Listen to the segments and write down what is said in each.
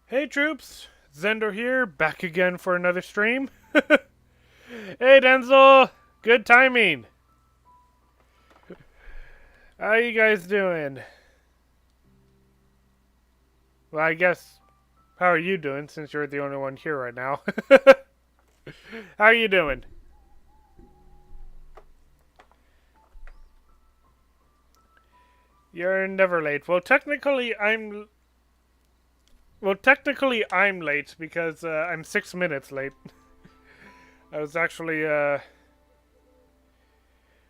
Hey troops, Zender here, back again for another stream. Hey Denzel, good timing. How you guys doing? Well, I guess, how are you doing since you're the only one here right now? How are you doing? You're never late. Well, technically I'm late because I'm 6 minutes late. I was actually Oh,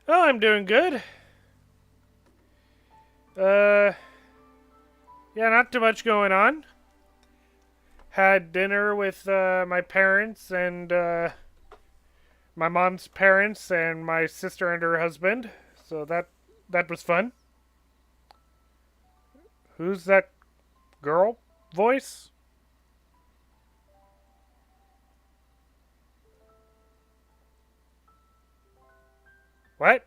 I'm doing good. Uh yeah, not too much going on. Had dinner with my parents and my mom's parents and my sister and her husband. So that was fun. Who's that girl voice? What?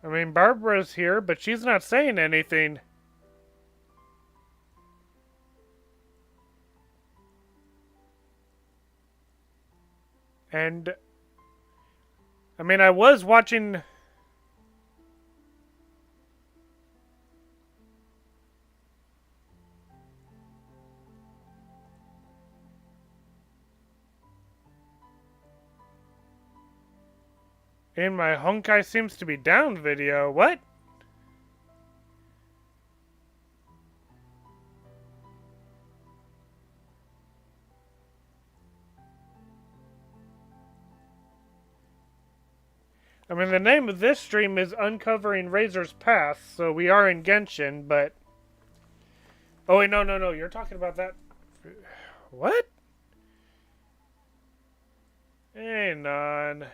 I mean, Barbara's here, but she's not saying anything. And I mean, I was watching. In my Honkai seems to be down video. What? I mean, the name of this stream is Uncovering Razor's Path, so we are in Genshin, but. Oh, wait, no. You're talking about that. What? Hey, non.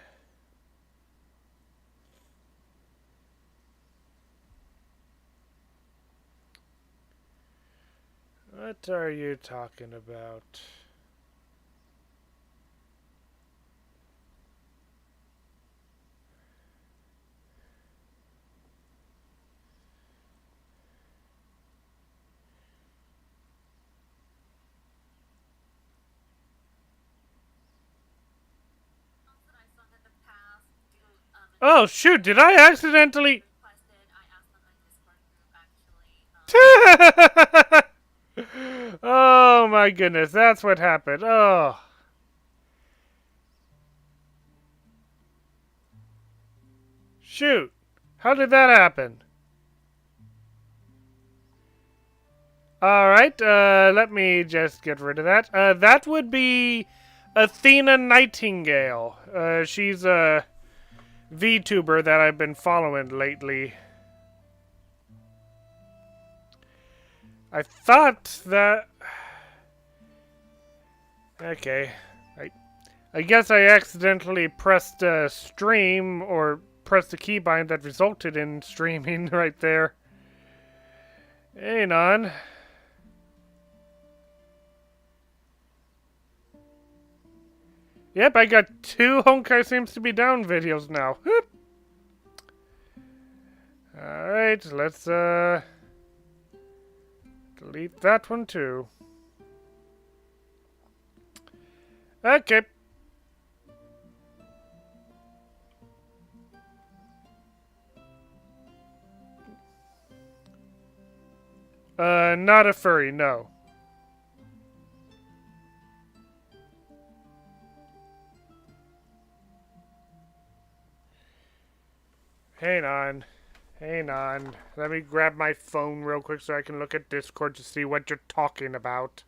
What are you talking about? Oh, shoot, did I accidentally. Oh my goodness, that's what happened. Oh. Shoot. How did that happen? Alright, let me just get rid of that. That would be Athena Nightingale. She's a VTuber that I've been following lately. I thought that... Okay. I guess I accidentally pressed stream, or pressed the keybind that resulted in streaming right there. Hang on. Yep, I got 2 Honkai Seems to Be Down videos now. Alright, let's delete that one too. Okay. Not a furry, no. Hang on. Hang on. Let me grab my phone real quick so I can look at Discord to see what you're talking about.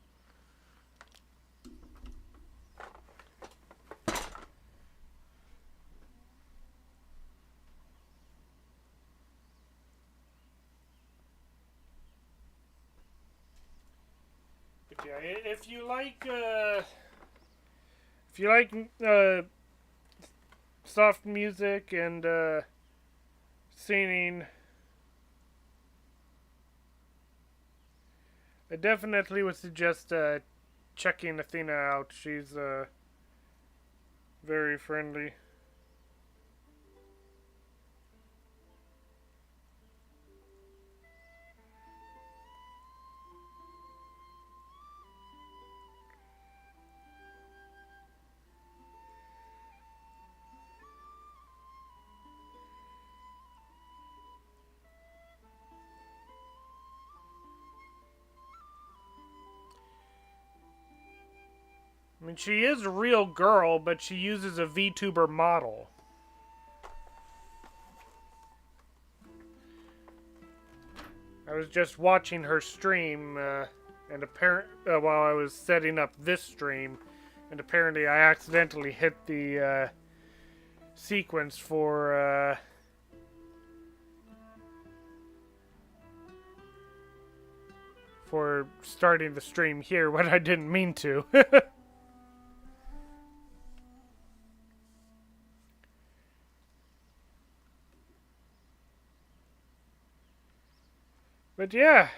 Yeah, if you like soft music and singing, I definitely would suggest checking Athena out. She's very friendly. I mean, she is a real girl, but she uses a VTuber model. I was just watching her stream, and while I was setting up this stream, and apparently I accidentally hit the sequence for starting the stream here when I didn't mean to. But yeah,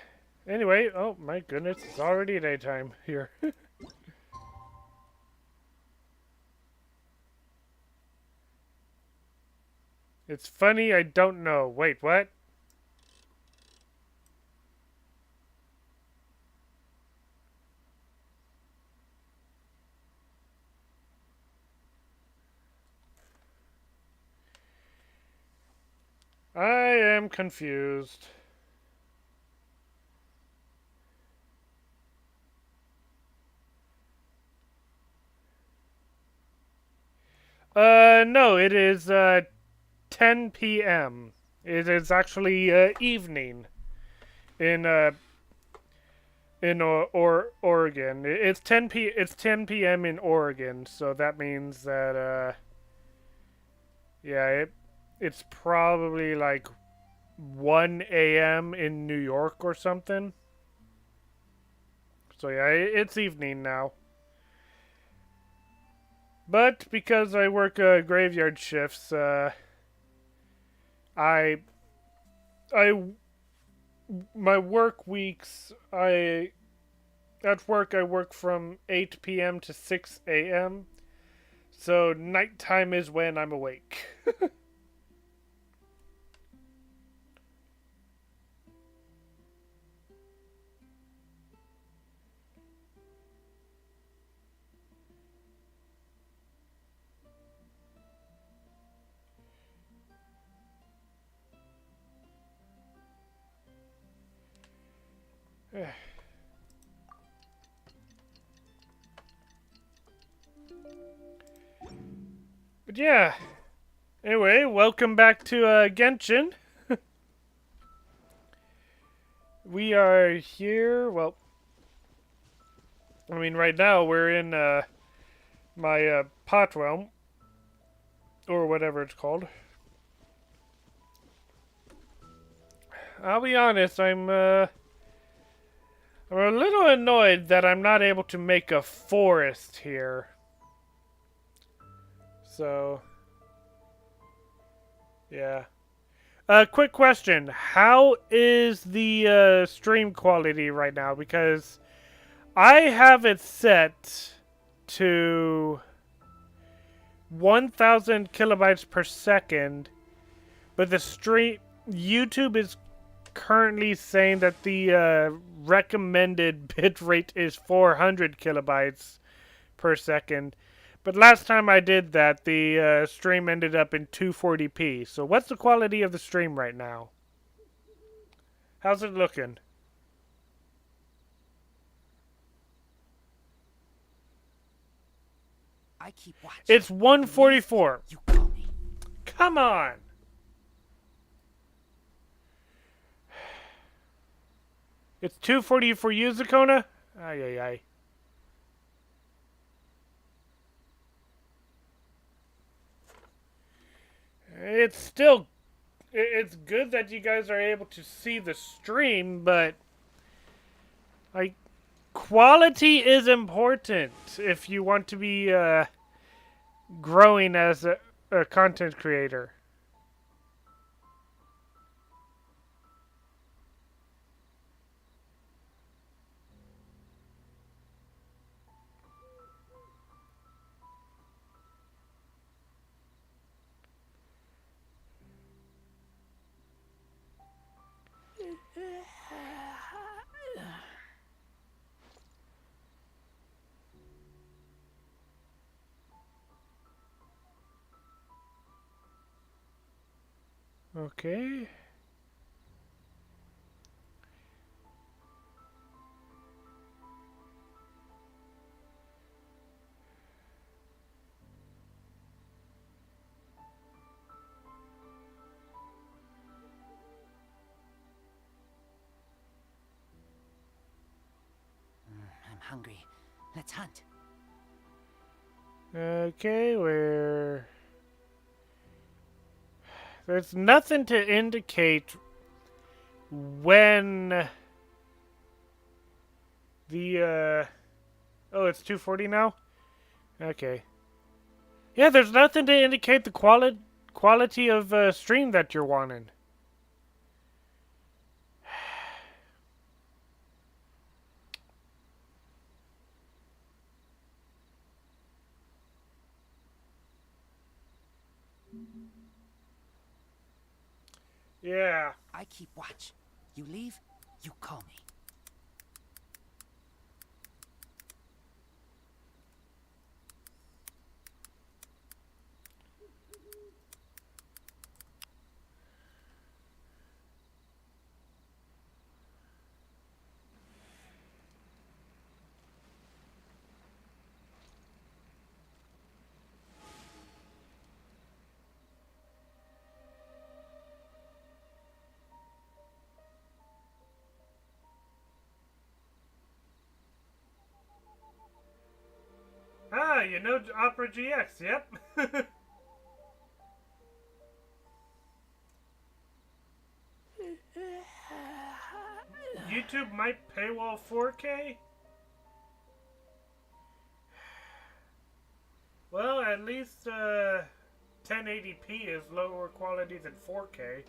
anyway, oh my goodness, it's already daytime here. It's funny, I don't know. Wait, what? I am confused. No, it is, 10 p.m. It is actually, evening in Oregon. It's 10 p.m. in Oregon, so that means that, yeah, it's probably like 1 a.m. in New York or something. So yeah, it's evening now. But because I work graveyard shifts, I my work weeks, at work I work from 8 p.m. to 6 a.m. So nighttime is when I'm awake. But yeah. Anyway, welcome back to Genshin. We are here, well, I mean, right now we're in my pot realm, or whatever it's called. I'll be honest, I'm a little annoyed that I'm not able to make a forest here. So, yeah. Quick question. How is the stream quality right now? Because I have it set to 1,000 kilobytes per second, but the YouTube is currently saying that the recommended bitrate is 400 kilobytes per second. But last time I did that, the stream ended up in 240p. So what's the quality of the stream right now? How's it looking? I keep watching. It's 144. You call me. Come on. It's 240 for you, Zakona? Ay, ay, ay. It's still... It's good that you guys are able to see the stream, but... like, quality is important if you want to be growing as a content creator. Okay. hungry. Let's hunt. Okay, there's nothing to indicate when the oh, it's 2:40 now? Okay. Yeah, there's nothing to indicate the quality of stream that you're wanting. Yeah. I keep watch. You leave, you call me. Ah, you know Opera GX, yep. YouTube might paywall 4K? Well, at least 1080p is lower quality than 4K.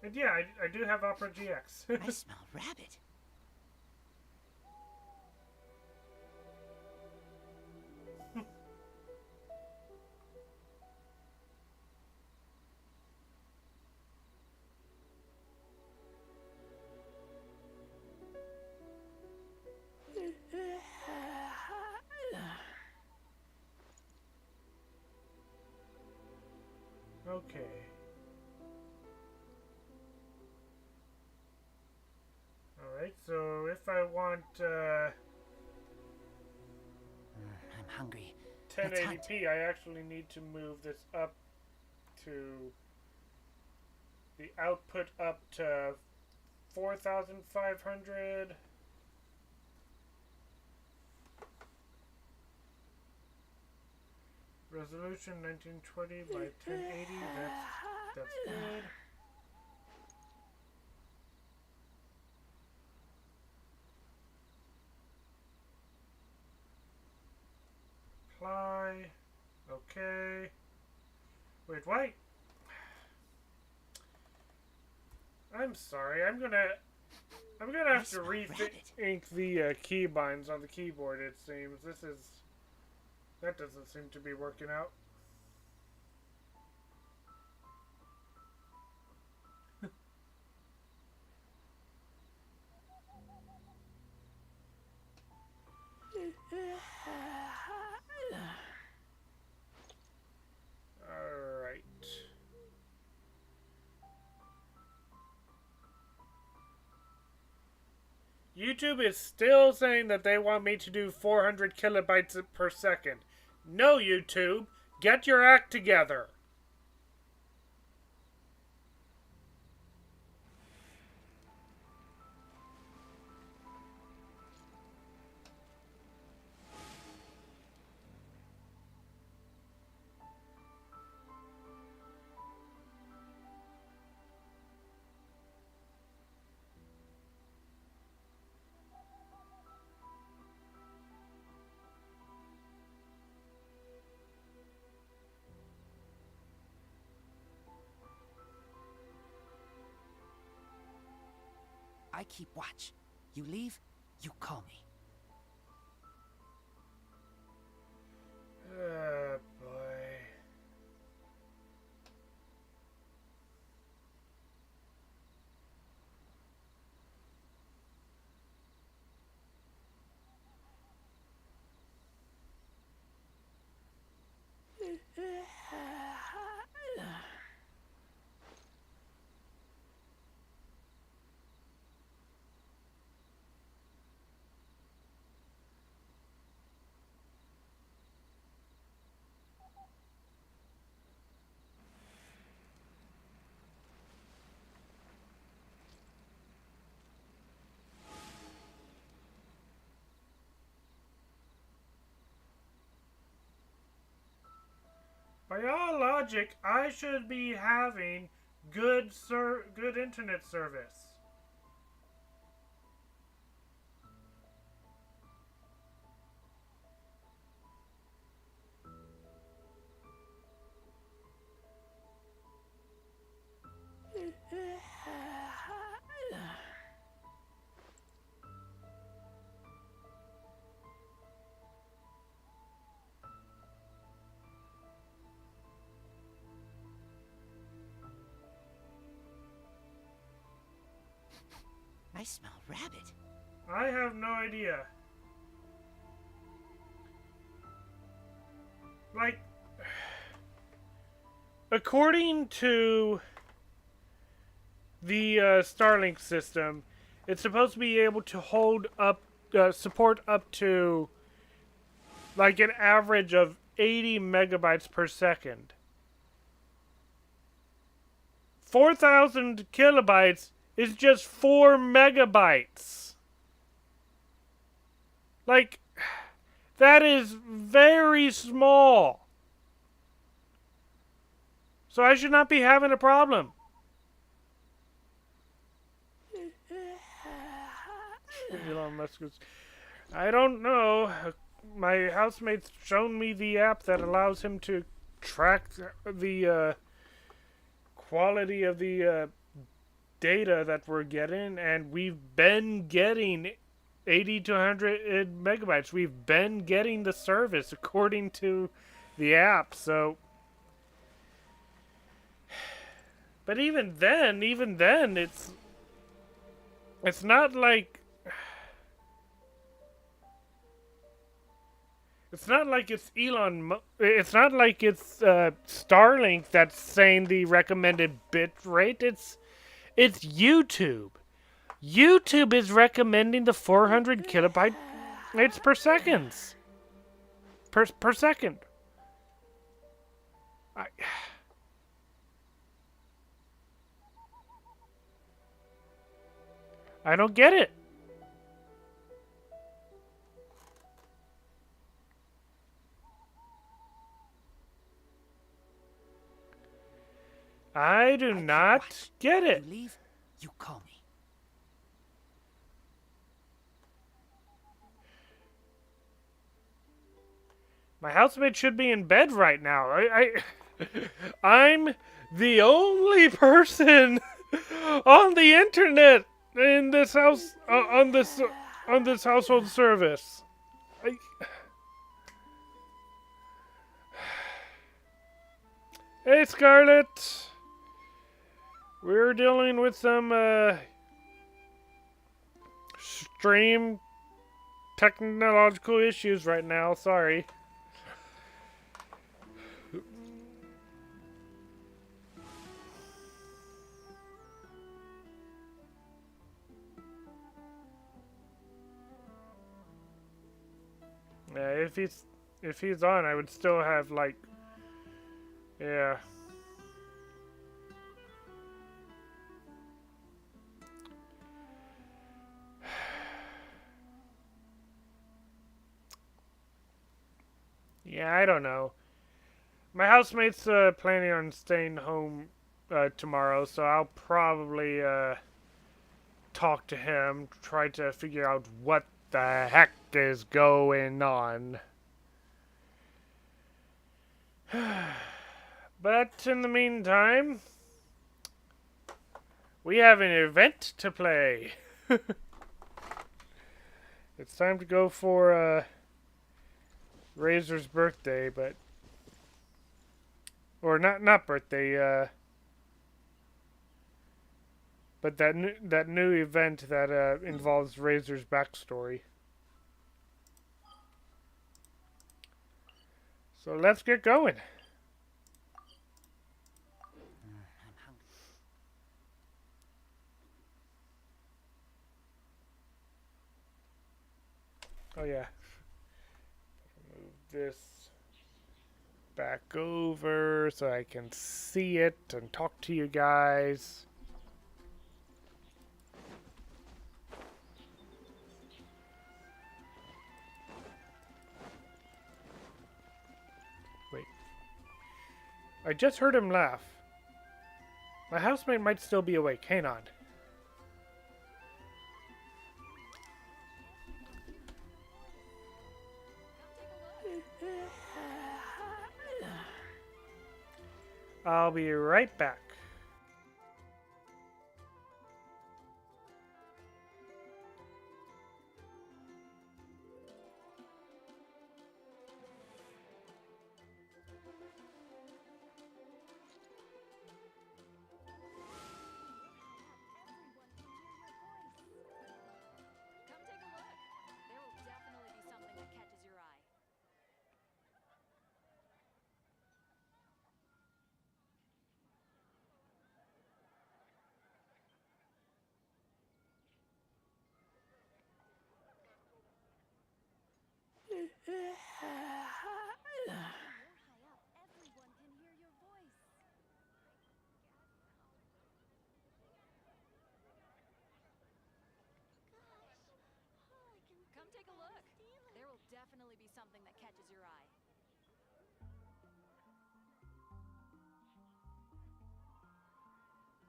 And yeah, I do have Opera GX. I smell rabbit. Okay. Alright, so if I want I'm hungry. 1080p, I actually need to move this up to the output up to 4,500. Resolution 1920 by 1080. That's good. Apply. Okay. Wait. I'm sorry. I'm gonna have to rethink the keybinds on the keyboard. It seems that doesn't seem to be working out. Alright. YouTube is still saying that they want me to do 400 kilobytes per second. No, YouTube. Get your act together. I keep watch. You leave, you call me. Boy. By all logic, I should be having good internet service. I smell rabbit. I have no idea. Like, according to the Starlink system, it's supposed to be able to hold up, support up to like an average of 80 megabytes per second. 4,000 kilobytes is just 4 megabytes. Like, that is very small. So I should not be having a problem. Elon Musk is, I don't know. My housemate's shown me the app that allows him to track the quality of the data that we're getting, and we've been getting 80 to 100 megabytes. We've been getting the service according to the app, so. But even then, it's not like. It's not like it's It's not like it's Starlink that's saying the recommended bit rate. It's YouTube. YouTube is recommending the 400 kilobyte rates per seconds. Per second. I don't get it. I do not get it. You leave, you call me. My housemate should be in bed right now. I'm the only person on the internet in this house on this household service. Hey, Scarlett. We're dealing with some stream technological issues right now. Sorry. Yeah, if he's on, I would still have like, yeah. Yeah, I don't know. My housemate's planning on staying home tomorrow, so I'll probably talk to him, try to figure out what the heck is going on. But in the meantime, we have an event to play. It's time to go for Razor's birthday, but or not birthday, but that new event that involves Razor's backstory. So let's get going. I'm hungry. Oh yeah. Move this back over so I can see it and talk to you guys. Wait. I just heard him laugh. My housemate might still be awake. Hang on. I'll be right back. Come take a look. There will definitely be something that catches your eye.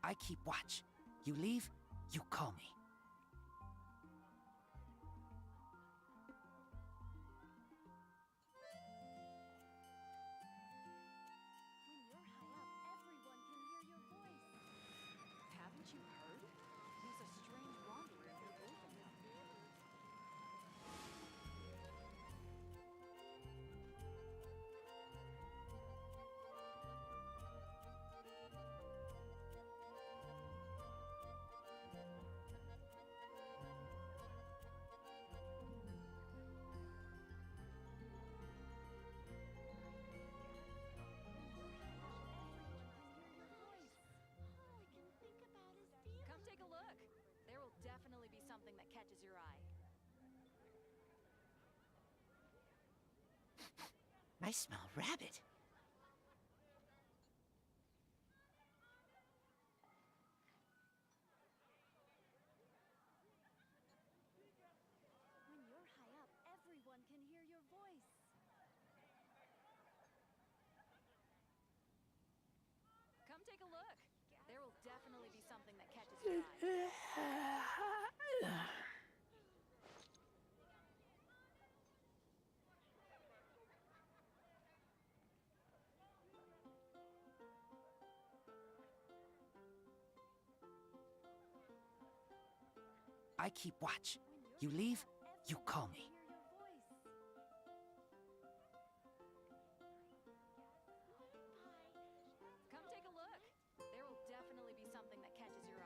I keep watch. You leave, you call me. When you're high up, everyone can hear your voice. Haven't you heard? There's a strange wanderer in your building. Come take a look. There will definitely be something that catches your eye. I smell rabbit. When you're high up, everyone can hear your voice. Come take a look. There will definitely be something that catches your eye. I keep watch. You leave, you call me. Come take a look. There will definitely be something that catches your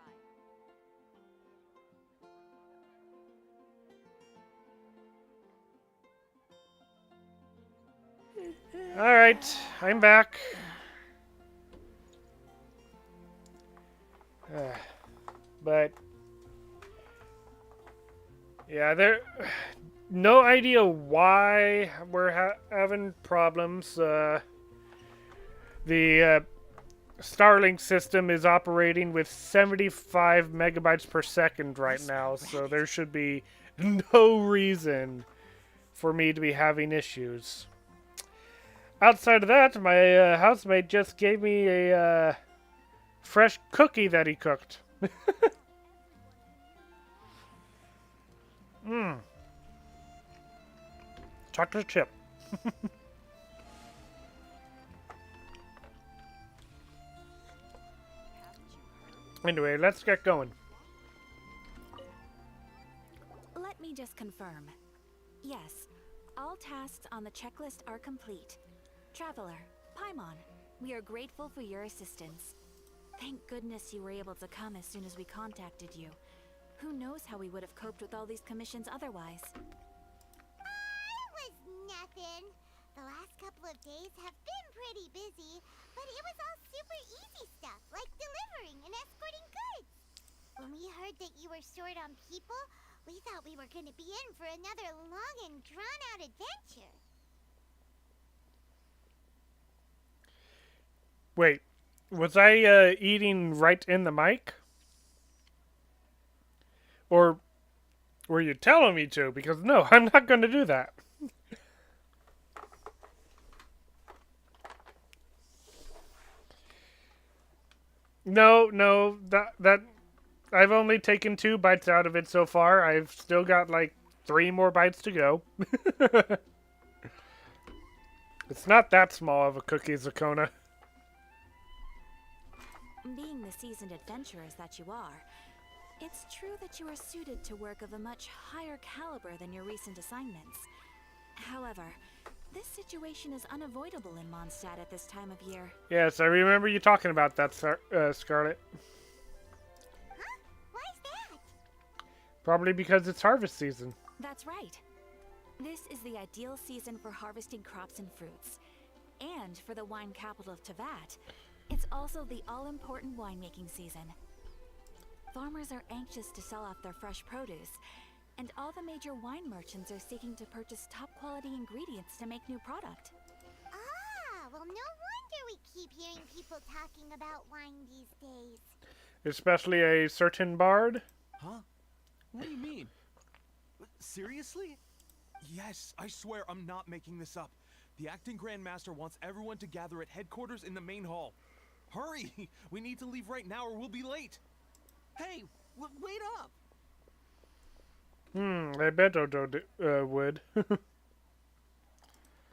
eye. Alright, I'm back. But yeah, no idea why we're having problems. The Starlink system is operating with 75 megabytes per second right now, so there should be no reason for me to be having issues. Outside of that, my housemate just gave me a fresh cookie that he cooked. Mmm. Chocolate chip. Anyway, let's get going. Let me just confirm. Yes, all tasks on the checklist are complete. Traveler, Paimon, we are grateful for your assistance. Thank goodness you were able to come as soon as we contacted you. Who knows how we would have coped with all these commissions otherwise? It was nothing. The last couple of days have been pretty busy, but it was all super easy stuff, like delivering and escorting goods. When we heard that you were short on people, we thought we were going to be in for another long and drawn-out adventure. Wait, was I eating right in the mic? Or were you telling me to? Because no, I'm not going to do that. No, no, that I've only taken 2 bites out of it so far. I've still got like 3 more bites to go. It's not that small of a cookie, Zakona. Being the seasoned adventurers that you are, it's true that you are suited to work of a much higher caliber than your recent assignments. However, this situation is unavoidable in Mondstadt at this time of year. Yes, I remember you talking about that, Scarlet. Huh? Why's that? Probably because it's harvest season. That's right. This is the ideal season for harvesting crops and fruits. And for the wine capital of Teyvat, it's also the all-important winemaking season. Farmers are anxious to sell off their fresh produce, and all the major wine merchants are seeking to purchase top-quality ingredients to make new product. Ah, well, no wonder we keep hearing people talking about wine these days. Especially a certain bard. Huh? What do you mean? Seriously? Yes, I swear I'm not making this up. The acting Grand Master wants everyone to gather at headquarters in the main hall. Hurry! We need to leave right now or we'll be late. Hey, wait up! I bet Odo would. Why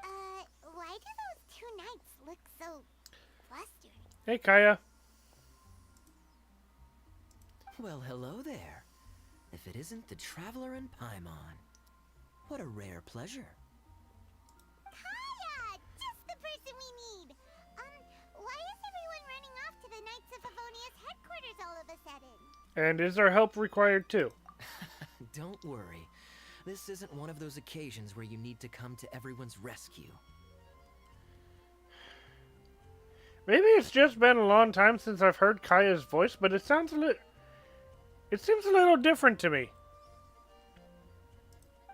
do those 2 knights look so flustered? Hey, Kaya. Well, hello there. If it isn't the Traveler and Paimon. What a rare pleasure. Kaya! Just the person we need! Why is everyone running off to the Knights of Favonia's headquarters all of a sudden? And is our help required too? Don't worry. This isn't one of those occasions where you need to come to everyone's rescue. Maybe it's just been a long time since I've heard Kaya's voice, but it seems a little different to me.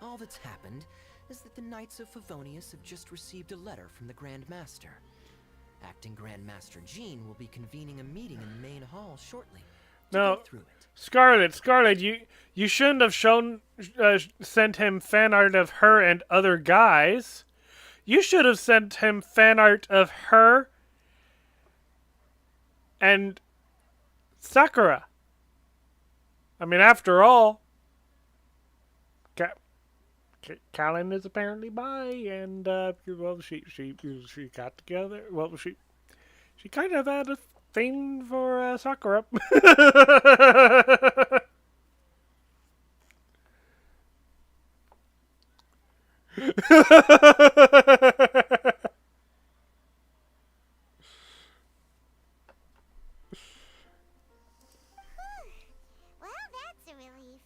All that's happened is that the Knights of Favonius have just received a letter from the Grand Master. Acting Grand Master Jean will be convening a meeting in the main hall shortly to No, go through it. Scarlet, you shouldn't have sent him fan art of her and other guys. You should have sent him fan art of her and Sakura. I mean, after all, Callan is apparently bi, and well, she got together. Well, she kind of had a thing for Sakura. Well, that's a relief.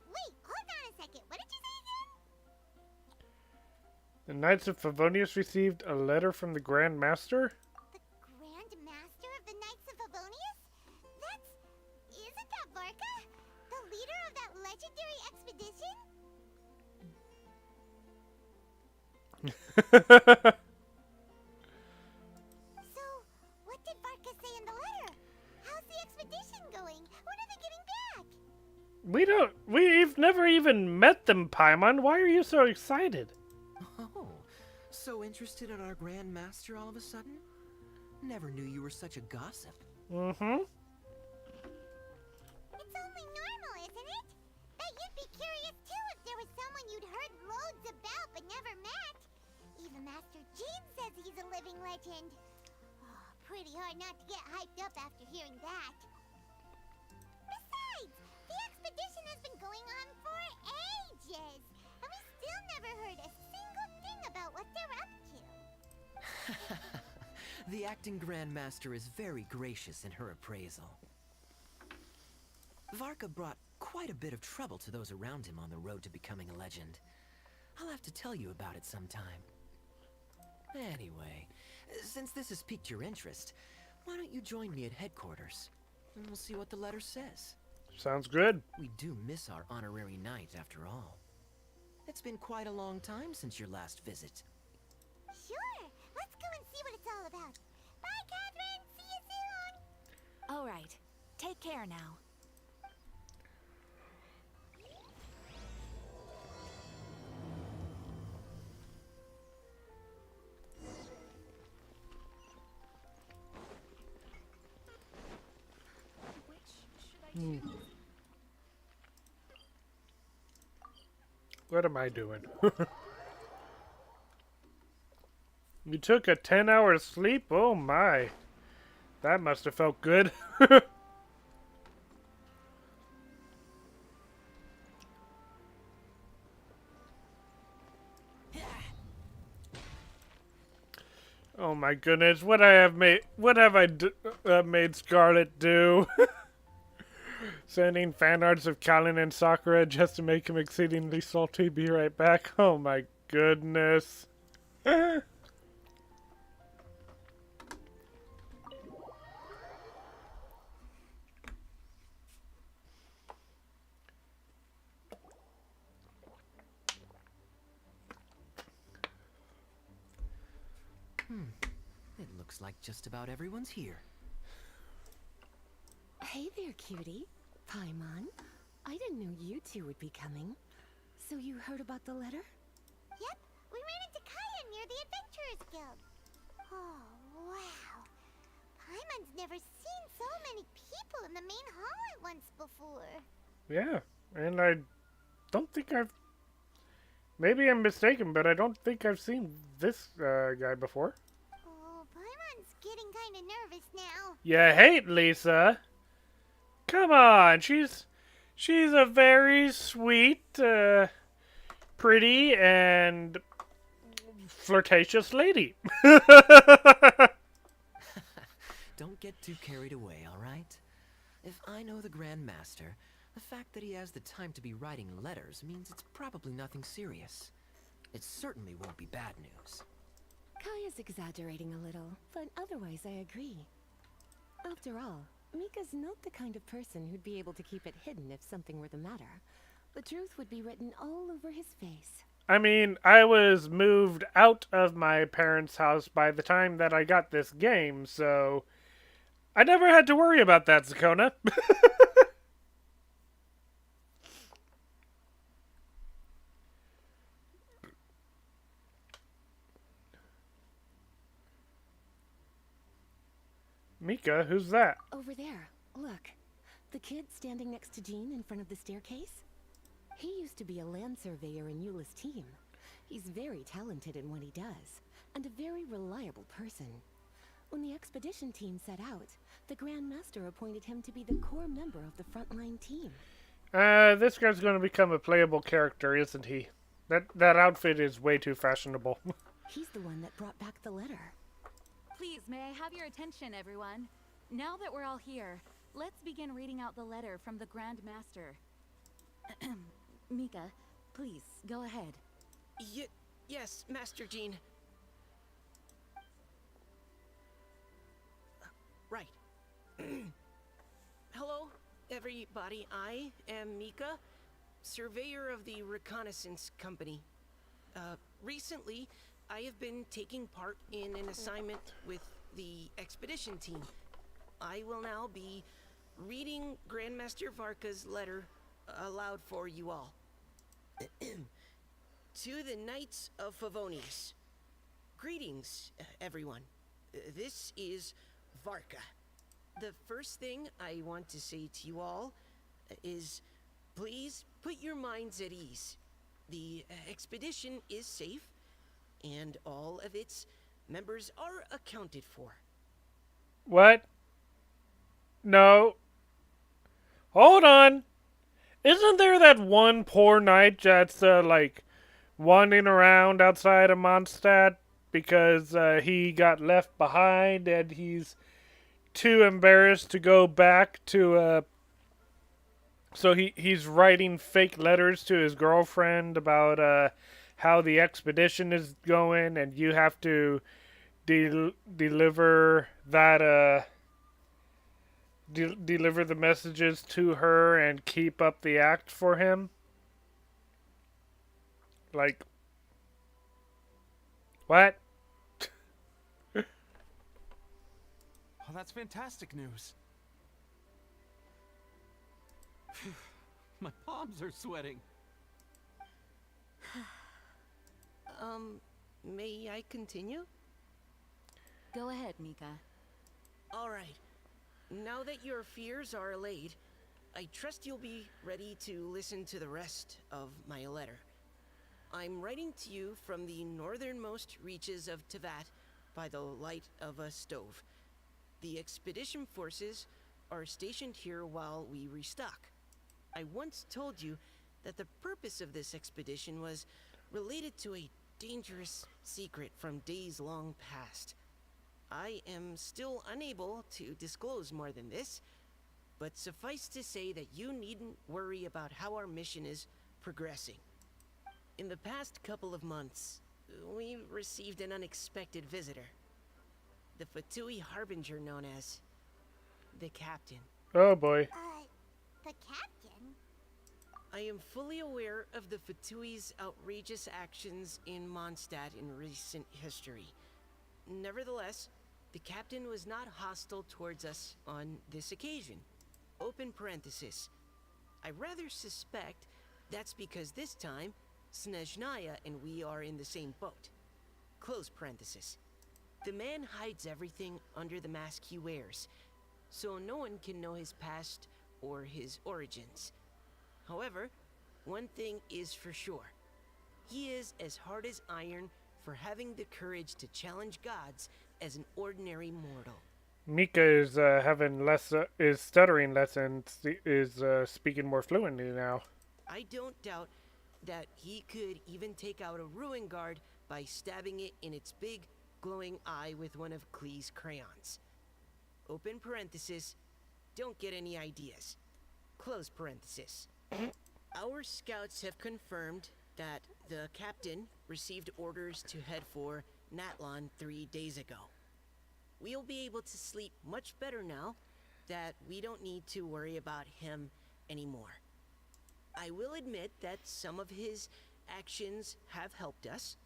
Wait, hold on a second. What did you say again? The Knights of Favonius received a letter from the Grand Master. The Grand Master of the Knights of Favonius? Isn't that Varka? The leader of that legendary expedition? So, what did Varka say in the letter? How's the expedition going? When are they getting back? We've never even met them, Paimon. Why are you so excited? Oh, so interested in our Grand Master all of a sudden? Never knew you were such a gossip. Mm-hmm. It's only normal, isn't it? Bet you'd be curious too if there was someone you'd heard loads about but never met. Even Master Jean says he's a living legend. Oh, pretty hard not to get hyped up after hearing that. Besides, the expedition has been going on for ages, and we still never heard a single thing about what they're up to. The acting Grand Master is very gracious in her appraisal. Varka brought quite a bit of trouble to those around him on the road to becoming a legend. I'll have to tell you about it sometime. Anyway, since this has piqued your interest, why don't you join me at headquarters? And we'll see what the letter says. Sounds good. We do miss our honorary knight, after all. It's been quite a long time since your last visit. Sure, let's go and see what it's all about. Bye, Catherine. See you soon. All right. Take care now. What am I doing? You took a 10-hour sleep? Oh my. That must have felt good. Oh my goodness, what have made Scarlet do? Sending fan arts of Kallen and Sakura just to make him exceedingly salty. Be right back. Oh my goodness. It looks like just about everyone's here. Hey there, cutie. Paimon. I didn't know you two would be coming. So you heard about the letter? Yep, we ran into Kaya near the Adventurers Guild. Oh, wow. Paimon's never seen so many people in the main hall at once before. Yeah, and I don't think I've... Maybe I'm mistaken, but I don't think I've seen this guy before. Oh, Paimon's getting kind of nervous now. You hate Lisa. Come on, she's a very sweet, pretty, and flirtatious lady. Don't get too carried away, alright? If I know the Grand Master, the fact that he has the time to be writing letters means it's probably nothing serious. It certainly won't be bad news. Kaya's exaggerating a little, but otherwise I agree. After all, Mika's not the kind of person who'd be able to keep it hidden if something were the matter. The truth would be written all over his face. I mean, I was moved out of my parents' house by the time that I got this game, so I never had to worry about that, Zakona. Mika, who's that? Over there, look. The kid standing next to Jean in front of the staircase? He used to be a land surveyor in Eula's team. He's very talented in what he does, and a very reliable person. When the expedition team set out, the Grand Master appointed him to be the core member of the frontline team. This guy's going to become a playable character, isn't he? That outfit is way too fashionable. He's the one that brought back the letter. Please, may I have your attention, everyone? Now that we're all here, let's begin reading out the letter from the Grand Master. Mika, please, go ahead. Yes, Master Jean. Right. Hello, everybody. I am Mika, surveyor of the Reconnaissance Company. Recently, I have been taking part in an assignment with the expedition team. I will now be reading Grandmaster Varka's letter aloud for you all. To the Knights of Favonius. Greetings, everyone. This is Varka. The first thing I want to say to you all is please put your minds at ease. The expedition is safe, and all of its members are accounted for. What? No. Hold on. Isn't there that one poor knight that's, like, wandering around outside of Mondstadt because he got left behind and he's too embarrassed to go back to, so he's writing fake letters to his girlfriend about, how the expedition is going, and you have to deliver that, deliver the messages to her and keep up the act for him? Like, what? Oh, that's fantastic news. My palms are sweating. May I continue? Go ahead, Mika. All right. Now that your fears are allayed, I trust you'll be ready to listen to the rest of my letter. I'm writing to you from the northernmost reaches of Tevat by the light of a stove. The expedition forces are stationed here while we restock. I once told you that the purpose of this expedition was related to a dangerous secret from days long past. I am still unable to disclose more than this, but suffice to say that you needn't worry about how our mission is progressing. In the past couple of months, we received an unexpected visitor. The Fatui Harbinger known as the Captain. Oh boy. The captain? I am fully aware of the Fatui's outrageous actions in Mondstadt in recent history. Nevertheless, the Captain was not hostile towards us on this occasion. Open parenthesis. I rather suspect that's because this time, Snezhnaya and we are in the same boat. Close parenthesis. The man hides everything under the mask he wears, so no one can know his past or his origins. However, one thing is for sure. He is as hard as iron for having the courage to challenge gods as an ordinary mortal. Mika is having less is stuttering less and is speaking more fluently now. I don't doubt that he could even take out a ruin guard by stabbing it in its big, glowing eye with one of Klee's crayons. Open parenthesis, don't get any ideas. Close parenthesis. Our scouts have confirmed that the captain received orders to head for Natlon 3 days ago. We'll be able to sleep much better now that we don't need to worry about him anymore. I will admit that some of his actions have helped us,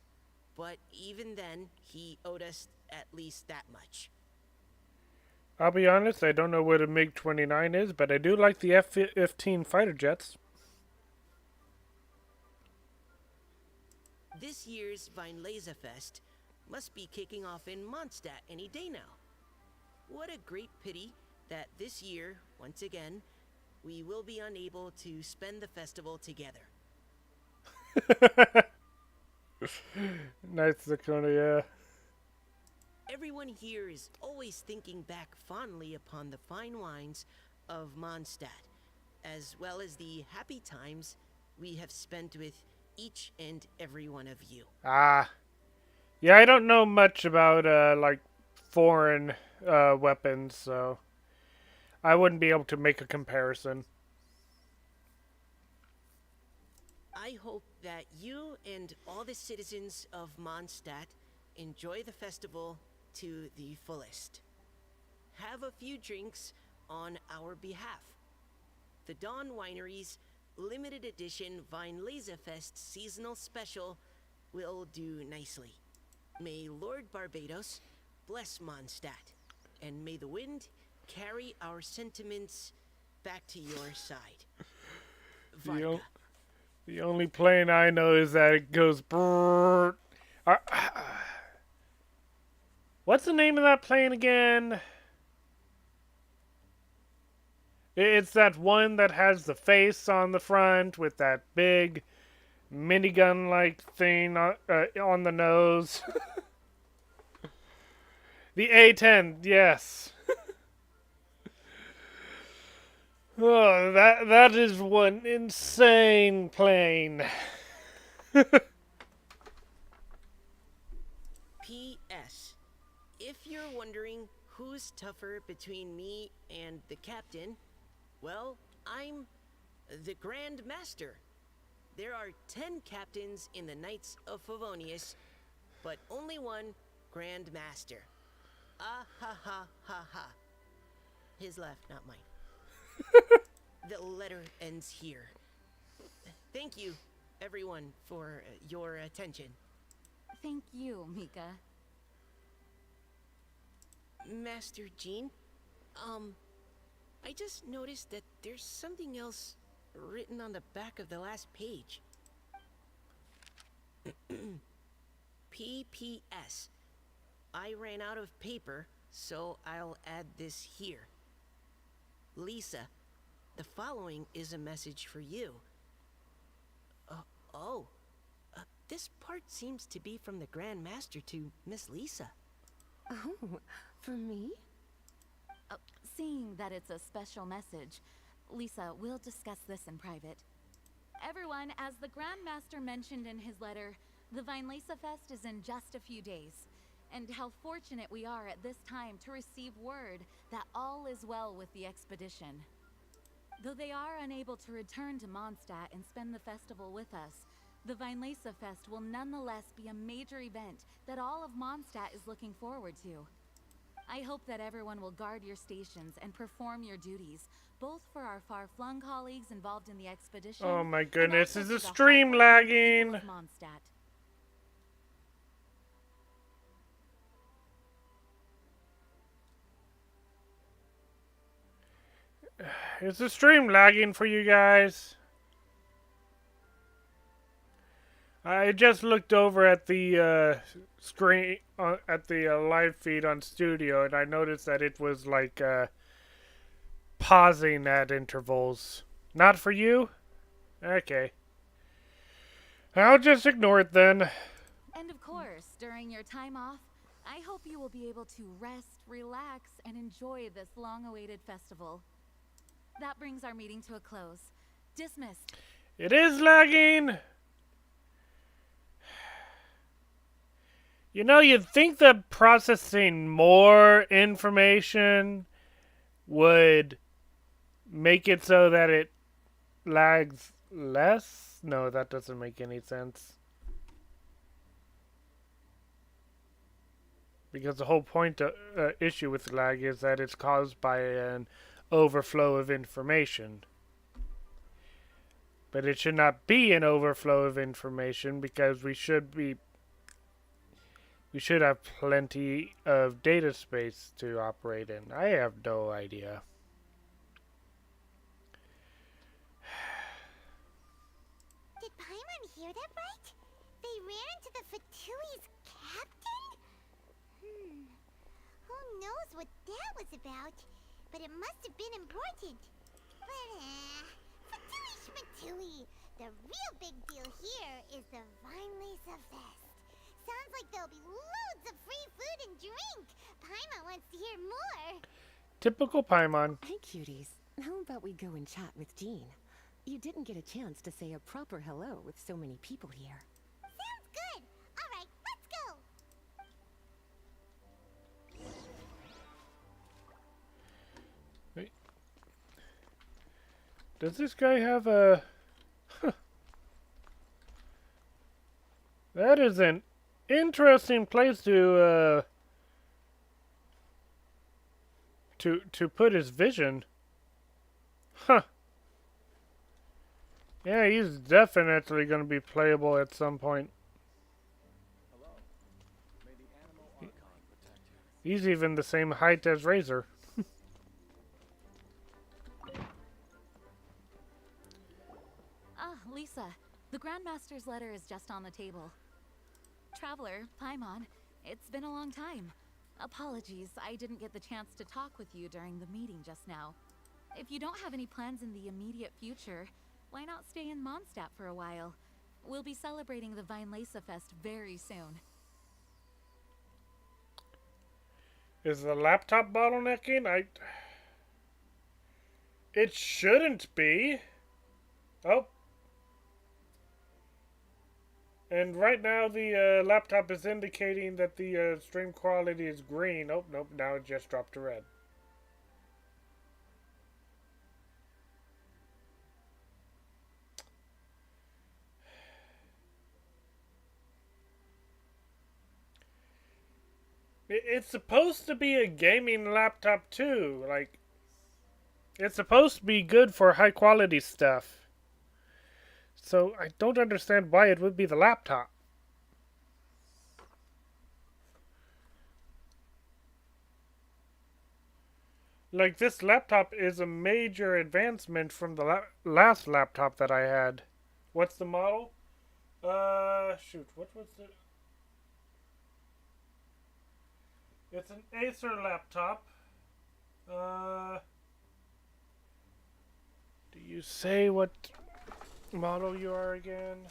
but even then, he owed us at least that much. I'll be honest, I don't know what a MiG-29 is, but I do like the F-15 fighter jets. This year's Weinlesefest must be kicking off in Mondstadt any day now. What a great pity that this year, once again, we will be unable to spend the festival together. Nice, Zakona, yeah. Everyone here is always thinking back fondly upon the fine wines of Mondstadt, as well as the happy times we have spent with each and every one of you. Ah. Yeah, I don't know much about, like, foreign weapons, so I wouldn't be able to make a comparison. I hope that you and all the citizens of Mondstadt enjoy the festival to the fullest. Have a few drinks on our behalf. The Dawn Winery's limited edition Weinlesefest seasonal special will do nicely. May Lord Barbados bless Mondstadt, and may the wind carry our sentiments back to your side. Varga. The only plane I know is that it goes brrrr. What's the name of that plane again? It's that one that has the face on the front with that big minigun-like thing on the nose. The A-10, yes. Oh, that is one insane plane. P.S. If you're wondering who's tougher between me and the captain, well, I'm the Grand Master. There are 10 captains in the Knights of Favonius, but only one Grand Master. Ah ha ha ha ha. His laugh, not mine. The letter ends here. Thank you, everyone, for your attention. Thank you, Mika. Master Jean, I just noticed that there's something else written on the back of the last page. P.P.S. I ran out of paper, so I'll add this here. Lisa, the following is a message for you. This part seems to be from the Grand Master to Miss Lisa. Oh, for me? Seeing that it's a special message, Lisa, we'll discuss this in private. Everyone, as the Grand Master mentioned in his letter, the Vinelesa Fest is in just a few days. And how fortunate we are at this time to receive word that all is well with the expedition. Though they are unable to return to Mondstadt and spend the festival with us, the Vinelesa Fest will nonetheless be a major event that all of Mondstadt is looking forward to. I hope that everyone will guard your stations and perform your duties, both for our far-flung colleagues involved in the expedition. Oh my and goodness, also is for the the stream hardworking people lagging? of Mondstadt. Is the stream lagging for you guys? I just looked over at the screen, at the live feed on Studio, and I noticed that it was like pausing at intervals. Not for you? Okay. I'll just ignore it then. And of course, during your time off, I hope you will be able to rest, relax, and enjoy this long-awaited festival. That brings our meeting to a close. Dismissed. It is lagging! You know, you'd think that processing more information would make it so that it lags less? No, that doesn't make any sense. Because the whole point issue with lag is that it's caused by an overflow of information. But it should not be an overflow of information because we should have plenty of data space to operate in. I have no idea. Did Paimon hear that right? They ran into the Fatui's captain? Who knows what that was about? But it must have been important. But, Fatui Schmatui! The real big deal here is the Vinelesa Fest. Sounds like there'll be loads of free food and drink. Paimon wants to hear more. Typical Paimon. Hey, cuties. How about we go and chat with Jean? You didn't get a chance to say a proper hello with so many people here. Sounds good. All right, let's go. Wait. Does this guy have a... That is an interesting place to put his vision. Huh. Yeah, he's definitely going to be playable at some point. He's even the same height as Razor. Lisa, the Grandmaster's letter is just on the table. Traveler, Paimon, it's been a long time. Apologies, I didn't get the chance to talk with you during the meeting just now. If you don't have any plans in the immediate future, why not stay in Mondstadt for a while? We'll be celebrating the Vinelesa Fest very soon. Is the laptop bottlenecking? It shouldn't be. Oh. And right now the laptop is indicating that the stream quality is green. Oh, nope, now it just dropped to red. It's supposed to be a gaming laptop too. Like, it's supposed to be good for high quality stuff. So I don't understand why it would be the laptop. Like, this laptop is a major advancement from the last laptop that I had. What's the model? Shoot, what was it? It's an Acer laptop. Do you say what model you are again?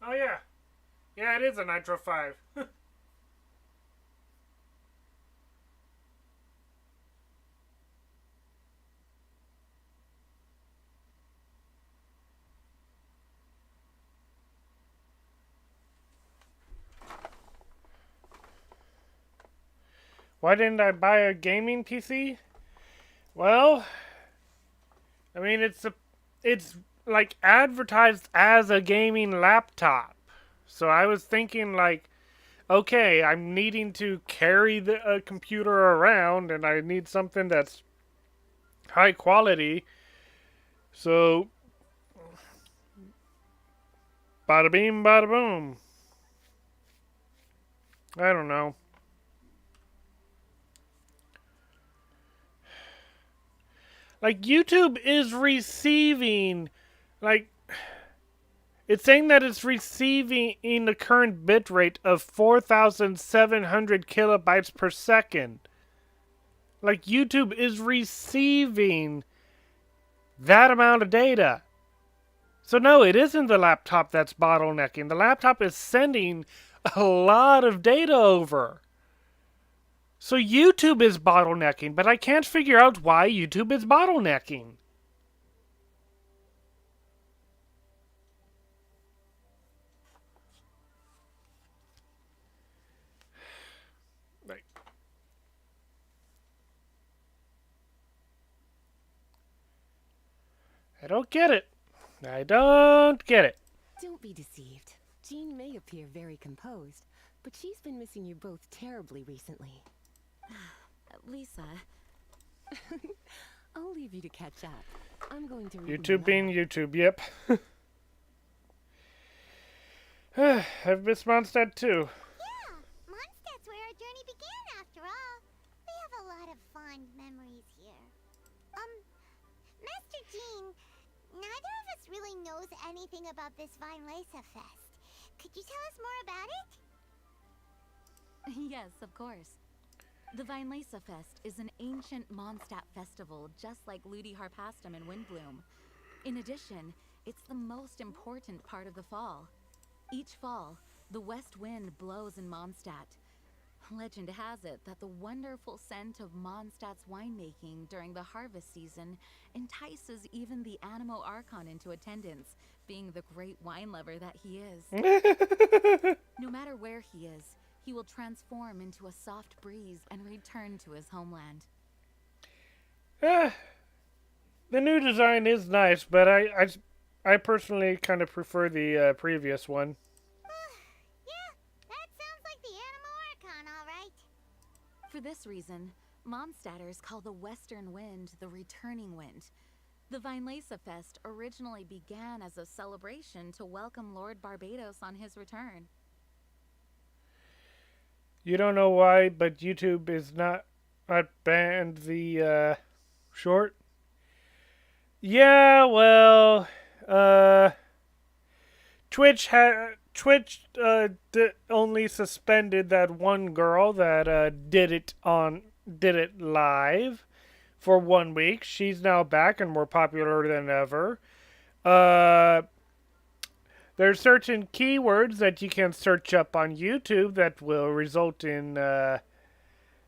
Oh yeah. Yeah, it is a Nitro 5. Why didn't I buy a gaming PC? Well, I mean it's like advertised as a gaming laptop. So I was thinking like, okay, I'm needing to carry the computer around and I need something that's high quality. So bada beam bada boom. I don't know. Like YouTube is receiving like it's saying that it's receiving in the current bitrate of 4,700 kilobytes per second. Like YouTube is receiving that amount of data. So no, it isn't the laptop that's bottlenecking. The laptop is sending a lot of data over. So YouTube is bottlenecking, but I can't figure out why YouTube is bottlenecking. I don't get it. I don't get it. Don't be deceived. Jean may appear very composed, but she's been missing you both terribly recently. Lisa, I'll leave you to catch up. I'm going to read YouTube being YouTube, yep. I've missed Mondstadt too. Yeah, Mondstadt's where our journey began after all. We have a lot of fond memories here. Master Jean, neither of us really knows anything about this Vinelesa Fest. Could you tell us more about it? yes, of course. The Vinelesa Fest is an ancient Mondstadt festival just like Ludi Harpastum and Windbloom. In addition, it's the most important part of the fall. Each fall, the west wind blows in Mondstadt. Legend has it that the wonderful scent of Mondstadt's winemaking during the harvest season entices even the Animo Archon into attendance, being the great wine lover that he is. No matter where he is, he will transform into a soft breeze and return to his homeland. The new design is nice, but I personally kind of prefer the previous one. Yeah, that sounds like the Animo Archon, all right. For this reason, Mondstadters call the western wind the returning wind. The Vinelesa Fest originally began as a celebration to welcome Lord Barbados on his return. You don't know why, but YouTube is not banned the short. Yeah, well, Twitch only suspended that one girl that did it live for 1 week. She's now back and more popular than ever. There's certain keywords that you can search up on YouTube that will result in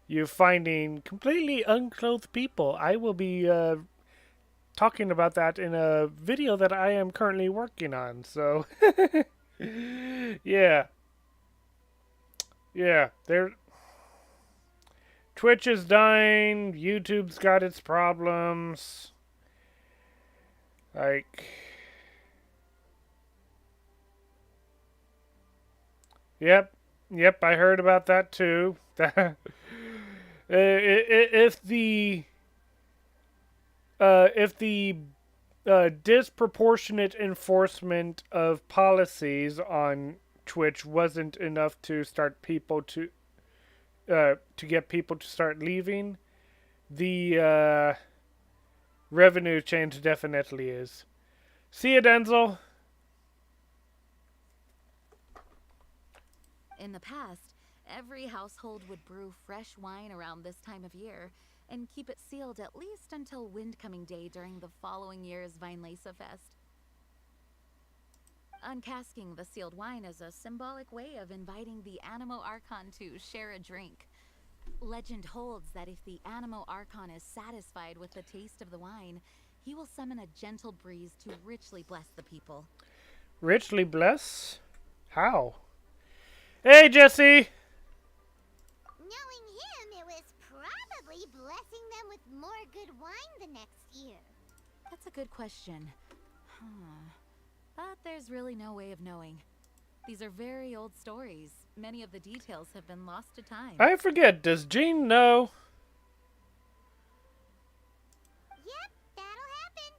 you finding completely unclothed people. I will be talking about that in a video that I am currently working on. So, yeah. Yeah, Twitch is dying. YouTube's got its problems. Like... Yep, I heard about that too. If the disproportionate enforcement of policies on Twitch wasn't enough to start people to get people to start leaving, the revenue change definitely is. See you, Denzel. In the past, every household would brew fresh wine around this time of year and keep it sealed at least until Windcoming Day during the following year's Vinelesa Fest. Uncasking the sealed wine is a symbolic way of inviting the Animo Archon to share a drink. Legend holds that if the Animo Archon is satisfied with the taste of the wine, he will summon a gentle breeze to richly bless the people. Richly bless? How? Hey, Jesse! Knowing him, it was probably blessing them with more good wine the next year. That's a good question. But there's really no way of knowing. These are very old stories. Many of the details have been lost to time. I forget, does Jean know? Yep, that'll happen.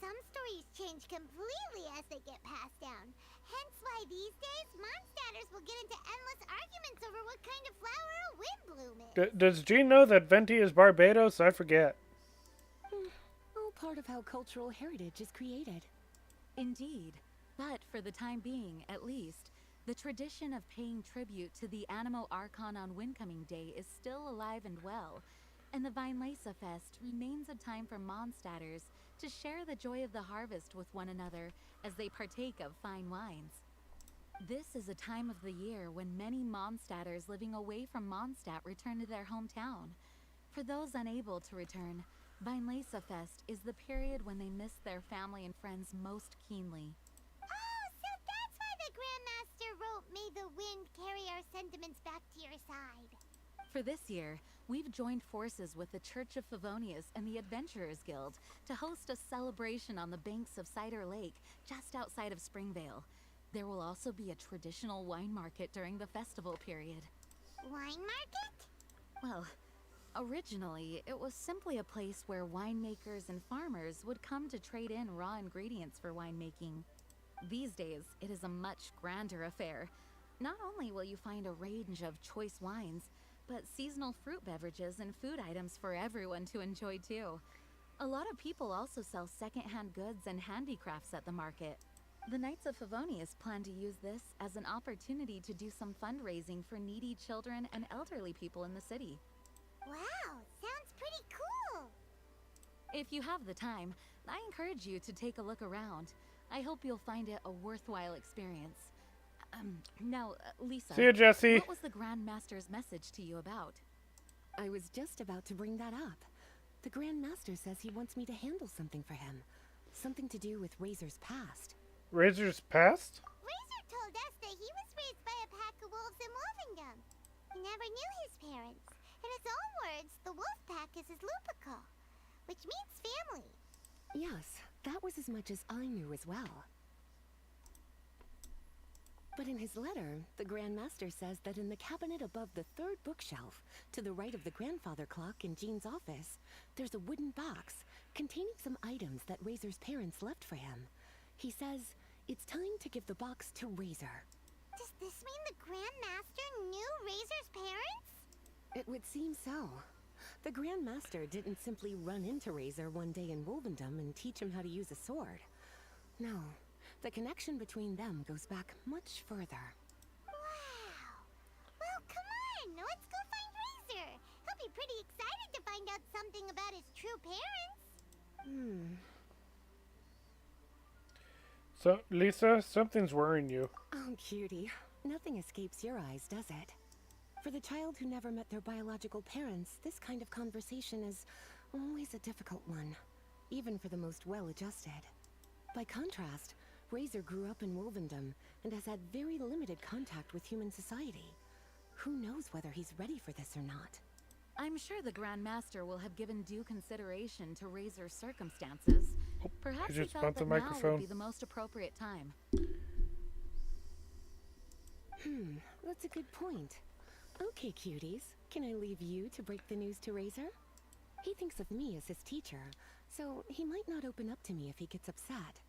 Some stories change completely as they get passed down. Hence why these days, Mondstadters will get into endless arguments over what kind of flower a windbloom is. Does Jean know that Venti is Barbados? I forget. All part of how cultural heritage is created. Indeed. But for the time being, at least, the tradition of paying tribute to the Animo Archon on Windcoming Day is still alive and well, and the Weinlese Fest remains a time for Mondstadters to share the joy of the harvest with one another as they partake of fine wines. This is a time of the year when many Mondstadters living away from Mondstadt return to their hometown. For those unable to return, Weinlese Fest is the period when they miss their family and friends most keenly. Oh, so that's why the Grandmaster wrote, "May the wind carry our sentiments back to your side." For this year, we've joined forces with the Church of Favonius and the Adventurers Guild to host a celebration on the banks of Cider Lake, just outside of Springvale. There will also be a traditional wine market during the festival period. Wine market? Well, originally, it was simply a place where winemakers and farmers would come to trade in raw ingredients for winemaking. These days, it is a much grander affair. Not only will you find a range of choice wines, but seasonal fruit beverages and food items for everyone to enjoy too. A lot of people also sell secondhand goods and handicrafts at the market. The Knights of Favonius plan to use this as an opportunity to do some fundraising for needy children and elderly people in the city. Wow, sounds pretty cool. If you have the time, I encourage you to take a look around. I hope you'll find it a worthwhile experience. Now, Lisa, See you, Jesse. what was the Grand Master's message to you about? I was just about to bring that up. The Grand Master says he wants me to handle something for him. Something to do with Razor's past. Razor's past? Razor told us that he was raised by a pack of wolves in Wolvendom. He never knew his parents. In his own words, the wolf pack is his lupical, which means family. Yes, that was as much as I knew as well. But in his letter, the Grand Master says that in the cabinet above the third bookshelf, to the right of the grandfather clock in Jean's office, there's a wooden box containing some items that Razor's parents left for him. He says it's time to give the box to Razor. Does this mean the Grand Master knew Razor's parents? It would seem so. The Grand Master didn't simply run into Razor one day in Wolvendom and teach him how to use a sword. No, the connection between them goes back much further. Wow. Well, come on, let's go find Razor. He'll be pretty excited to find out something about his true parents. So, Lisa, something's worrying you. Oh, cutie. Nothing escapes your eyes, does it? For the child who never met their biological parents, this kind of conversation is always a difficult one, even for the most well-adjusted. By contrast, Razor grew up in Wolvendom and has had very limited contact with human society. Who knows whether he's ready for this or not? I'm sure the Grand Master will have given due consideration to Razor's circumstances. Perhaps he just felt bumped that the now microphone. would be the most appropriate time. That's a good point. Okay, cuties. Can I leave you to break the news to Razor? He thinks of me as his teacher, so he might not open up to me if he gets upset.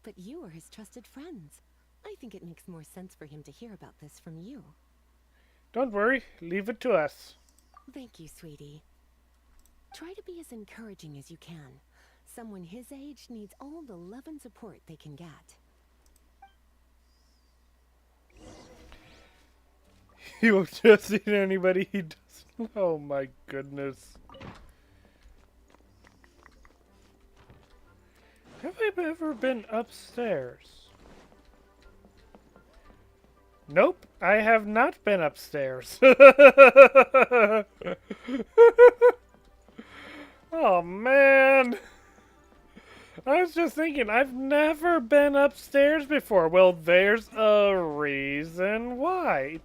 But you are his trusted friends. I think it makes more sense for him to hear about this from you. Don't worry, leave it to us. Thank you, sweetie. Try to be as encouraging as you can. Someone his age needs all the love and support they can get. He will just eat anybody he doesn't. Oh my goodness. Have I ever been upstairs? Nope, I have not been upstairs. Oh man. I was just thinking, I've never been upstairs before. Well, there's a reason why.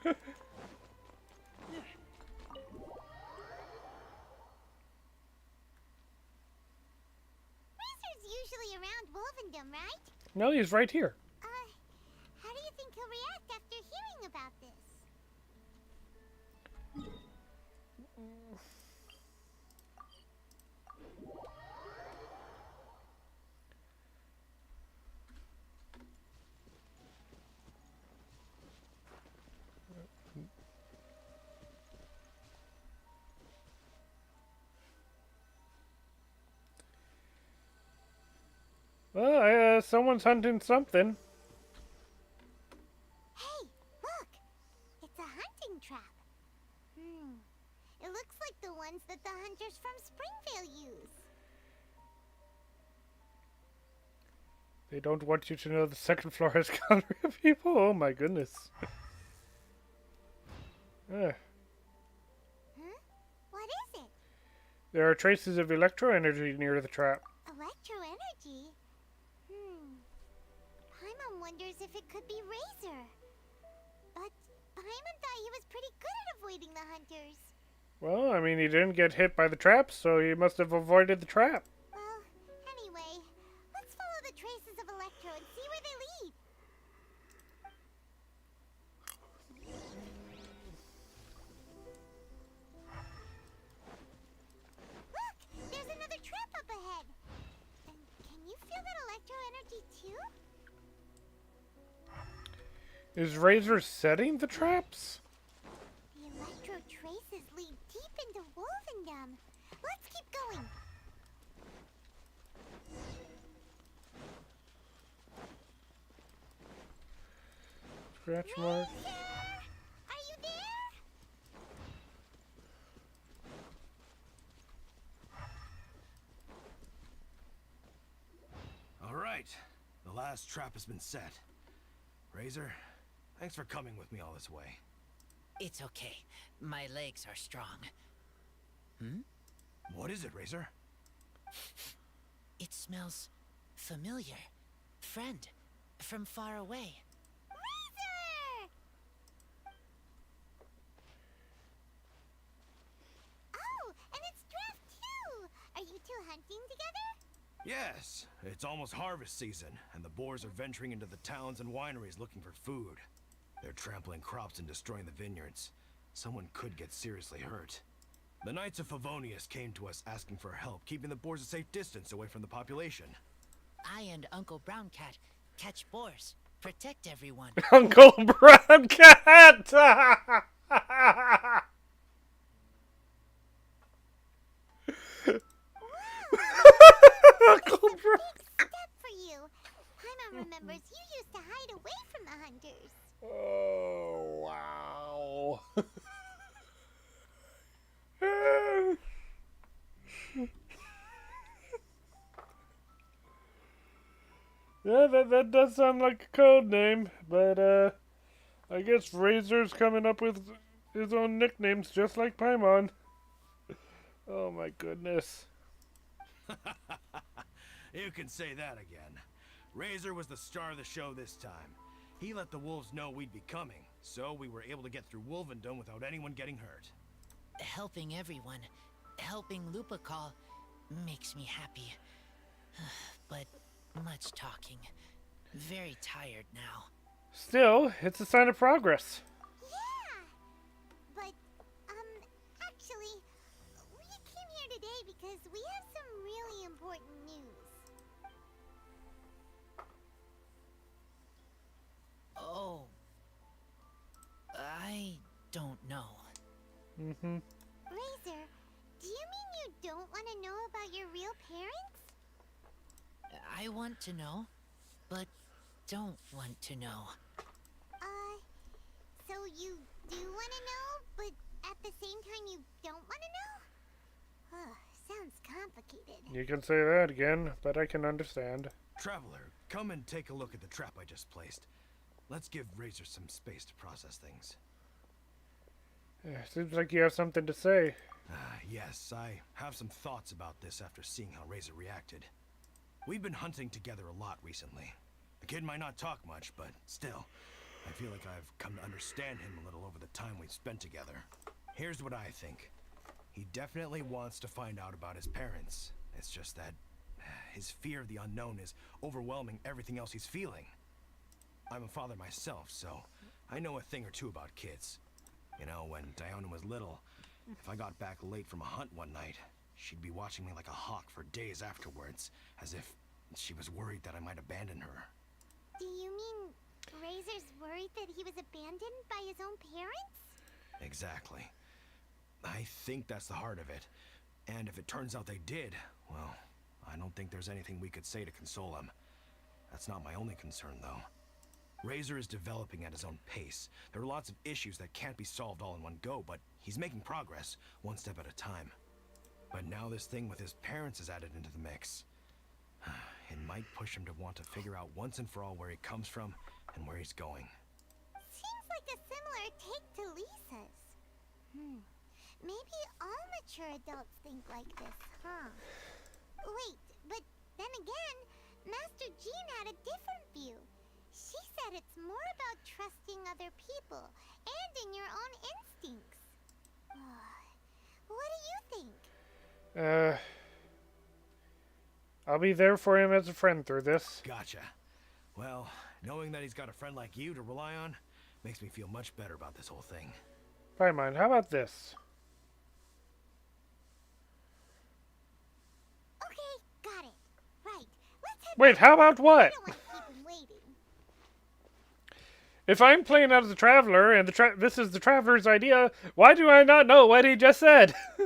Razor's usually around Wolvendom, right? No, he's right here. How do you think he'll react after hearing about this? Well, someone's hunting something. Hey, look! It's a hunting trap. It looks like the ones that the hunters from Springvale use. They don't want you to know the second floor has gallery of people. Oh my goodness. Huh? What is it? There are traces of electro energy near the trap. Electro energy? Paimon wonders if it could be Razor. But Paimon thought he was pretty good at avoiding the hunters. Well, I mean, he didn't get hit by the trap, so he must have avoided the trap. Well, anyway, let's follow the traces of Electro and see where they lead. Look! There's another trap up ahead. And can you feel that Electro energy too? Is Razor setting the traps? The Electro traces lead deep into Wolvendom. Let's keep going. Scratch mark. Razor! Are you there? All right. The last trap has been set. Razor, thanks for coming with me all this way. It's okay. My legs are strong. What is it, Razor? It smells familiar. Friend, from far away. Razor! Oh, and it's Draft too! Are you two hunting together? Yes, it's almost harvest season, and the boars are venturing into the towns and wineries looking for food. They're trampling crops and destroying the vineyards. Someone could get seriously hurt. The Knights of Favonius came to us asking for help, keeping the boars a safe distance away from the population. I and Uncle Brown Cat catch boars, protect everyone. Uncle Brown Cat! Uncle Brown. Step for you. Paimon remembers you used to hide away from the hunters. Oh, wow. Yeah, that does sound like a code name, but I guess Razor's coming up with his own nicknames just like Paimon. Oh my goodness. You can say that again. Razor was the star of the show this time. He let the wolves know we'd be coming, so we were able to get through Wolvendom without anyone getting hurt. Helping everyone, helping Lupical makes me happy. But much talking. Very tired now. Still, it's a sign of progress. Yeah! But, actually, we came here today because we have some really important news. Oh. I don't know. Mm-hmm. Razor, do you mean you don't want to know about your real parents? I want to know, but don't want to know. So you do want to know, but at the same time you don't want to know? Sounds complicated. You can say that again, but I can understand. Traveler, come and take a look at the trap I just placed. Let's give Razor some space to process things. Seems like you have something to say. Yes, I have some thoughts about this after seeing how Razor reacted. We've been hunting together a lot recently. The kid might not talk much, but still, I feel like I've come to understand him a little over the time we've spent together. Here's what I think. He definitely wants to find out about his parents. It's just that his fear of the unknown is overwhelming everything else he's feeling. I'm a father myself, so I know a thing or two about kids. You know, when Diona was little, if I got back late from a hunt one night, she'd be watching me like a hawk for days afterwards, as if she was worried that I might abandon her. Do you mean Razor's worried that he was abandoned by his own parents? Exactly. I think that's the heart of it. And if it turns out they did, well, I don't think there's anything we could say to console him. That's not my only concern, though. Razor is developing at his own pace. There are lots of issues that can't be solved all in one go, but he's making progress, one step at a time. But now this thing with his parents is added into the mix. It might push him to want to figure out once and for all where he comes from and where he's going. Seems like a similar take to Lisa's. Maybe all mature adults think like this, huh? Wait, but then again, Master Jean had a different view. She said it's more about trusting other people and in your own instincts. What do you think? I'll be there for him as a friend through this. Gotcha. Well, knowing that he's got a friend like you to rely on makes me feel much better about this whole thing. Paimon, how about this? Okay, got it. Right, let's head Wait, back. how about I what? don't want to keep him waiting. If I'm playing as the Traveler and this is the Traveler's idea, why do I not know what he just said? Hey,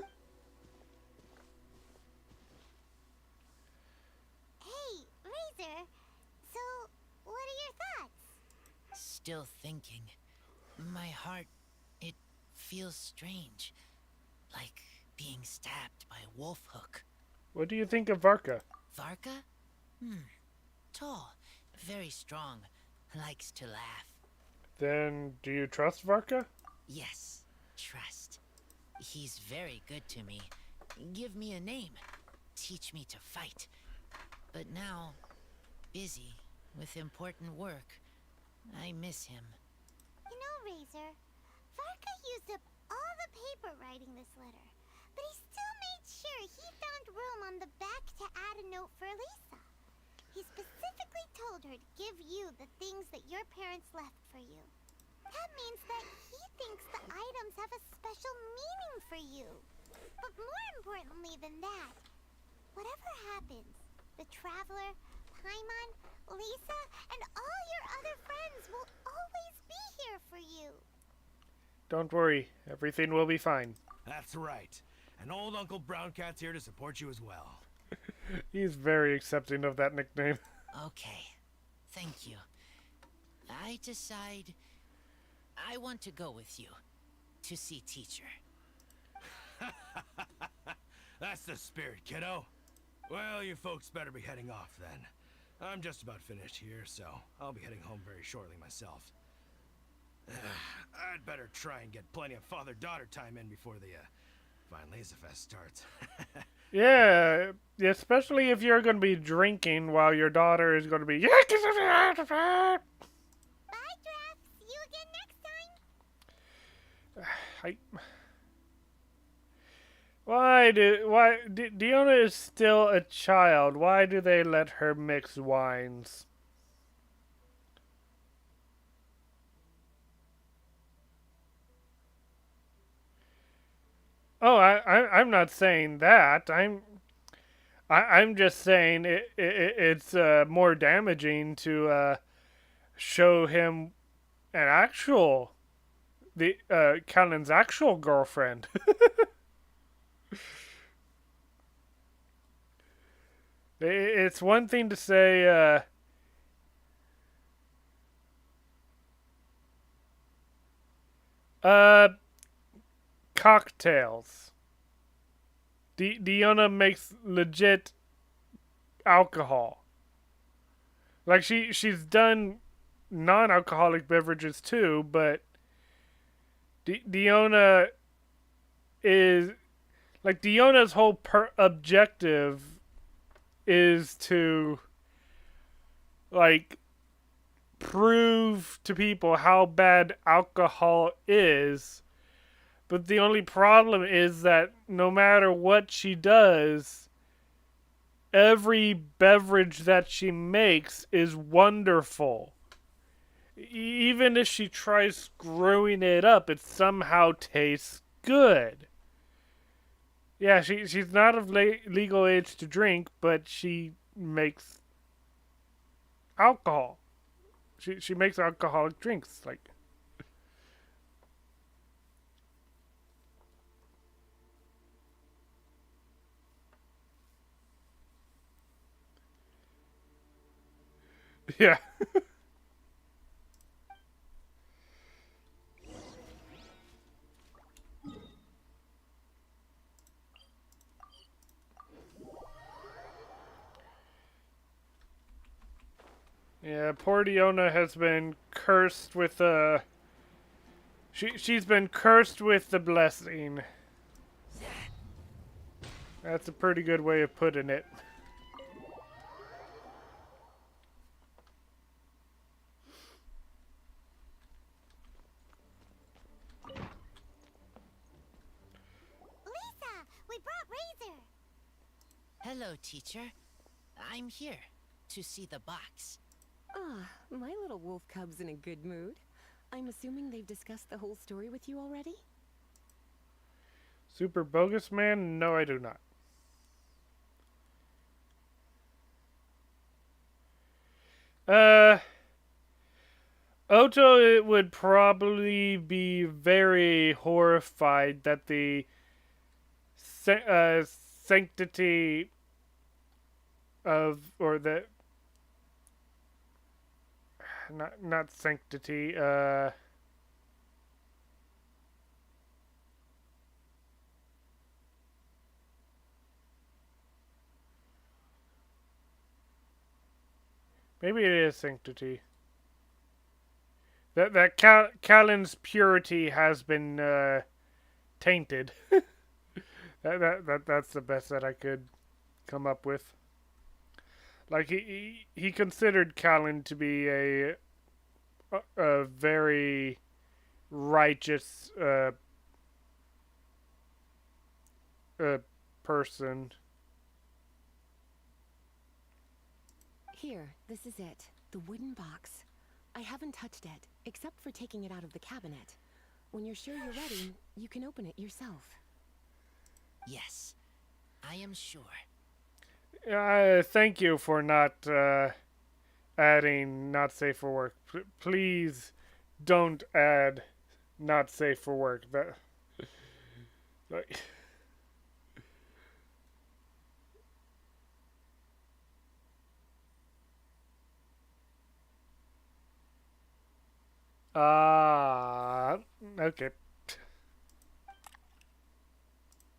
Razor. So, what are your thoughts? Still thinking. My heart, it feels strange. Like being stabbed by a wolf hook. What do you think of Varka? Varka? Tall. Very strong. Likes to laugh. Then, do you trust Varka? Yes, trust. He's very good to me. Give me a name. Teach me to fight. But now, busy with important work. I miss him. You know, Razor, Varka used up all the paper writing this letter, but he still made sure he found room on the back to add a note for Lisa. He specifically told her to give you the things that your parents left for you. That means that he thinks the items have a special meaning for you. But more importantly than that, whatever happens, the Traveler, Paimon, Lisa, and all your other friends will always be here for you. Don't worry, everything will be fine. That's right. And old Uncle Brown Cat's here to support you as well. He's very accepting of that nickname. Okay, thank you. I decide I want to go with you to see teacher. That's the spirit, kiddo. Well, you folks better be heading off then. I'm just about finished here, so I'll be heading home very shortly myself. I'd better try and get plenty of father-daughter time in before the Vinyl Fest starts. Yeah, especially if you're going to be drinking while your daughter is going to be... Bye, Drafts. See you again next time. Diona is still a child. Why do they let her mix wines? Oh, I'm not saying that. I'm just saying it's more damaging to show him Callan's actual girlfriend. It's one thing to say, cocktails. Diona makes legit alcohol. Like she's done non-alcoholic beverages too, but Diona is like Diona's whole objective is to like prove to people how bad alcohol is. But the only problem is that no matter what she does, every beverage that she makes is wonderful. Even if she tries screwing it up, it somehow tastes good. Yeah, she's not of legal age to drink, but she makes alcohol. She makes alcoholic drinks. Like, yeah. Yeah, poor Diona has been cursed with she's been cursed with the blessing. That's a pretty good way of putting it. Lisa, we brought Razor. Hello, teacher. I'm here to see the box. Ah, my little wolf cub's in a good mood. I'm assuming they've discussed the whole story with you already? Super bogus man? No, I do not. Oto it would probably be very horrified that the sanctity of, or the, not sanctity, maybe it is sanctity. That Callan's purity has been tainted. That's the best that I could come up with. Like he considered Callan to be a very righteous person. Here, this is it. The wooden box. I haven't touched it, except for taking it out of the cabinet. When you're sure you're ready, you can open it yourself. Yes, I am sure. Thank you for not adding not safe for work. Please don't add not safe for work. That like. Okay.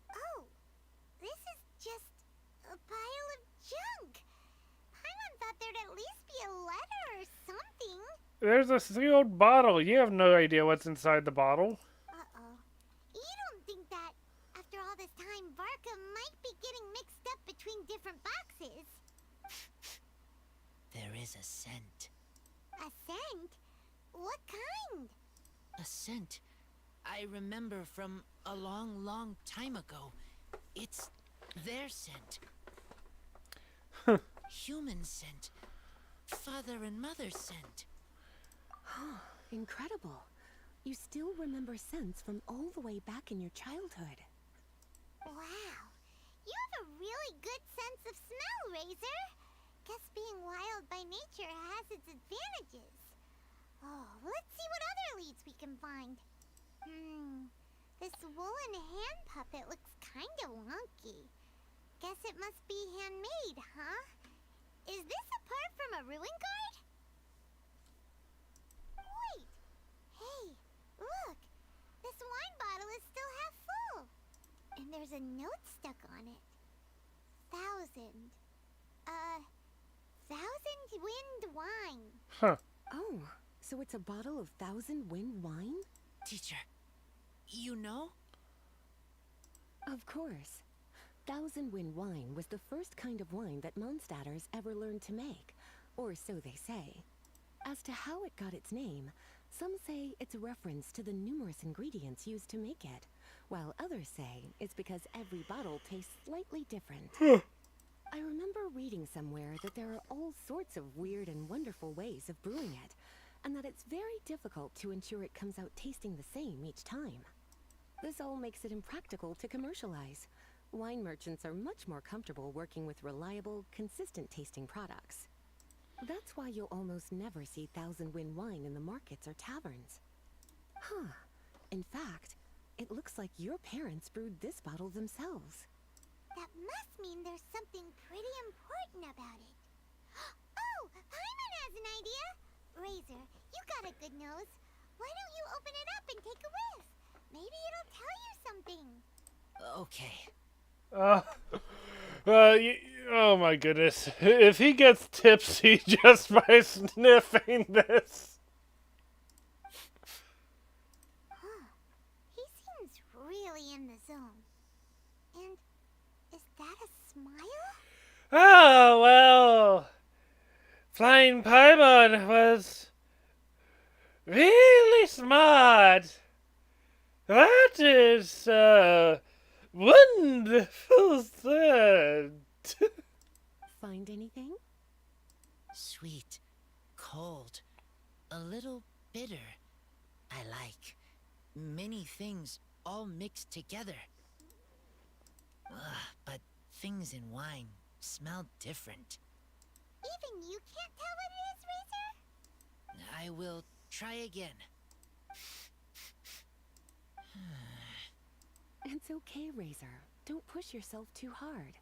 Oh, this is just a pile of junk. Paimon thought there'd at least be a letter or something. There's a sealed bottle. You have no idea what's inside the bottle. Uh-oh. You don't think that, after all this time, Varka might be getting mixed up between different boxes? There is a scent. A scent? What kind? A scent I remember from a long, long time ago. It's their scent. Human scent. Father and mother scent. Incredible. You still remember scents from all the way back in your childhood. Wow. You have a really good sense of smell, Razor. Guess being wild by nature has its advantages. Oh, let's see what other leads we can find. This woolen hand puppet looks kinda wonky. Guess it must be handmade, huh? Is this a part from a ruin guard? Wait! Hey, look! This wine bottle is still half full. And there's a note stuck on it. 1,000. 1,000 wind wine. Huh. Oh, so it's a bottle of Thousand Wind wine? Teacher, you know? Of course. Thousand Wind wine was the first kind of wine that Mondstadters ever learned to make, or so they say. As to how it got its name, some say it's a reference to the numerous ingredients used to make it, while others say it's because every bottle tastes slightly different. I remember reading somewhere that there are all sorts of weird and wonderful ways of brewing it, and that it's very difficult to ensure it comes out tasting the same each time. This all makes it impractical to commercialize. Wine merchants are much more comfortable working with reliable, consistent tasting products. That's why you'll almost never see Thousand Wind wine in the markets or taverns. Huh. In fact, it looks like your parents brewed this bottle themselves. That must mean there's something pretty important about it. Oh, Paimon has an idea! Razor, you got a good nose. Why don't you open it up and take a whiff? Maybe it'll tell you something. Okay. Oh my goodness. If he gets tipsy just by sniffing this. Huh. He seems really in the zone. And is that a smile? Oh, well. Flying Paimon was really smart. That is, wonderful said. Find anything? Sweet, cold, a little bitter. I like many things all mixed together. But things in wine smell different. Even you can't tell what it is, Razor? I will try again. It's okay, Razor. Don't push yourself too hard.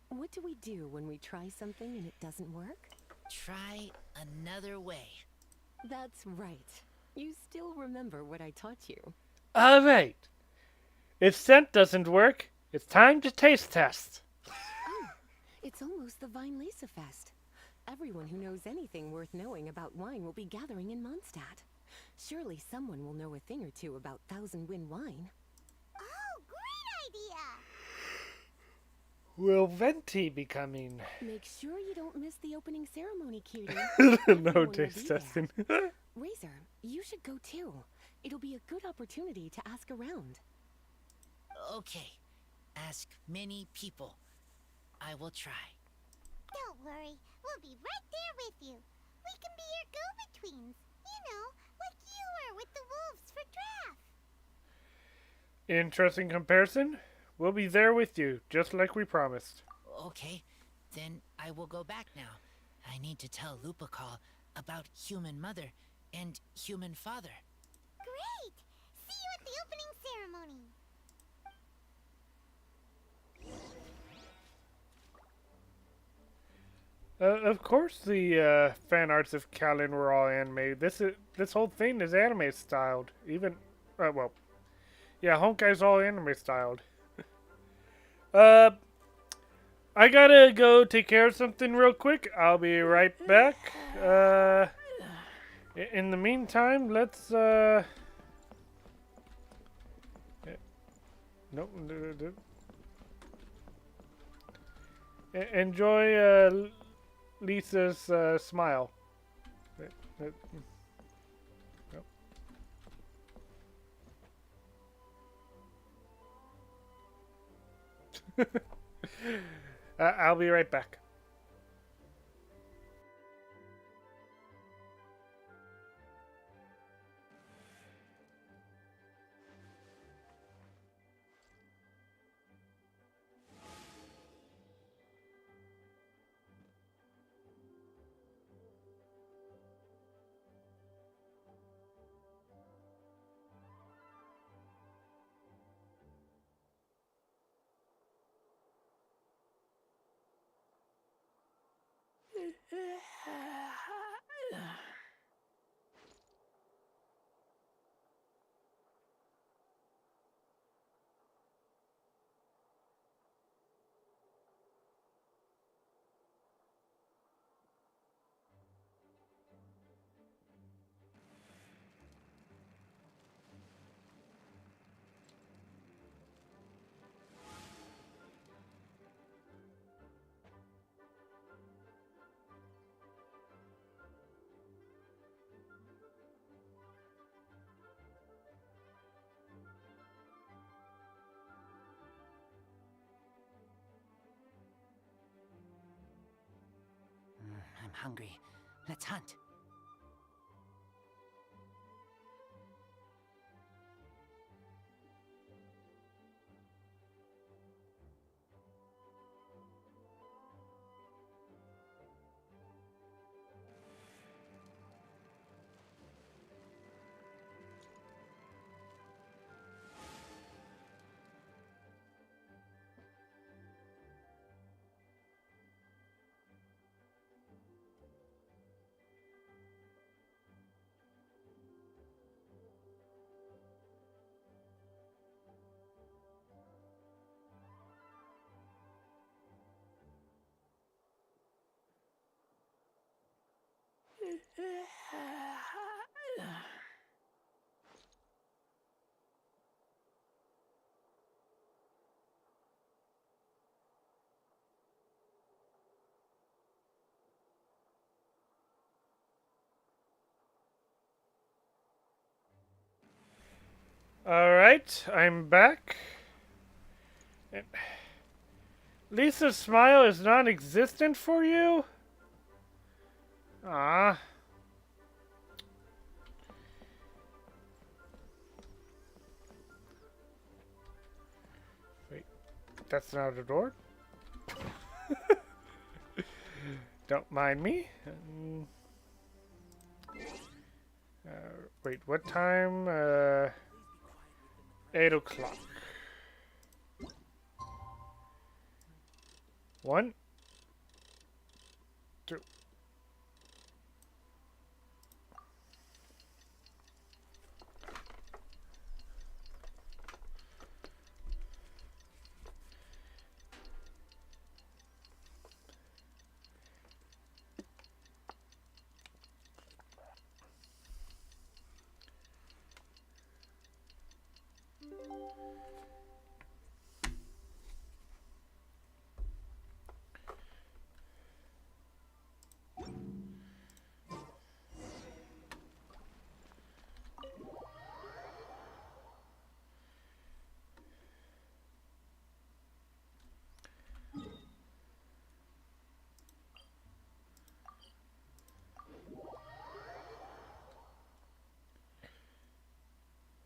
What do we do when we try something and it doesn't work? Try another way. That's right. You still remember what I taught you. Alright. If scent doesn't work, it's time to taste test. Oh, it's almost the Weinlese Fest. Everyone who knows anything worth knowing about wine will be gathering in Mondstadt. Surely someone will know a thing or two about Thousand Wind wine. Oh, great idea! Will Venti be coming? Make sure you don't miss the opening ceremony, cutie. No Everyone will taste be there. testing. Razor, you should go too. It'll be a good opportunity to ask around. Okay. Ask many people. I will try. Don't worry, we'll be right there with you. We can be your go-betweens. You know, like you were with the wolves for draft. Interesting comparison. We'll be there with you, just like we promised. Okay, then I will go back now. I need to tell Lupacol about Human Mother and Human Father. Great! See you at the opening ceremony. Of course, the fan arts of Kalin were all anime. This whole thing is anime styled. Even, well, yeah, Honkai's all anime styled. I gotta go take care of something real quick. I'll be right back. In the meantime, let's nope. Enjoy Lisa's smile. Nope. I'll be right back. hungry. Let's hunt. Alright, I'm back. And Lisa's smile is non-existent for you? Ah. Wait, that's not a door? Don't mind me. Wait, what time? 8 o'clock. 1, 2.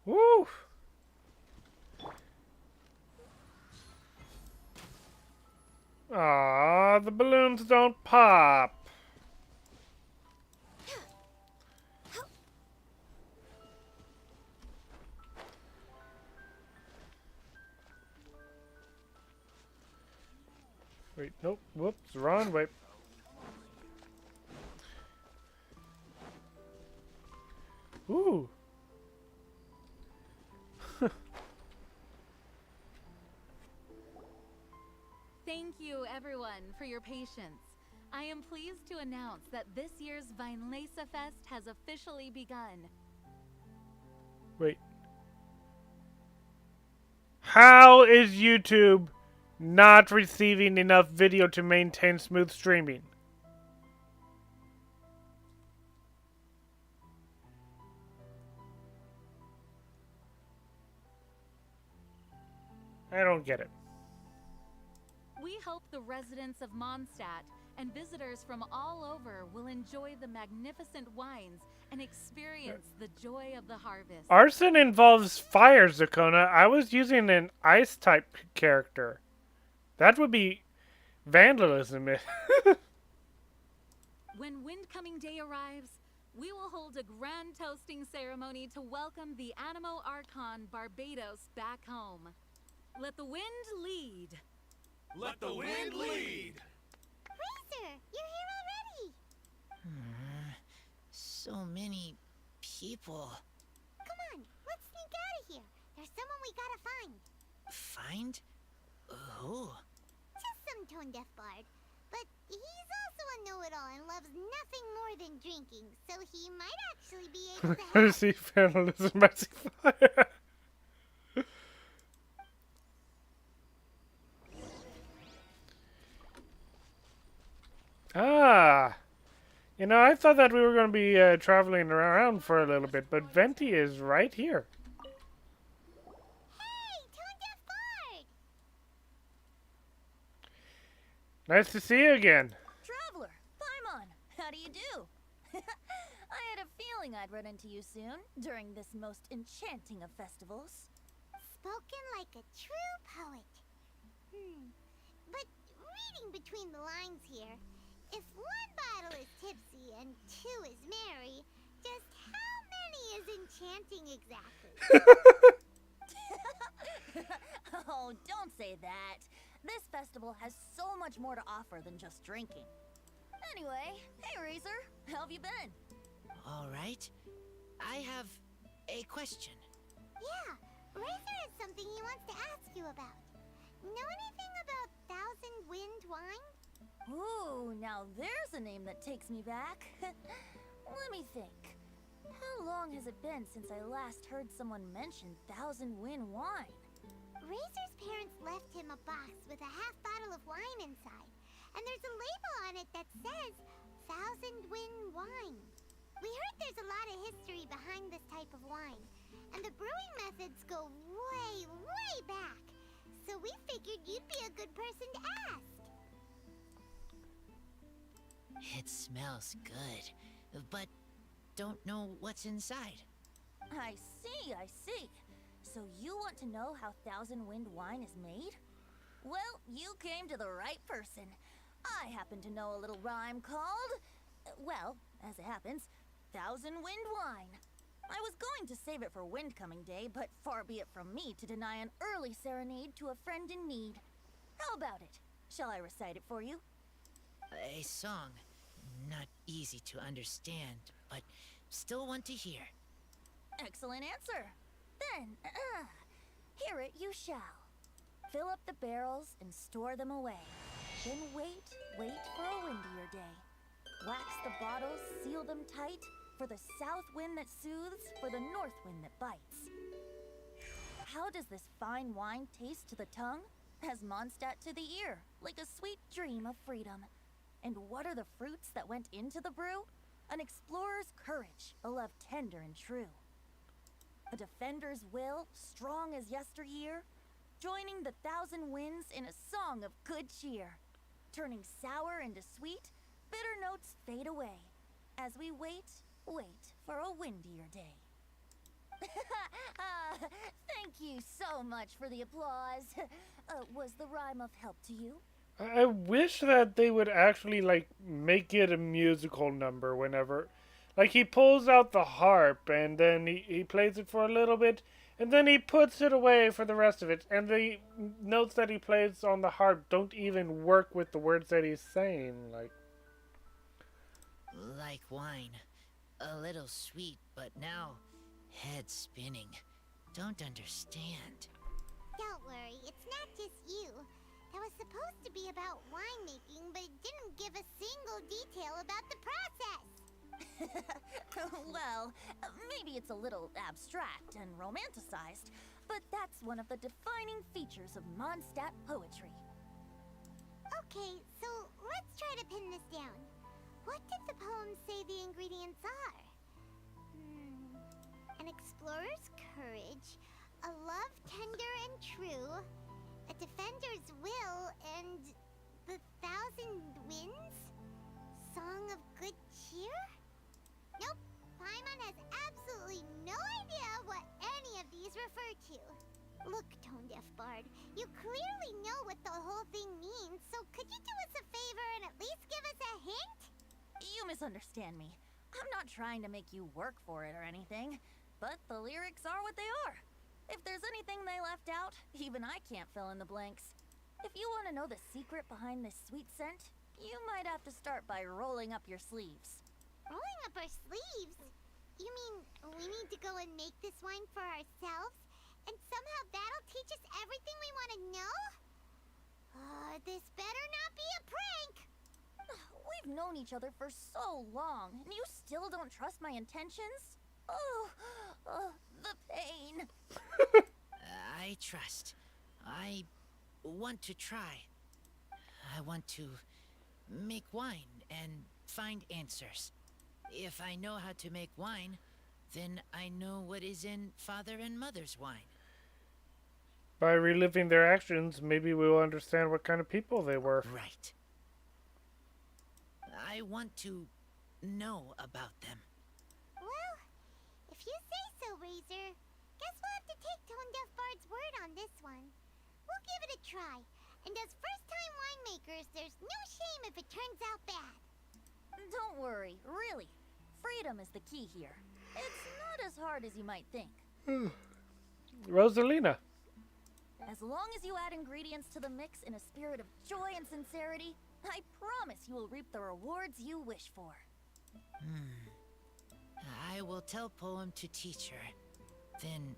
Woo! Aw, the balloons don't pop. Wait, nope, whoops, wrong way. Ooh. Thank you, everyone, for your patience. I am pleased to announce that this year's Vinelansa Fest has officially begun. Wait. How is YouTube not receiving enough video to maintain smooth streaming? I don't get it. We hope the residents of Mondstadt and visitors from all over will enjoy the magnificent wines and experience the joy of the harvest. Arson involves fire, Zakona. I was using an ice type character. That would be vandalism. When Windcoming Day arrives, we will hold a grand toasting ceremony to welcome the Animo Archon Barbados back home. Let the wind lead. Let the wind lead! Razor, you're here already! So many people. Come on, let's sneak out of here. There's someone we gotta find. Find? Who? Just some tone-deaf bard. But he's also a know-it-all and loves nothing more than drinking, so he might actually be able to I help. see vandalism. I see fire. Ah, you know, I thought that we were going to be traveling around for a little bit, but Venti is right here. Hey, tone-deaf bard! Nice to see you again. Traveler, Paimon, How do you do? I had a feeling I'd run into you soon, during this most enchanting of festivals. Spoken like a true poet. But reading between the lines here, if one bottle is tipsy and two is merry, just how many is enchanting exactly? Oh, don't say that. This festival has so much more to offer than just drinking. Anyway, hey Razor, how have you been? All right. I have a question. Yeah, Razor has something he wants to ask you about. Know anything about Thousand Wind Wine? Ooh, now there's a name that takes me back. Let me think. How long has it been since I last heard someone mention Thousand Wind Wine? Razor's parents left him a box with a half bottle of wine inside, and there's a label on it that says Thousand Wind Wine. We heard there's a lot of history behind this type of wine, and the brewing methods go way, way back. So we figured you'd be a good person to ask. It smells good, but don't know what's inside. I see, I see. So you want to know how Thousand Wind Wine is made? Well, you came to the right person. I happen to know a little rhyme called, well, as it happens, Thousand Wind Wine. I was going to save it for Windcoming Day, but far be it from me to deny an early serenade to a friend in need. How about it? Shall I recite it for you? A song. Not easy to understand, but still want to hear. Excellent answer. Then, hear it you shall. Fill up the barrels and store them away. Then wait for a windier day. Wax the bottles, seal them tight, for the south wind that soothes, for the north wind that bites. How does this fine wine taste to the tongue? As Mondstadt to the ear, like a sweet dream of freedom. And what are the fruits that went into the brew? An explorer's courage, a love tender and true. A defender's will, strong as yesteryear, joining the thousand winds in a song of good cheer. Turning sour into sweet, bitter notes fade away, as we wait for a windier day. Thank you so much for the applause. Was the rhyme of help to you? I wish that they would actually, like, make it a musical number whenever. Like, he pulls out the harp, and then he plays it for a little bit, and then he puts it away for the rest of it. And the notes that he plays on the harp don't even work with the words that he's saying. Like wine. A little sweet, but now head spinning. Don't understand. Don't worry, it's not just you. That was supposed to be about winemaking, but it didn't give a single detail about the process. Well, maybe it's a little abstract and romanticized, but that's one of the defining features of Mondstadt poetry. Okay, so let's try to pin this down. What did the poem say the ingredients are? An explorer's courage, a love tender and true, a defender's will, and the thousand winds? Song of good cheer? Nope, Paimon has absolutely no idea what any of these refer to. Look, Tone-Deaf Bard, you clearly know what the whole thing means, so could you do us a favor and at least give us a hint? You misunderstand me. I'm not trying to make you work for it or anything, but the lyrics are what they are. If there's anything they left out, even I can't fill in the blanks. If you want to know the secret behind this sweet scent, you might have to start by rolling up your sleeves. Rolling up our sleeves? You mean we need to go and make this wine for ourselves? And somehow that'll teach us everything we want to know? This better not be a prank! We've known each other for so long, and you still don't trust my intentions? Oh, the pain. I trust. I want to try. I want to make wine and find answers. If I know how to make wine, then I know what is in Father and Mother's wine. By reliving their actions, maybe we will understand what kind of people they were. Right. I want to know about them. Well, if you say so, Razor. Guess we'll have to take Tone Deaf Bard's word on this one. We'll give it a try. And as first-time winemakers, there's no shame if it turns out bad. Don't worry, really. Freedom is the key here. It's not as hard as you might think. Rosalina. As long as you add ingredients to the mix in a spirit of joy and sincerity, I promise you will reap the rewards you wish for. I will tell Poem to teach her. Then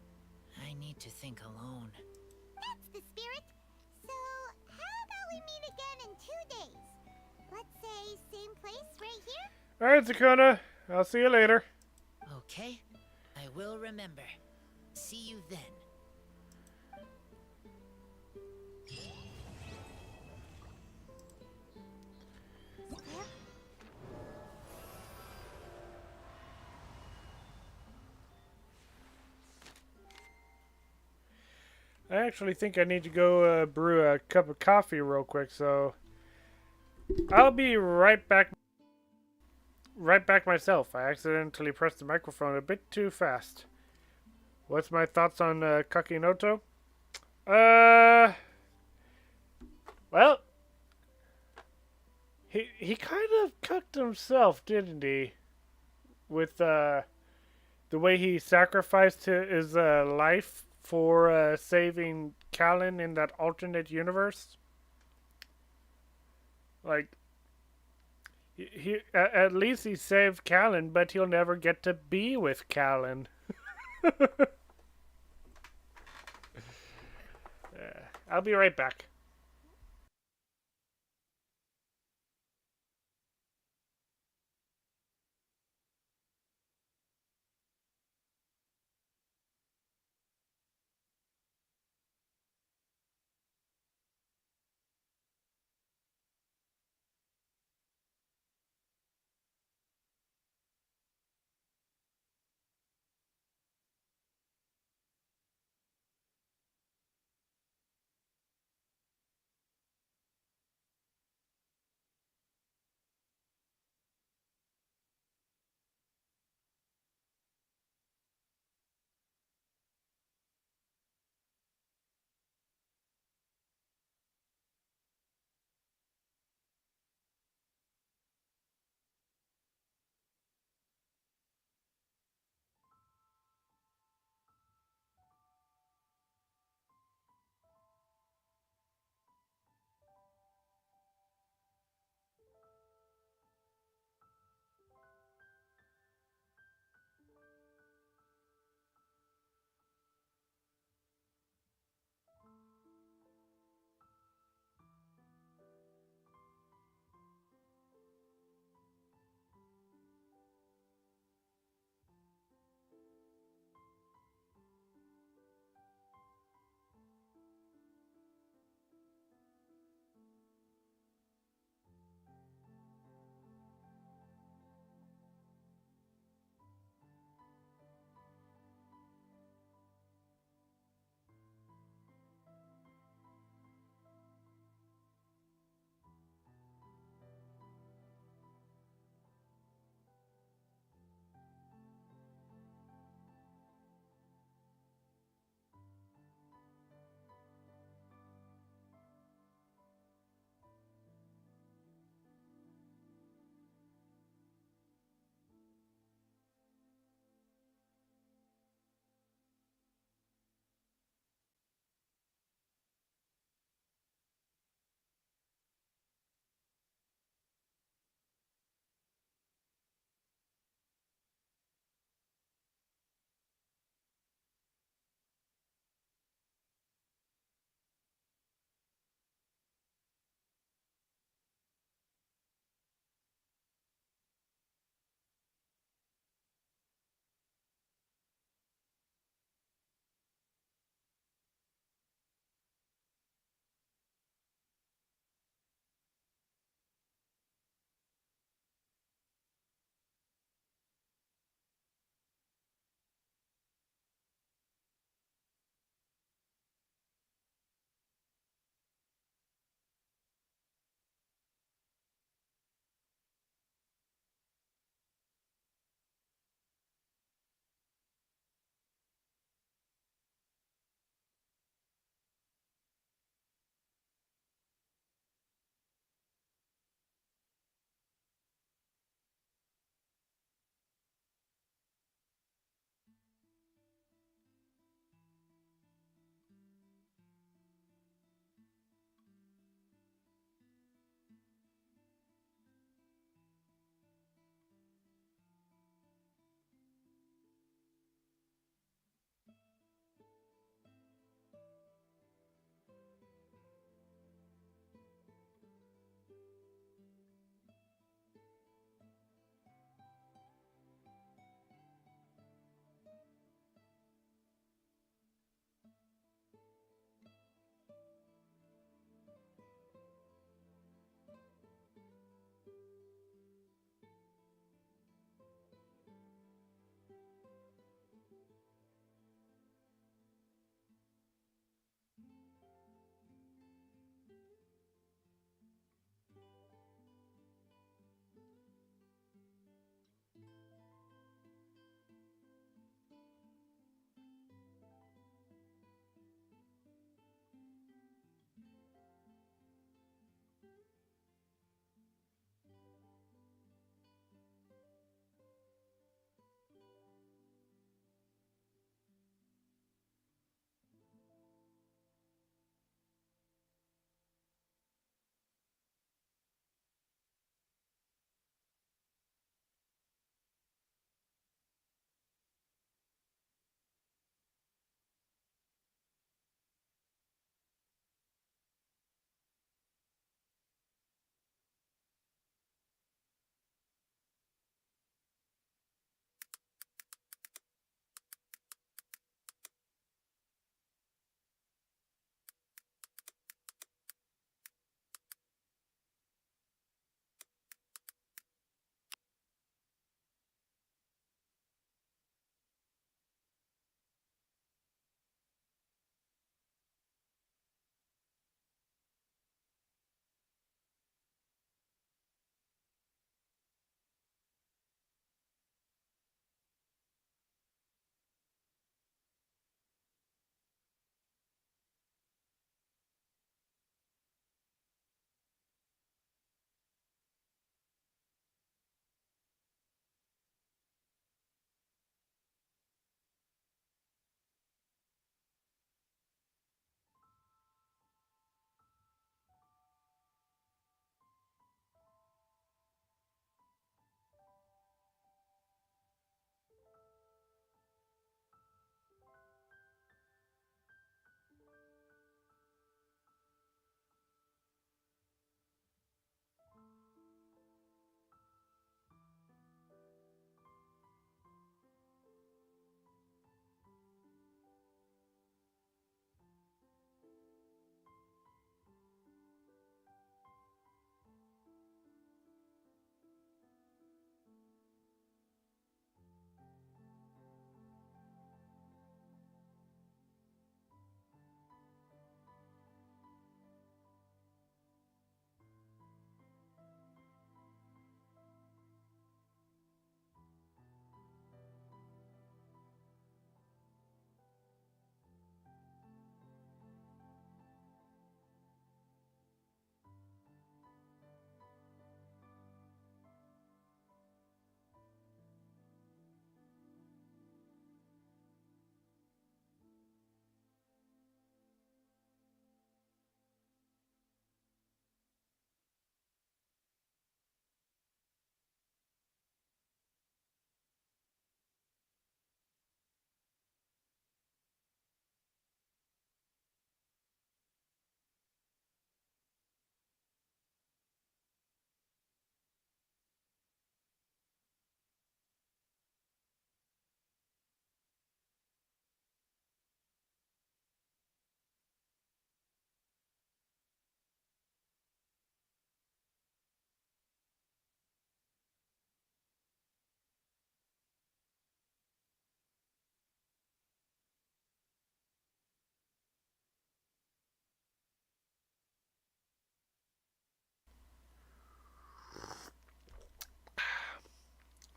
I need to think alone. That's the spirit. So, how about we meet again in 2 days? Let's say same place right here? Alright, Zakona. I'll see you later. Okay, I will remember. See you then. I actually think I need to go brew a cup of coffee real quick, so I'll be right back. Right back myself. I accidentally pressed the microphone a bit too fast. What's my thoughts on Kakinoto? Well, he kind of cooked himself, didn't he? With the way he sacrificed his life for saving Callan in that alternate universe. Like, at least he saved Callan, but he'll never get to be with Callan. I'll be right back.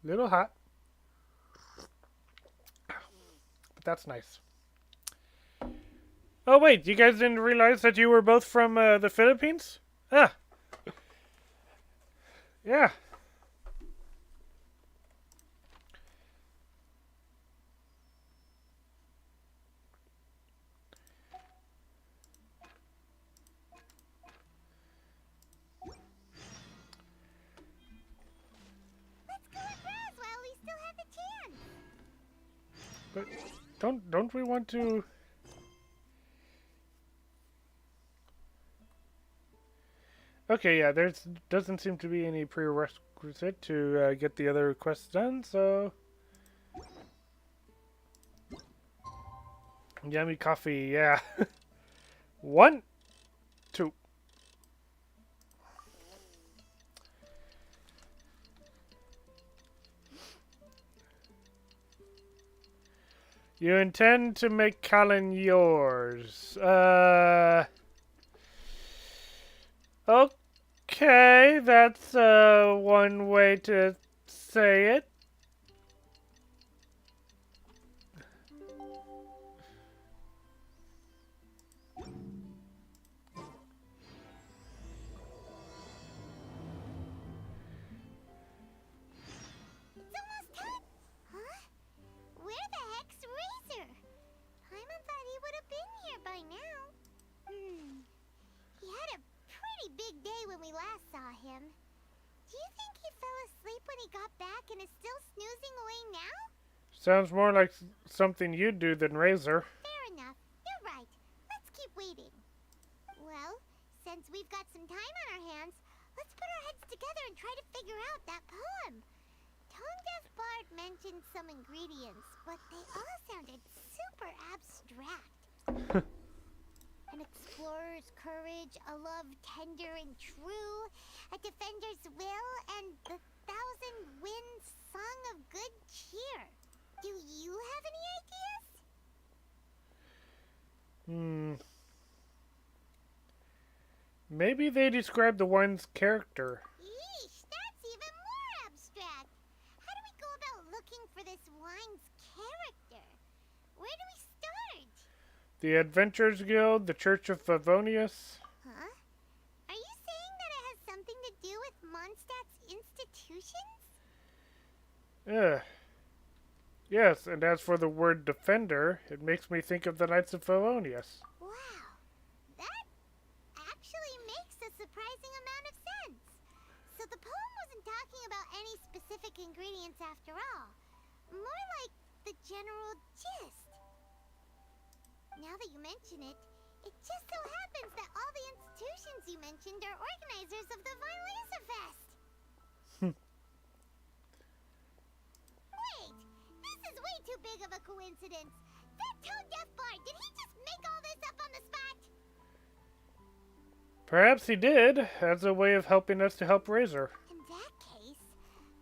Little hot, but that's nice. Oh wait, you guys didn't realize that you were both from the Philippines? Ah, yeah. Let's go and browse while we still have the chance. But don't we want to? Okay, yeah. There's doesn't seem to be any prerequisite to get the other quests done. So yummy coffee. Yeah. One, two. You intend to make Callan yours. Okay, that's one way to say it. It's almost time. Huh? Where the heck's Razor? Paimon thought he would have been here by now. He had a pretty big day when we last saw him. Do you think he fell asleep when he got back and is still snoozing away now? Sounds more like something you'd do than Razor. Fair enough. You're right. Let's keep waiting. Well, since we've got some time on our hands, let's put our heads together and try to figure out that poem. Tone Deaf Bard mentioned some ingredients, but they all sounded super abstract. An explorer's courage, a love tender and true, a defender's will, and the thousand winds song of good cheer. Do you have any ideas? Maybe they describe the one's character. Yeesh, that's even more abstract. How do we go about looking for this wine's character? Where do we start? The Adventurers Guild, the Church of Favonius. Huh? Are you saying that it has something to do with Mondstadt's institutions? Yes, and as for the word defender, it makes me think of the Knights of Favonius. Wow. That actually makes a surprising amount of sense. So the poem wasn't talking about any specific ingredients after all. More like the general gist. Now that you mention it, it just so happens that all the institutions you mentioned are organizers of the Violesa Fest. Wait, this is way too big of a coincidence. That Tone Deaf Bard, did he just make all this up on the spot? Perhaps he did, as a way of helping us to help Razor. In that case,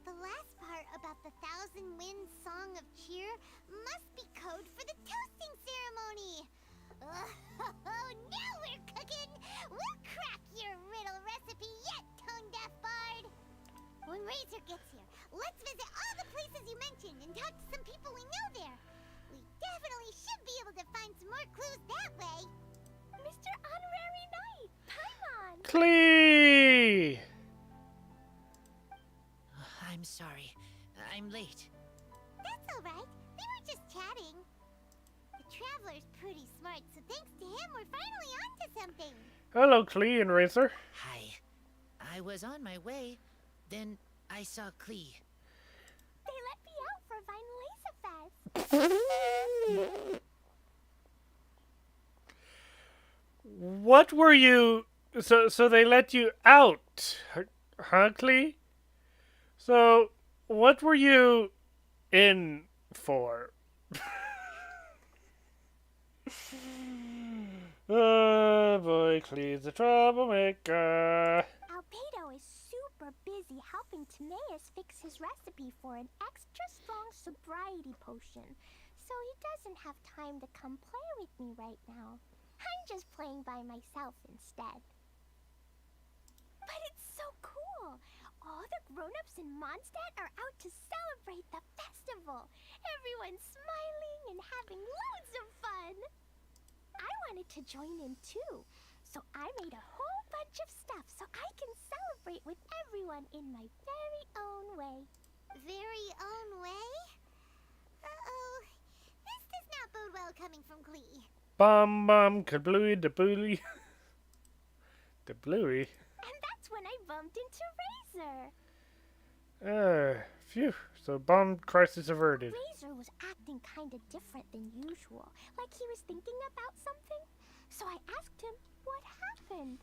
the last part about the Thousand Winds Song of Cheer must be code for the toasting ceremony. Oh, now we're cooking! We'll crack your riddle recipe yet, Tone Deaf Bard! When Razor gets here, let's visit all the places you mentioned and talk to some people we know there. We definitely should be able to find some more clues that way. Mr. Honorary Knight, Paimon! Klee! I'm sorry. I'm late. That's alright. We were just chatting. The Traveler's pretty smart, so thanks to him, we're finally onto something. Hello, Klee and Razor. Hi. I was on my way, then I saw Klee. They let me out for Violesa Fest. What were you... So they let you out, huh, Klee? So, what were you in for? Oh boy, Klee's a troublemaker. Albedo is super busy helping Timaeus fix his recipe for an extra strong sobriety potion, so he doesn't have time to come play with me right now. I'm just playing by myself instead. But it's so cool! All the grown-ups in Mondstadt are out to celebrate the festival. Everyone's smiling and having loads of fun. I wanted to join in too, so I made a whole bunch of stuff so I can celebrate with everyone in my very own way. Very own way? Uh-oh. This does not bode well coming from Glee. Bum bum kablooey da booey. Da bluey. And that's when I bumped into Razor. Phew. So bomb crisis averted. Razor was acting kind of different than usual, like he was thinking about something. So I asked him what happened.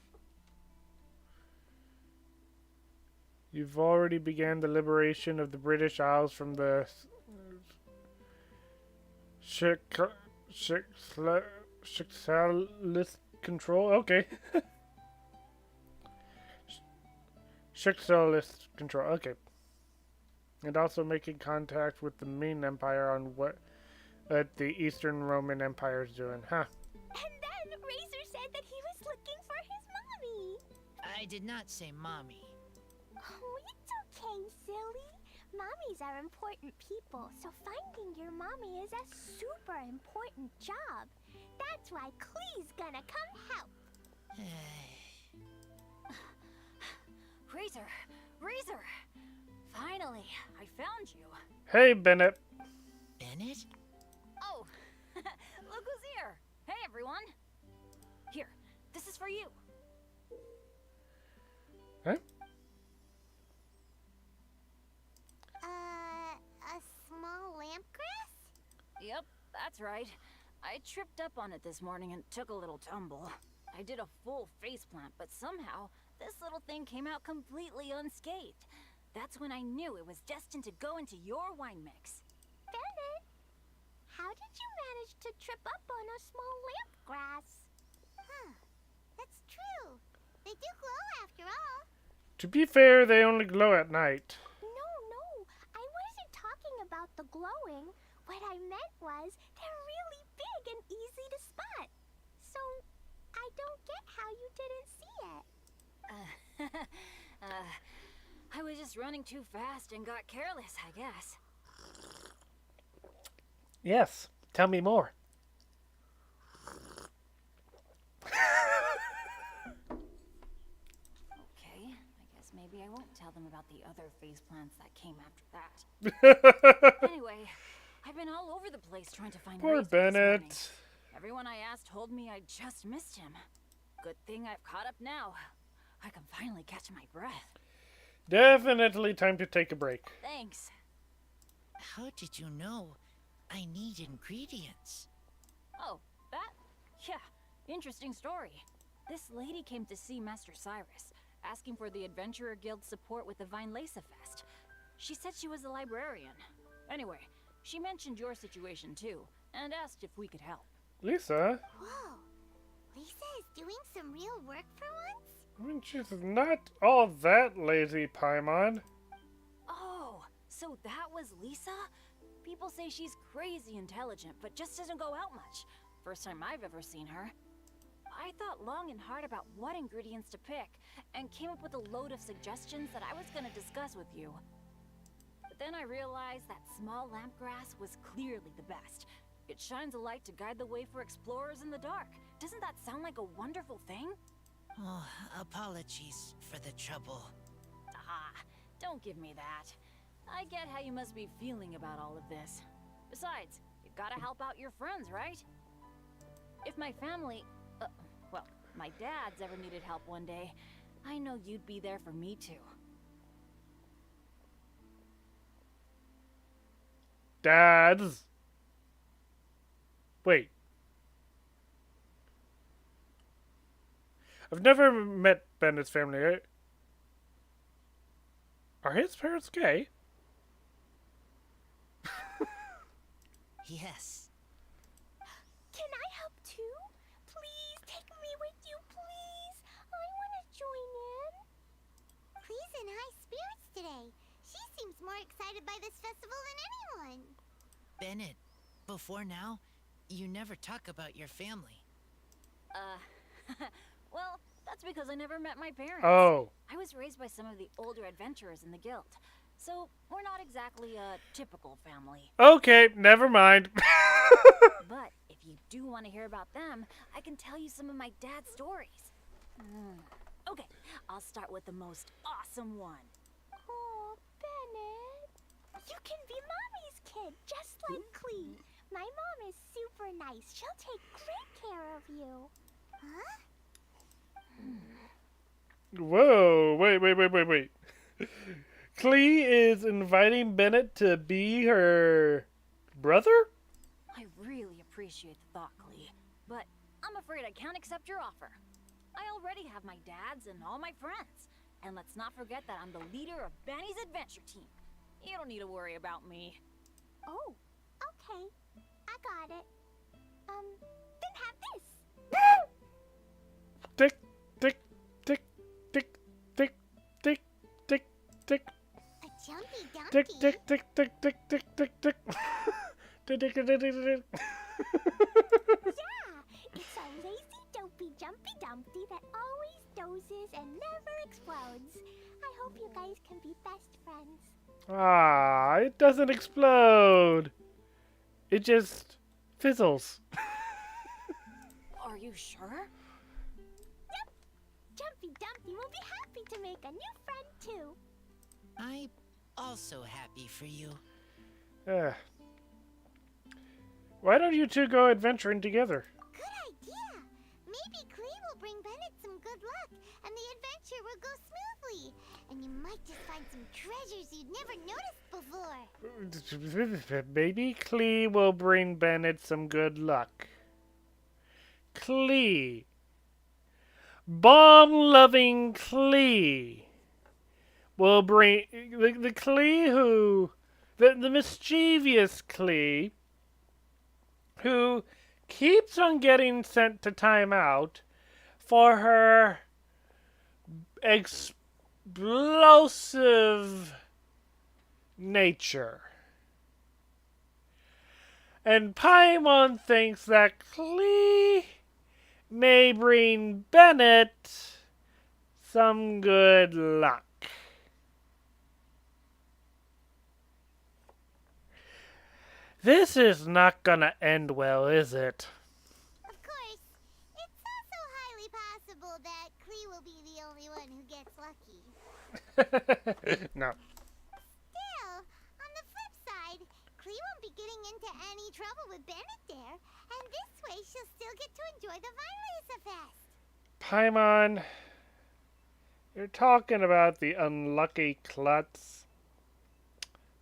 You've already began the liberation of the British Isles from the Shiksalist control. Okay. Shiksalist control. Okay. And also making contact with the Ming Empire on what the Eastern Roman Empire is doing. Huh. And then Razor said that he was looking for his mommy. I did not say mommy. Oh, it's okay, silly. Mommies are important people, so finding your mommy is a super important job. That's why Klee's gonna come help. Razor! Razor! Finally, I found you. Hey, Bennett. Bennett? Oh, look who's here. Hey, everyone. Here, this is for you. Huh? A small lampgrass? Yep, that's right. I tripped up on it this morning and took a little tumble. I did a full faceplant, but somehow this little thing came out completely unscathed. That's when I knew it was destined to go into your wine mix. Bennett, how did you manage to trip up on a small lampgrass? Huh, that's true. They do glow after all. To be fair, they only glow at night. No, I wasn't talking about the glowing. What I meant was they're really big and easy to spot. So, I don't get how you didn't see it. I was just running too fast and got careless, I guess. Yes. Tell me more. Okay, I guess maybe I won't tell them about the other faceplants that came after that. Anyway, I've been all over the place trying to find Poor Razor this morning. Bennett. Everyone I asked told me I just missed him. Good thing I've caught up now. I can finally catch my breath. Definitely time to take a break. Thanks. How did you know I need ingredients? Oh, that? Yeah, interesting story. This lady came to see Master Cyrus, asking for the Adventurer Guild's support with the Vinelesa Fest. She said she was a librarian. Anyway, she mentioned your situation too, and asked if we could help. Lisa? Whoa, Lisa is doing some real work for once? I mean, she's not all that lazy, Paimon. Oh, so that was Lisa? People say she's crazy intelligent, but just doesn't go out much. First time I've ever seen her. I thought long and hard about what ingredients to pick, and came up with a load of suggestions that I was gonna discuss with you. But then I realized that small lampgrass was clearly the best. It shines a light to guide the way for explorers in the dark. Doesn't that sound like a wonderful thing? Oh, apologies for the trouble. Ah, don't give me that. I get how you must be feeling about all of this. Besides, you gotta help out your friends, right? If my family, well, my dad's ever needed help one day, I know you'd be there for me too. Dads. Wait. I've never met Bennett's family. Are his parents gay? Yes. Can I help too? Please take me with you, please. I want to join in. Klee's in high spirits today. She seems more excited by this festival than anyone. Bennett, before now, you never talk about your family. Well, that's That's because I never met my parents. Oh. I was raised by some of the older adventurers in the guild. So, we're not exactly a typical family. Okay, never mind. But if you do want to hear about them, I can tell you some of my dad's stories. Okay, I'll start with the most awesome one. Oh, Bennett. You can be Mommy's kid, just like Clee. My mom is super nice. She'll take great care of you. Huh? Whoa, wait. Clee is inviting Bennett to be her brother? I really appreciate the thought, Clee, but I'm afraid I can't accept your offer. I already have my dad's and all my friends. And let's not forget that I'm the leader of Benny's adventure team. You don't need to worry about me. Oh, okay. I got it. Then have this. Tick, tick, tick, tick, tick, tick, tick, tick. A jumpy dumpy. Tick, tick, tick, tick, tick, tick, tick, tick. Tick, tick, tick, tick, tick. Yeah, it's a lazy, dopey, jumpy dumpty that always dozes and never explodes. I hope you guys can be best friends. Ah, it doesn't explode. It just fizzles. Are you sure? Yep, Jumpy Dumpty will be happy to make a new friend too. I'm also happy for you. Why don't you two go adventuring together? Good idea. Maybe Clee will bring Bennett some good luck, and the adventure will go smoothly. And you might just find some treasures you'd never noticed before. Maybe Clee will bring Bennett some good luck. Clee. Bomb-loving Clee will bring... The Clee who... The mischievous Clee who keeps on getting sent to timeout for her explosive nature. And Paimon thinks that Clee may bring Bennett some good luck. This is not gonna end well, is it? Of course, it's also highly possible that Clee will be the only one who gets lucky. No. Still, on the flip side, Clee won't be getting into any trouble with Bennett there, and this way she'll still get to enjoy the Vinelisa Fest. Paimon, you're talking about the unlucky klutz.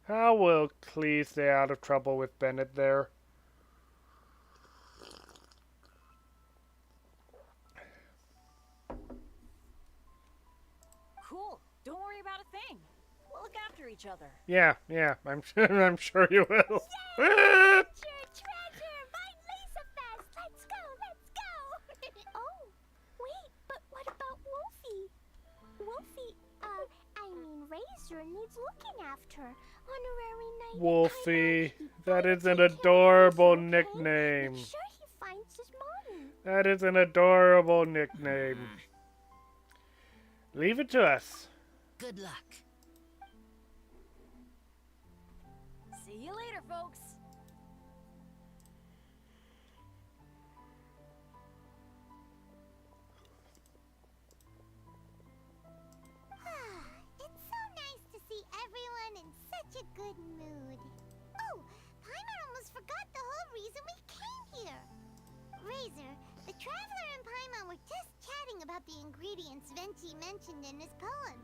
How will Clee stay out of trouble with Bennett there? Cool. Don't worry about a thing. We'll look after each other. Yeah, I'm sure you will. Treasure! Vinelisa Fest! Let's go! Oh, wait, but what about Wolfie? Wolfie, Razor needs looking after. Honorary Knight. Wolfie, that is an adorable nickname. Make sure he finds his mommy. That is an adorable nickname. Leave it to us. Good luck. See you later, folks. It's so nice to see everyone in such a good mood. Oh, Paimon almost forgot the whole reason we came here. Razor, the Traveler and Paimon were just chatting about the ingredients Venti mentioned in his poem.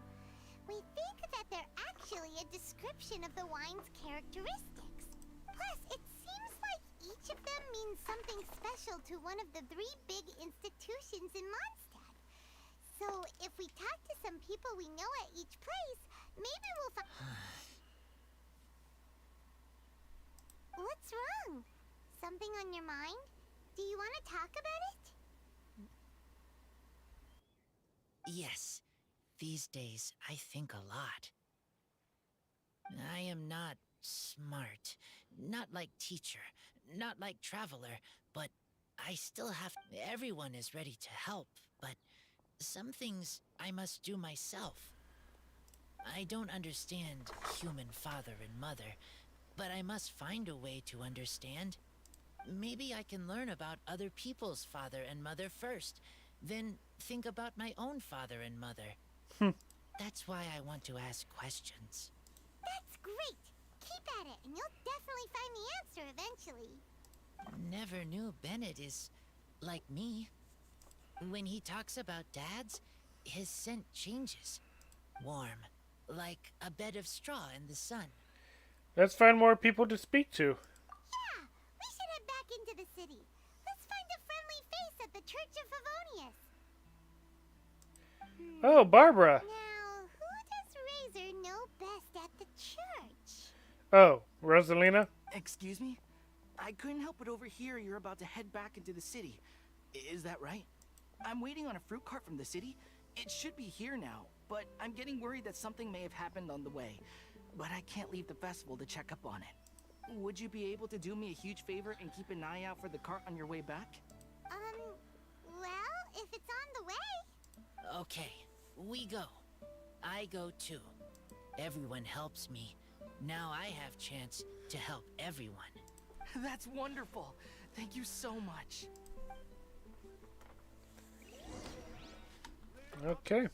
We think that they're actually a description of the wine's characteristics. Plus, it seems like each of them means something special to one of the 3 big institutions in Mondstadt. So, if we talk to some people we know at each place, maybe we'll find... What's wrong? Something on your mind? Do you want to talk about it? Yes, these days I think a lot. I am not smart, not like teacher, not like traveler, but I still have... Everyone is ready to help, but some things I must do myself. I don't understand human father and mother, but I must find a way to understand. Maybe I can learn about other people's father and mother first, then think about my own father and mother. That's why I want to ask questions. That's great! Keep at it, and you'll definitely find the answer eventually. Never knew Bennett is like me. When he talks about dads, his scent changes. Warm, like a bed of straw in the sun. Let's find more people to speak to. Yeah, we should head back into the city. Let's find a friendly face at the Church of Favonius. Oh, Barbara. Now, who does Razor know best at the church? Oh, Rosalina? Excuse me? I couldn't help but overhear you're about to head back into the city. Is that right? I'm waiting on a fruit cart from the city. It should be here now, but I'm getting worried that something may have happened on the way. But I can't leave the festival to check up on it. Would you be able to do me a huge favor and keep an eye out for the cart on your way back? Well, if it's on the way. Okay, we go. I go too. Everyone helps me. Now I have chance to help everyone. That's wonderful. Thank you so much. Okay.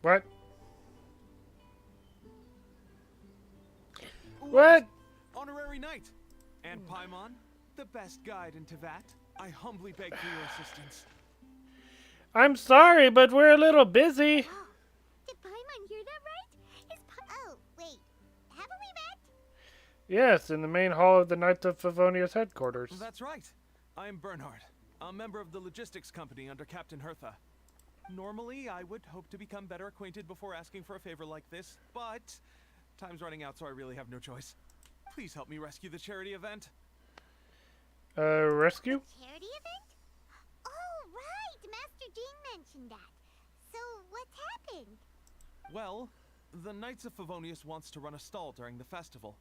What? What? Honorary Knight! And Paimon, the best guide in Tevat, I humbly beg for your assistance. I'm sorry, but we're a little busy. Did Paimon hear that right? Oh, wait. Haven't we met? Yes, in the main hall of the Knights of Favonius headquarters. That's right. I'm Bernhard, a member of the logistics company under Captain Hertha. Normally, I would hope to become better acquainted before asking for a favor like this, but time's running out, so I really have no choice. Please help me rescue the charity event. Rescue? Charity event? Oh, right! Master Jean mentioned that. So, what's happened? Well, the Knights of Favonius wants to run a stall during the festival.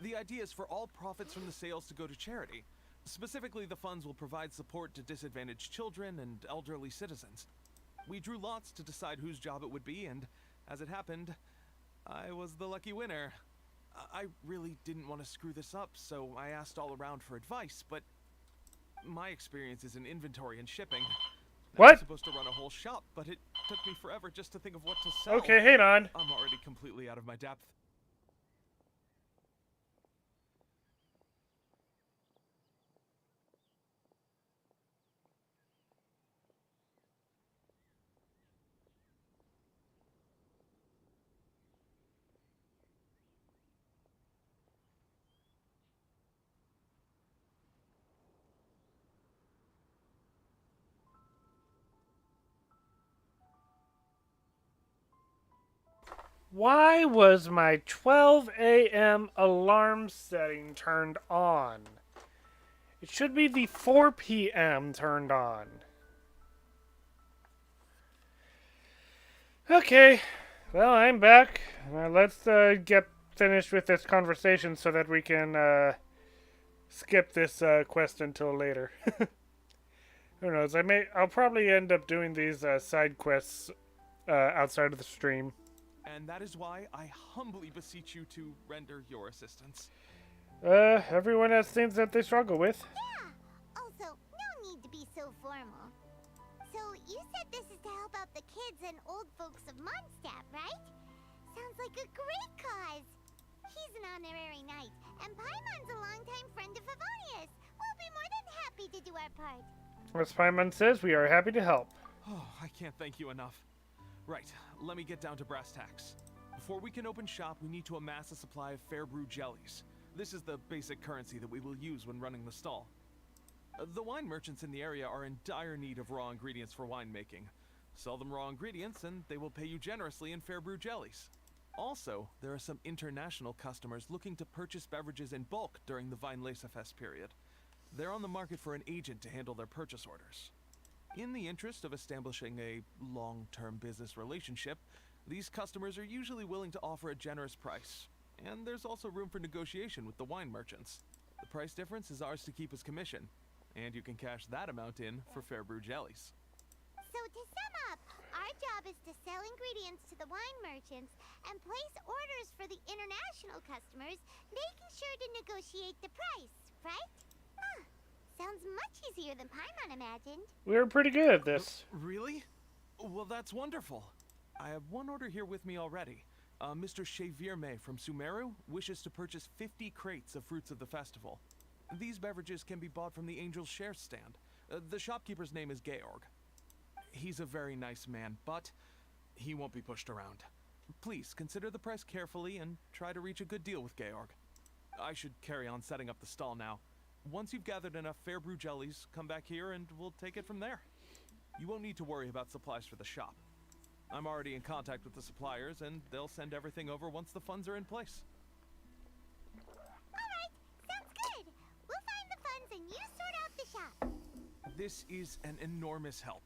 The idea is for all profits from the sales to go to charity. Specifically, the funds will provide support to disadvantaged children and elderly citizens. We drew lots to decide whose job it would be, and as it happened, I was the lucky winner. I really didn't want to screw this up, so I asked all around for advice, but my experience is in inventory and shipping. What? I'm supposed to run a whole shop, but it took me forever just to think of what to sell. Okay, hang on. I'm already completely out of my depth. Why was my 12 a.m. alarm setting turned on? It should be the 4 p.m. turned on. Okay, well, I'm back. Let's get finished with this conversation so that we can skip this quest until later. Who knows? I'll probably end up doing these side quests outside of the stream. And that is why I humbly beseech you to render your assistance. Everyone has things that they struggle with. Yeah. Also, no need to be so formal. So, you said this is to help out the kids and old folks of Mondstadt, right? Sounds like a great cause. He's an honorary knight, and Paimon's a longtime friend of Favonius. We'll be more than happy to do our part. As Paimon says, we are happy to help. Oh, I can't thank you enough. Right, let me get down to brass tacks. Before we can open shop, we need to amass a supply of fair brew jellies. This is the basic currency that we will use when running the stall. The wine merchants in the area are in dire need of raw ingredients for winemaking. Sell them raw ingredients and they will pay you generously in fair brew jellies. Also, there are some international customers looking to purchase beverages in bulk during the Weinlesefest period. They're on the market for an agent to handle their purchase orders. In the interest of establishing a long-term business relationship, these customers are usually willing to offer a generous price. And there's also room for negotiation with the wine merchants. The price difference is ours to keep as commission. And you can cash that amount in for fair brew jellies. So to sum up, our job is to sell ingredients to the wine merchants and place orders for the international customers, making sure to negotiate the price, right? Huh. Sounds much easier than Paimon imagined. We were pretty good at this. Really? Well, that's wonderful. I have one order here with me already. Mr. Xavier May from Sumeru wishes to purchase 50 crates of fruits of the festival. These beverages can be bought from the Angel's Share stand. The shopkeeper's name is Georg. He's a very nice man, but he won't be pushed around. Please consider the price carefully and try to reach a good deal with Georg. I should carry on setting up the stall now. Once you've gathered enough fair brew jellies, come back here and we'll take it from there. You won't need to worry about supplies for the shop. I'm already in contact with the suppliers and they'll send everything over once the funds are in place. Alright, sounds good. We'll find the funds and you sort out the shop. This is an enormous help.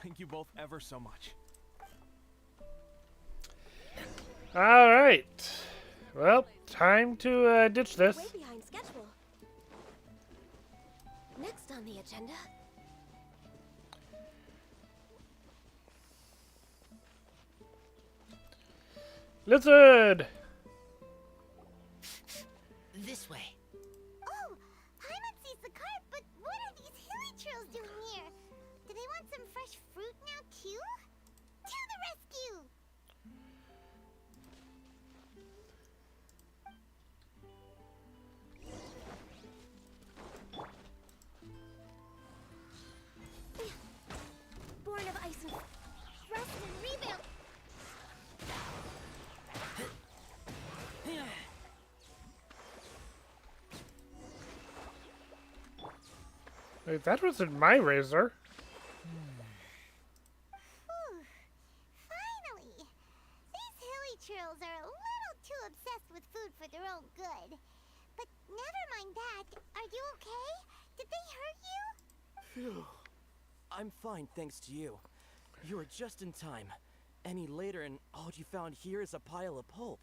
Thank you both ever so much. Alright. Well, time to ditch this. Way behind schedule. Next on the agenda. Lizard! This way. Oh, Paimon sees the cart, but what are these hilly trails doing here? Do they want some fresh fruit now too? To the rescue! Born of ice and rust and rebuild. Wait, that wasn't my razor. Whew. Finally! These hilly trails are a little too obsessed with food for their own good. But never mind that. Are you okay? Did they hurt you? Phew. I'm fine, thanks to you. You were just in time. Any later, and all you found here is a pile of pulp.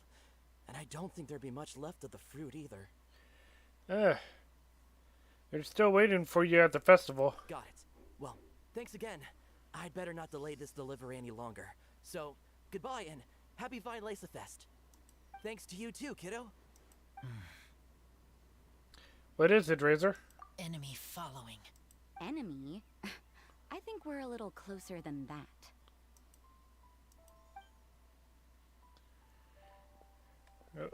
And I don't think there'd be much left of the fruit either. They're still waiting for you at the festival. Got it. Well, thanks again. I'd better not delay this delivery any longer. So, goodbye and happy Vine Lace Fest. Thanks to you too, kiddo. What is it, Razor? Enemy following. Enemy? I think we're a little closer than that.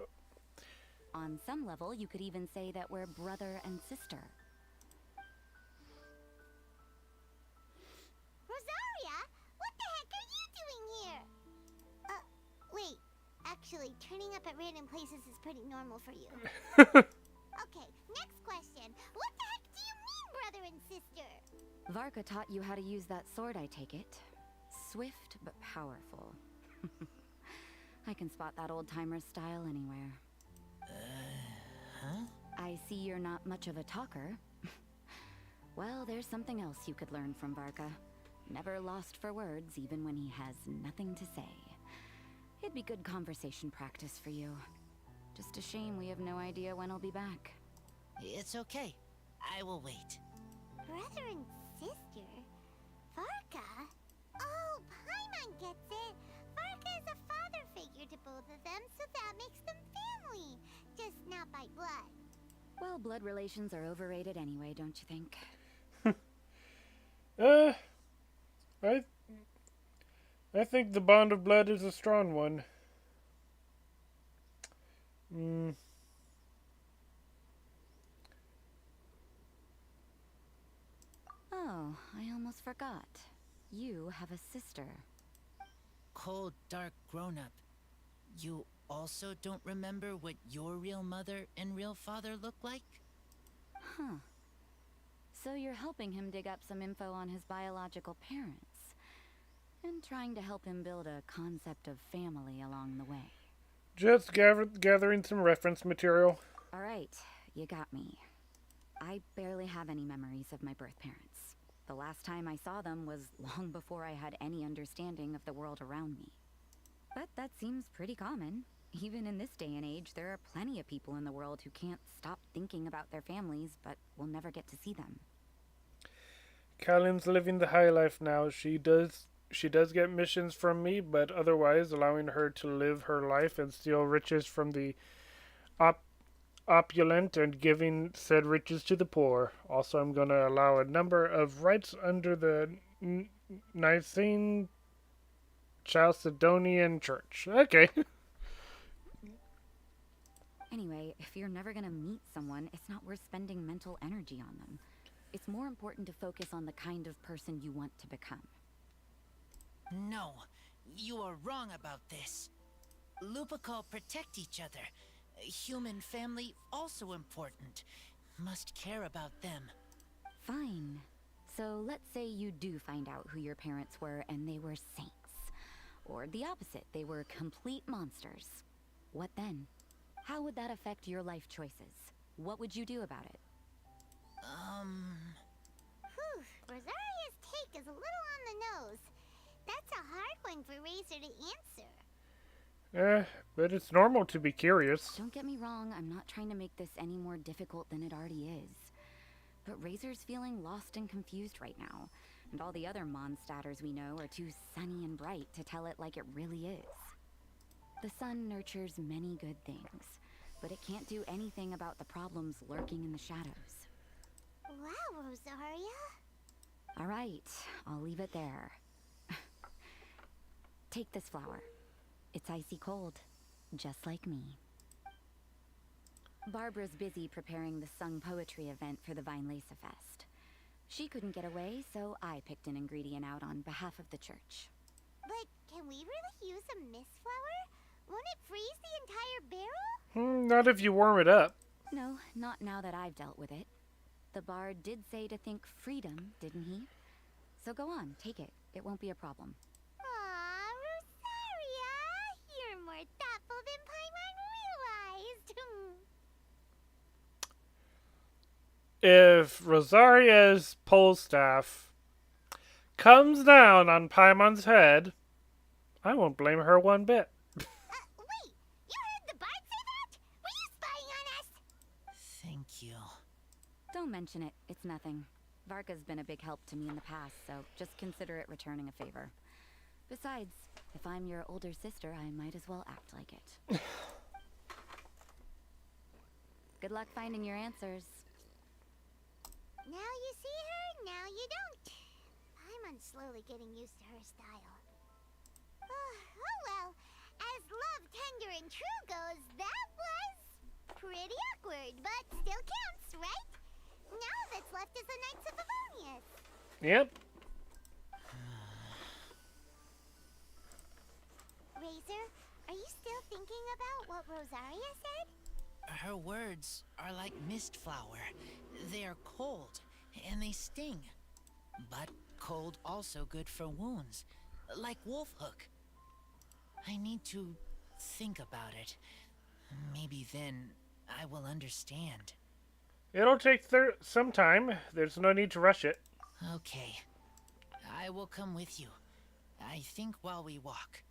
On some level, you could even say that we're brother and sister. Rosaria, what the heck are you doing here? Wait. Actually, turning up at random places is pretty normal for you. Okay, next question. What the heck do you mean, brother and sister? Varka taught you how to use that sword, I take it. Swift but powerful. I can spot that old-timer style anywhere. Huh? I see you're not much of a talker. Well, there's something else you could learn from Varka. Never lost for words, even when he has nothing to say. It'd be good conversation practice for you. Just a shame we have no idea when he'll be back. It's okay. I will wait. Brother and sister? Varka? Oh, Paimon gets it. Varka is a father figure to both of them, so that makes them family. Just not by blood. Well, blood relations are overrated anyway, don't you think? I think the bond of blood is a strong one. Oh, I almost forgot. You have a sister. Cold, dark grown-up. You also don't remember what your real mother and real father look like? Huh. So you're helping him dig up some info on his biological parents. And trying to help him build a concept of family along the way. Just gathering some reference material. Alright, you got me. I barely have any memories of my birth parents. The last time I saw them was long before I had any understanding of the world around me. But that seems pretty common. Even in this day and age, there are plenty of people in the world who can't stop thinking about their families, but will never get to see them. Kylan's living the high life now. She does get missions from me, but otherwise allowing her to live her life and steal riches from the op- opulent and giving said riches to the poor. Also, I'm going to allow a number of rights under the Nicene Chalcedonian Church. Okay. Anyway, if you're never gonna meet someone, it's not worth spending mental energy on them. It's more important to focus on the kind of person you want to become. No, you are wrong about this. Lupical protect each other. Human family also important. Must care about them. Fine. So let's say you do find out who your parents were and they were saints. Or the opposite, they were complete monsters. What then? How would that affect your life choices? What would you do about it? Whew, Rosaria's take is a little on the nose. That's a hard one for Razor to answer. But it's normal to be curious. Don't get me wrong, I'm not trying to make this any more difficult than it already is. But Razor's feeling lost and confused right now, and all the other Mondstadters we know are too sunny and bright to tell it like it really is. The sun nurtures many good things, but it can't do anything about the problems lurking in the shadows. Wow, Rosaria. All right, I'll leave it there. Take this flower. It's icy cold, just like me. Barbara's busy preparing the sung poetry event for the Vinelesa Fest. She couldn't get away, so I picked an ingredient out on behalf of the church. But can we really use a mist flower? Won't it freeze the entire barrel? Not if you warm it up. No, not now that I've dealt with it. The bard did say to think freedom, didn't he? So go on, take it. It won't be a problem. Aw, Rosaria! You're more thoughtful than Paimon realized. If Rosaria's pole staff comes down on Paimon's head, I won't blame her one bit. Wait! You heard the bard say that? Were you spying on us? Thank you. Don't mention it. It's nothing. Varka's been a big help to me in the past, so just consider it returning a favor. Besides, if I'm your older sister, I might as well act like it. Good luck finding your answers. Now you see her, now you don't. Paimon's slowly getting used to her style. Oh well, as love, tender, and true goes, that was pretty awkward, but still counts, right? Now all that's left is the Knights of Favonius. Yep. Razor, are you still thinking about what Rosaria said? Her words are like mist flower. They are cold, and they sting. But cold also good for wounds, like wolf hook. I need to think about it. Maybe then I will understand. It'll take some time. There's no need to rush it. Okay. I will come with you. I think while we walk.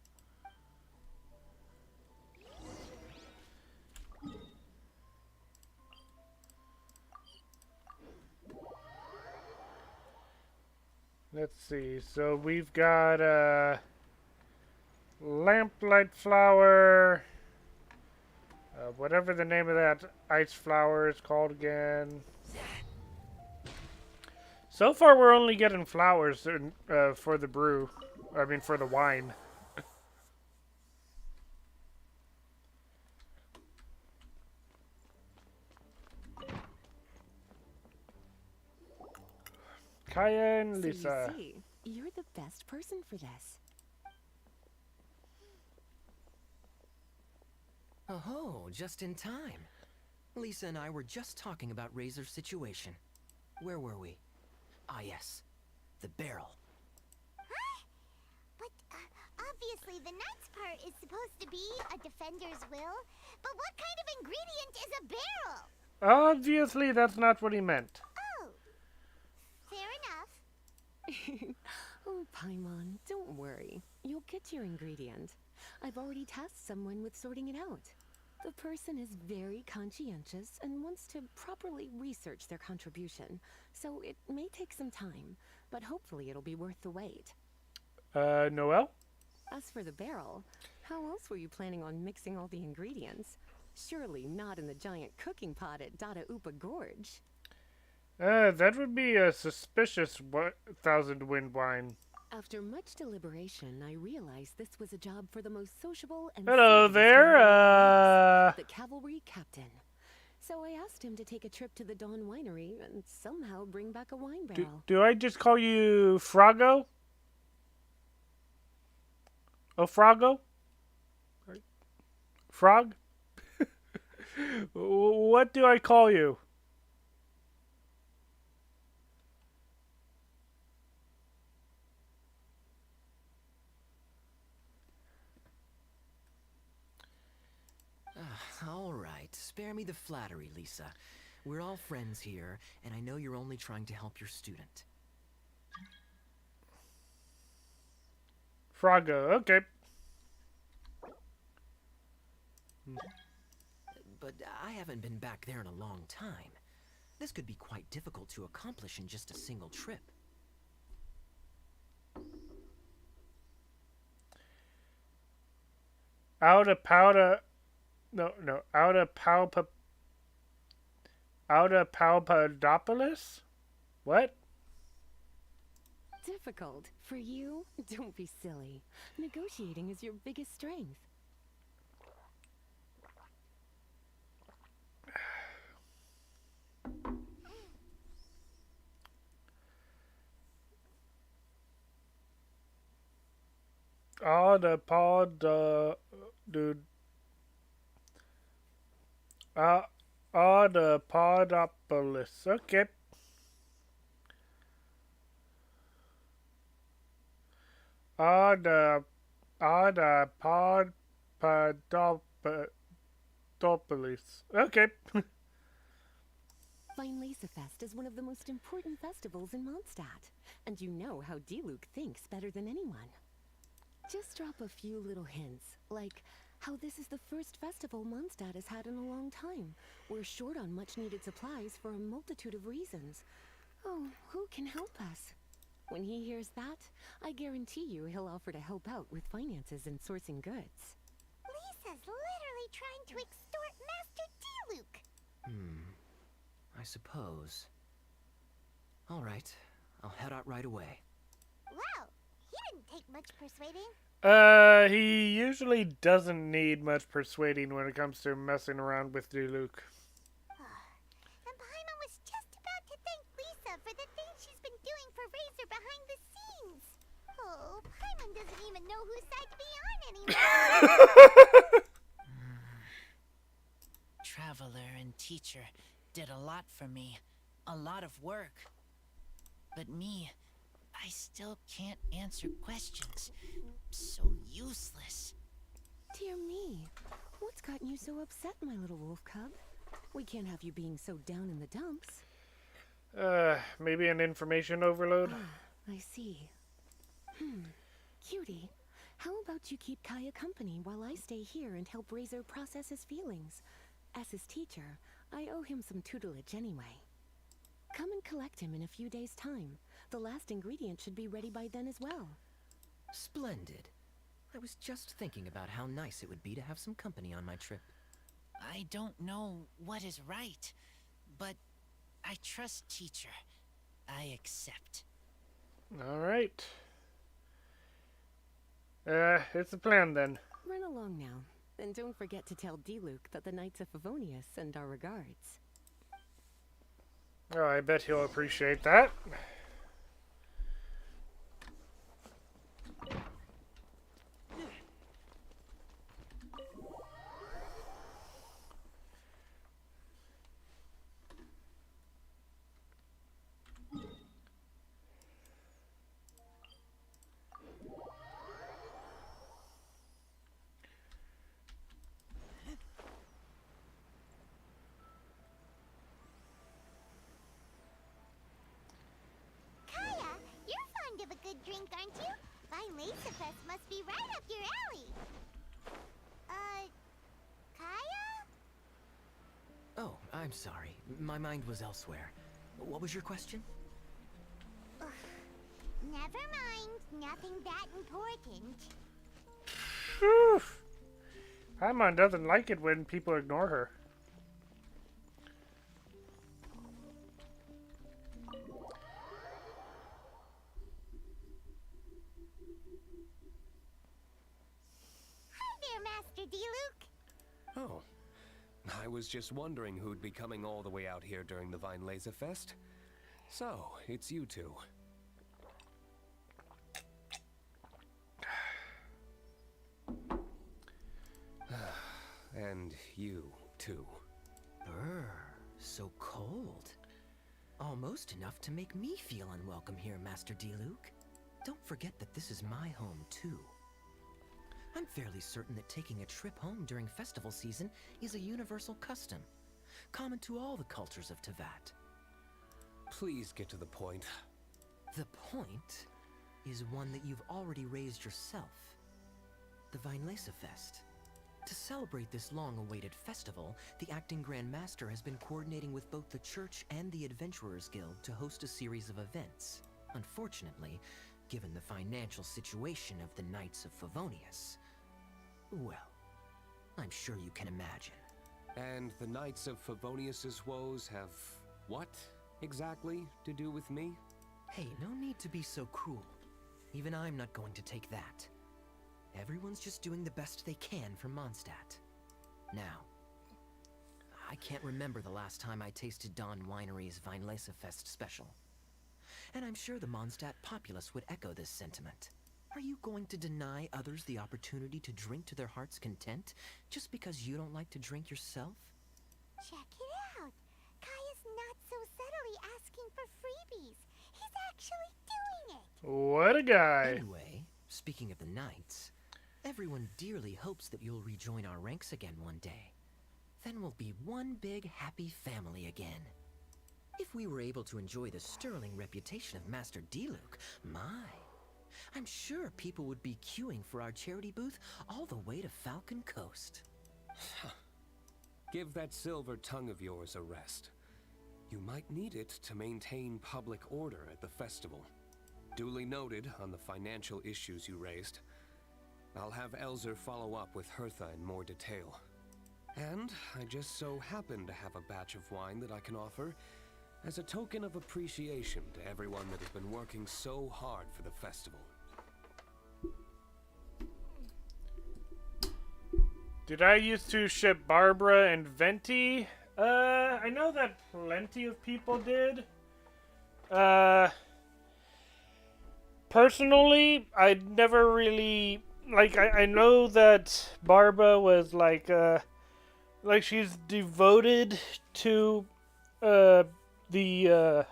Let's see. So we've got lamplight flower. Whatever the name of that ice flower is called again. So far, we're only getting flowers for the brew. I mean, for the wine. Kaya and Lisa. So you see, you're the best person for this. Oh, just in time. Lisa and I were just talking about Razor's situation. Where were we? Ah, yes. The barrel. Huh? But obviously the Knight's part is supposed to be a defender's will. But what kind of ingredient is a barrel? Obviously, that's not what he meant. Oh, fair enough. Oh, Paimon, don't worry. You'll get your ingredient. I've already tasked someone with sorting it out. The person is very conscientious and wants to properly research their contribution, so it may take some time, but hopefully it'll be worth the wait. Noel? As for the barrel, how else were you planning on mixing all the ingredients? Surely not in the giant cooking pot at Dada Upa Gorge. That would be a suspicious Thousand Wind wine. After much deliberation, I realized this was a job for the most sociable and Hello savvy there, member, the cavalry captain. So I asked him to take a trip to the Dawn Winery and somehow bring back a wine barrel. Do I just call you Froggo? Oh, Froggo? Frog? What do I call you? All right, spare me the flattery, Lisa. We're all friends here, and I know you're only trying to help your student. Froggo, okay. But I haven't been back there in a long time. This could be quite difficult to accomplish in just a single trip. Out of Palpadopolis? What? Difficult? For you? Don't be silly. Negotiating is your biggest strength. Podopolis. Okay. Podopolis. Okay. Vinelancer Fest is one of the most important festivals in Mondstadt, and you know how D-Luke thinks better than anyone. Just drop a few little hints, like how this is the first festival Mondstadt has had in a long time. We're short on much-needed supplies for a multitude of reasons. Oh, who can help us? When he hears that, I guarantee you he'll offer to help out with finances and sourcing goods. Lisa's literally trying to extort Master D-Luke. I suppose. All right, I'll head out right away. Wow, he didn't take much persuading. He usually doesn't need much persuading when it comes to messing around with Luke. And Paimon was just about to thank Lisa for the things she's been doing for Razor behind the scenes. Oh, Paimon doesn't even know whose side to be on anymore. Traveler and teacher did a lot for me. A lot of work. But me, I still can't answer questions. So useless. Dear me, what's gotten you so upset, my little wolf cub? We can't have you being so down in the dumps. Maybe an information overload? I see. Cutie, how about you keep Kaya company while I stay here and help Razor process his feelings? As his teacher, I owe him some tutelage anyway. Come and collect him in a few days' time. The last ingredient should be ready by then as well. Splendid. I was just thinking about how nice it would be to have some company on my trip. I don't know what is right, but I trust teacher. I accept. All right. It's a plan then. Run along now, and don't forget to tell D-Luke that the Knights of Favonius send our regards. Oh, I bet he'll appreciate that. Of a good drink, aren't you? Vinelancer Fest must be right up your alley. Kaya? I'm sorry. My mind was elsewhere. What was your question? Never mind. Nothing that important. Phew. Paimon doesn't like it when people ignore her. Hi there, Master D-Luke. Oh, I was just wondering who'd be coming all the way out here during the Vine Laser Fest. So, it's you two. And you, too. Brr, so cold. Almost enough to make me feel unwelcome here, Master D-Luke. Don't forget that this is my home, too. I'm fairly certain that taking a trip home during festival season is a universal custom, common to all the cultures of Teyvat. Please get to the point. The point is one that you've already raised yourself. The Vinelesa Fest. To celebrate this long-awaited festival, the Acting Grand Master has been coordinating with both the Church and the Adventurers Guild to host a series of events. Unfortunately, given the financial situation of the Knights of Favonius, well, I'm sure you can imagine. And the Knights of Favonius's woes have what, exactly, to do with me? Hey, no need to be so cruel. Even I'm not going to take that. Everyone's just doing the best they can for Mondstadt. Now, I can't remember the last time I tasted Dawn Winery's Vinelesa Fest special. And I'm sure the Mondstadt populace would echo this sentiment. Are you going to deny others the opportunity to drink to their heart's content just because you don't like to drink yourself? Check it out. Kaya's not so subtly asking for freebies. He's actually doing it. What a guy. Anyway, speaking of the Knights, everyone dearly hopes that you'll rejoin our ranks again one day. Then we'll be one big happy family again. If we were able to enjoy the sterling reputation of Master D-Luke, I'm sure people would be queuing for our charity booth all the way to Falcon Coast. Give that silver tongue of yours a rest. You might need it to maintain public order at the festival. Duly noted on the financial issues you raised. I'll have Elzer follow up with Hertha in more detail. And I just so happen to have a batch of wine that I can offer as a token of appreciation to everyone that has been working so hard for the festival. Did I used to ship Barbara and Venti? I know that plenty of people did. Personally, I never really... Like, I know that Barbara was like she's devoted to, the,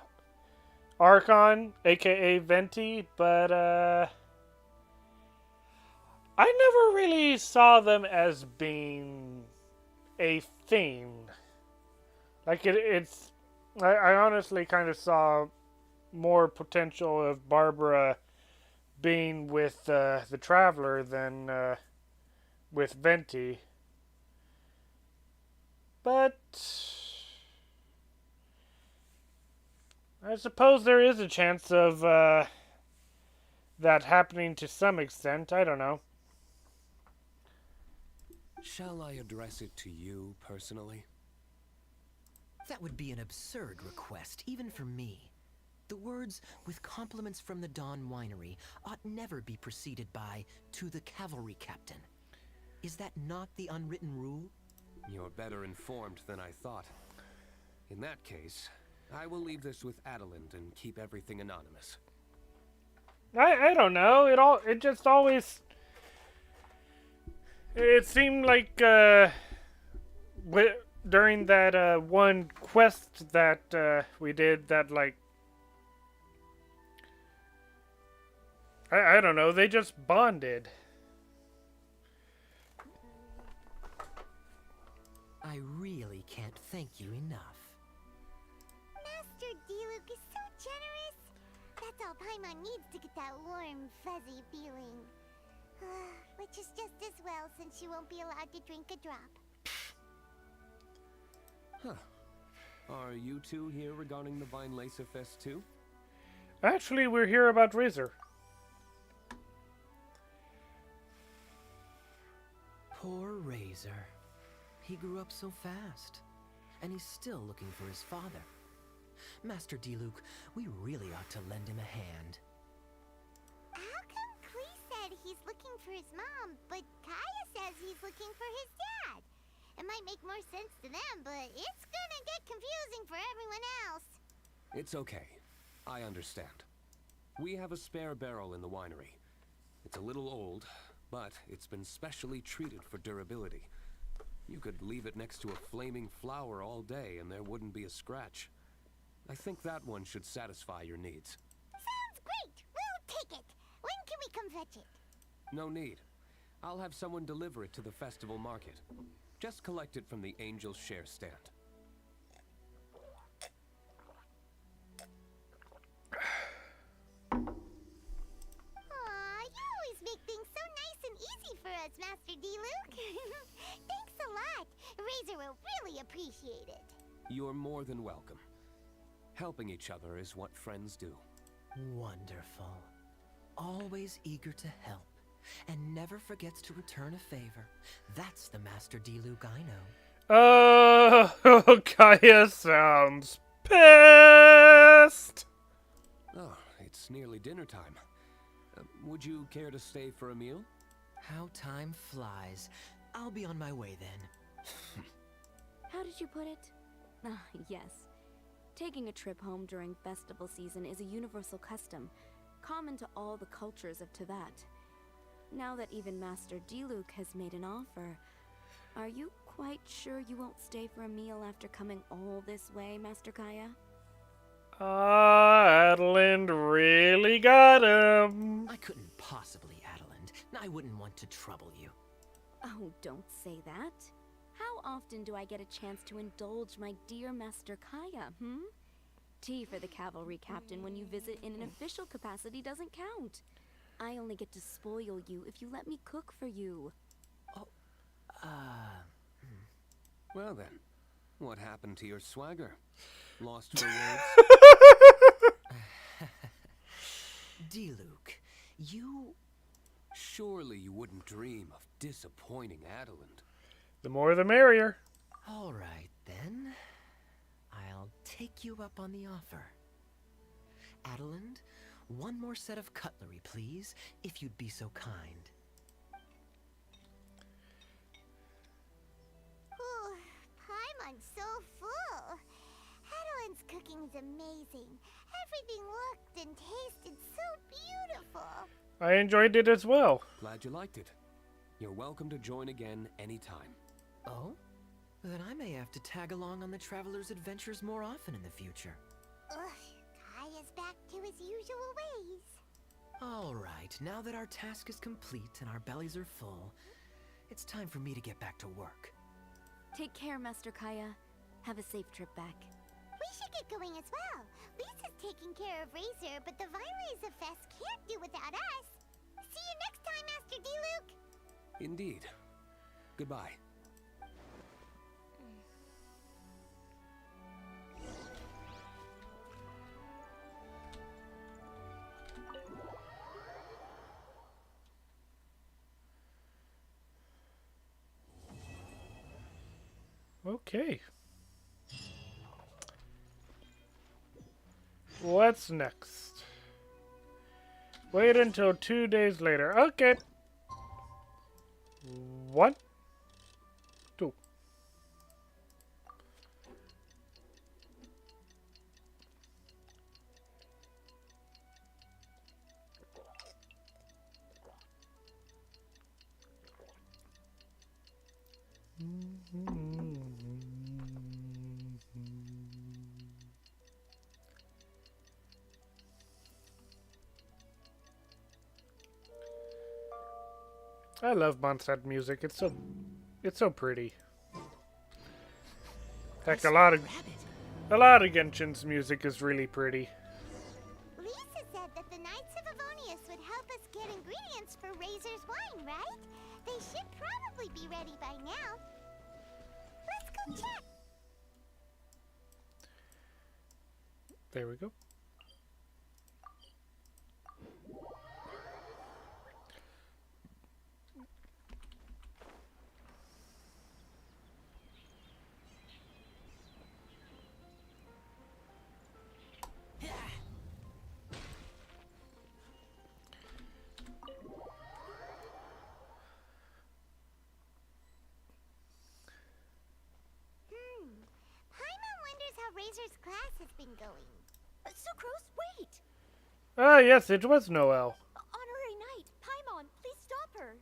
Archon, aka Venti, but, I never really saw them as being a thing. Like, I honestly kind of saw more potential of Barbara being with the Traveler than with Venti. But I suppose there is a chance of that happening to some extent. I don't know. Shall I address it to you personally? That would be an absurd request, even for me. The words, with compliments from the Dawn Winery, ought never be preceded by, to the cavalry captain. Is that not the unwritten rule? You're better informed than I thought. In that case, I will leave this with Adelind and keep everything anonymous. I don't know. It just always... It seemed like, during that, one quest that, we did that, like... I don't know, they just bonded. I really can't thank you enough. Master D-Luke is so generous. That's all Paimon needs to get that warm, fuzzy feeling. Which is just as well, since you won't be allowed to drink a drop. Huh. Are you two here regarding the Vine Laser Fest too? Actually, we're here about Razor. Poor Razor. He grew up so fast, and he's still looking for his father. Master Diluc, we really ought to lend him a hand. How come Klee said he's looking for his mom, but Kaya says he's looking for his dad? It might make more sense to them, but it's gonna get confusing for everyone else. It's okay. I understand. We have a spare barrel in the winery. It's a little old, but it's been specially treated for durability. You could leave it next to a flaming flower all day and there wouldn't be a scratch. I think that one should satisfy your needs. Sounds great! We'll take it! When can we come fetch it? No need. I'll have someone deliver it to the festival market. Just collect it from the Angel's Share stand. Aw, you always make things so nice and easy for us, Master Diluc. Thanks a lot. Razor will really appreciate it. You're more than welcome. Helping each other is what friends do. Wonderful. Always eager to help, and never forgets to return a favor. That's the Master Diluc I know. Kaya sounds pissed. Oh, it's nearly dinner time. Would you care to stay for a meal? How time flies. I'll be on my way then. How did you put it? Ah, yes. Taking a trip home during festival season is a universal custom, common to all the cultures of Teyvat. Now that even Master Diluc has made an offer, are you quite sure you won't stay for a meal after coming all this way, Master Kaya? Adeland really got him. I couldn't possibly, Adeland. I wouldn't want to trouble you. Oh, don't say that. How often do I get a chance to indulge my dear Master Kaya, Tea for the cavalry captain when you visit in an official capacity doesn't count. I only get to spoil you if you let me cook for you. Oh, Well then, what happened to your swagger? Lost for words? Diluc, you... Surely you wouldn't dream of disappointing Adeland. The more the merrier. All right, then. I'll take you up on the offer. Adeland, one more set of cutlery, please, if you'd be so kind. Ooh, Paimon's so full. Adeland's cooking is amazing. Everything looked and tasted so beautiful. I enjoyed it as well. Glad you liked it. You're welcome to join again anytime. Oh? Then I may have to tag along on the Traveler's adventures more often in the future. Ugh, Kaya's back to his usual ways. All right, now that our task is complete and our bellies are full, it's time for me to get back to work. Take care, Master Kaya. Have a safe trip back. We should get going as well. Lisa's taking care of Razor, but the Vine Laser Fest can't do without us. See you next time, Master Diluc. Indeed. Goodbye. Okay. What's next? Wait until 2 days later. Okay. 1, 2. I love Mondstadt music. It's so pretty. Heck, a lot of Genshin's music is really pretty. Lisa said that the Knights of Avonius would help us get ingredients for Razor's wine, right? They should probably be ready by now. Let's go check. There we go. Paimon wonders how Razor's class has been going. Sucrose, wait! Ah, yes, it was Noel. Honorary Knight, Paimon, please stop her.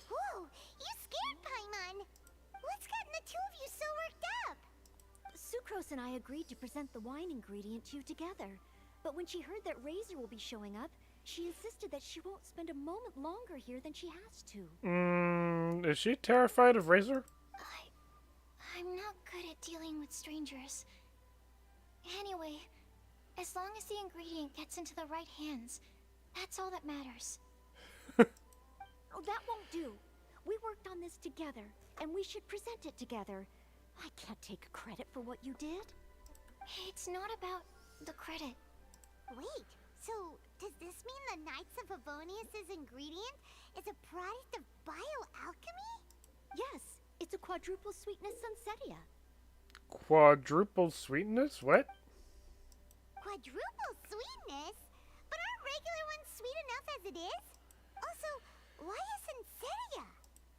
Whoa, you scared Paimon. What's gotten the two of you so worked up? Sucrose and I agreed to present the wine ingredient to you together. But when she heard that Razor will be showing up, she insisted that she won't spend a moment longer here than she has to. Is she terrified of Razor? I'm not good at dealing with strangers. Anyway, as long as the ingredient gets into the right hands, that's all that matters. Oh, that won't do. We worked on this together, and we should present it together. I can't take credit for what you did. It's not about the credit. Wait, so does this mean the Knights of Favonius' ingredient is a product of bioalchemy? Yes, it's a quadruple sweetness sunsetia. Quadruple sweetness? What? Quadruple sweetness? But aren't regular ones sweet enough as it is? Also, why is Senseria?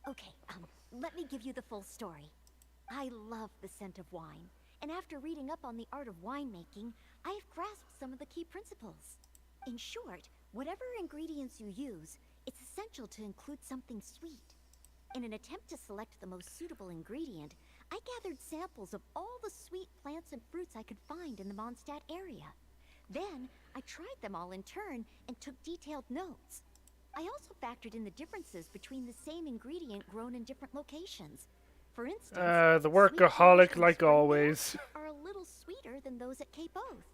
Okay, let me give you the full story. I love the scent of wine, and after reading up on the art of winemaking, I've grasped some of the key principles. In short, whatever ingredients you use, it's essential to include something sweet. In an attempt to select the most suitable ingredient, I gathered samples of all the sweet plants and fruits I could find in the Mondstadt area. Then, I tried them all in turn and took detailed notes. I also factored in the differences between the same ingredient grown in different locations. For instance, The workaholic like always. are a little sweeter than those at Cape Oath.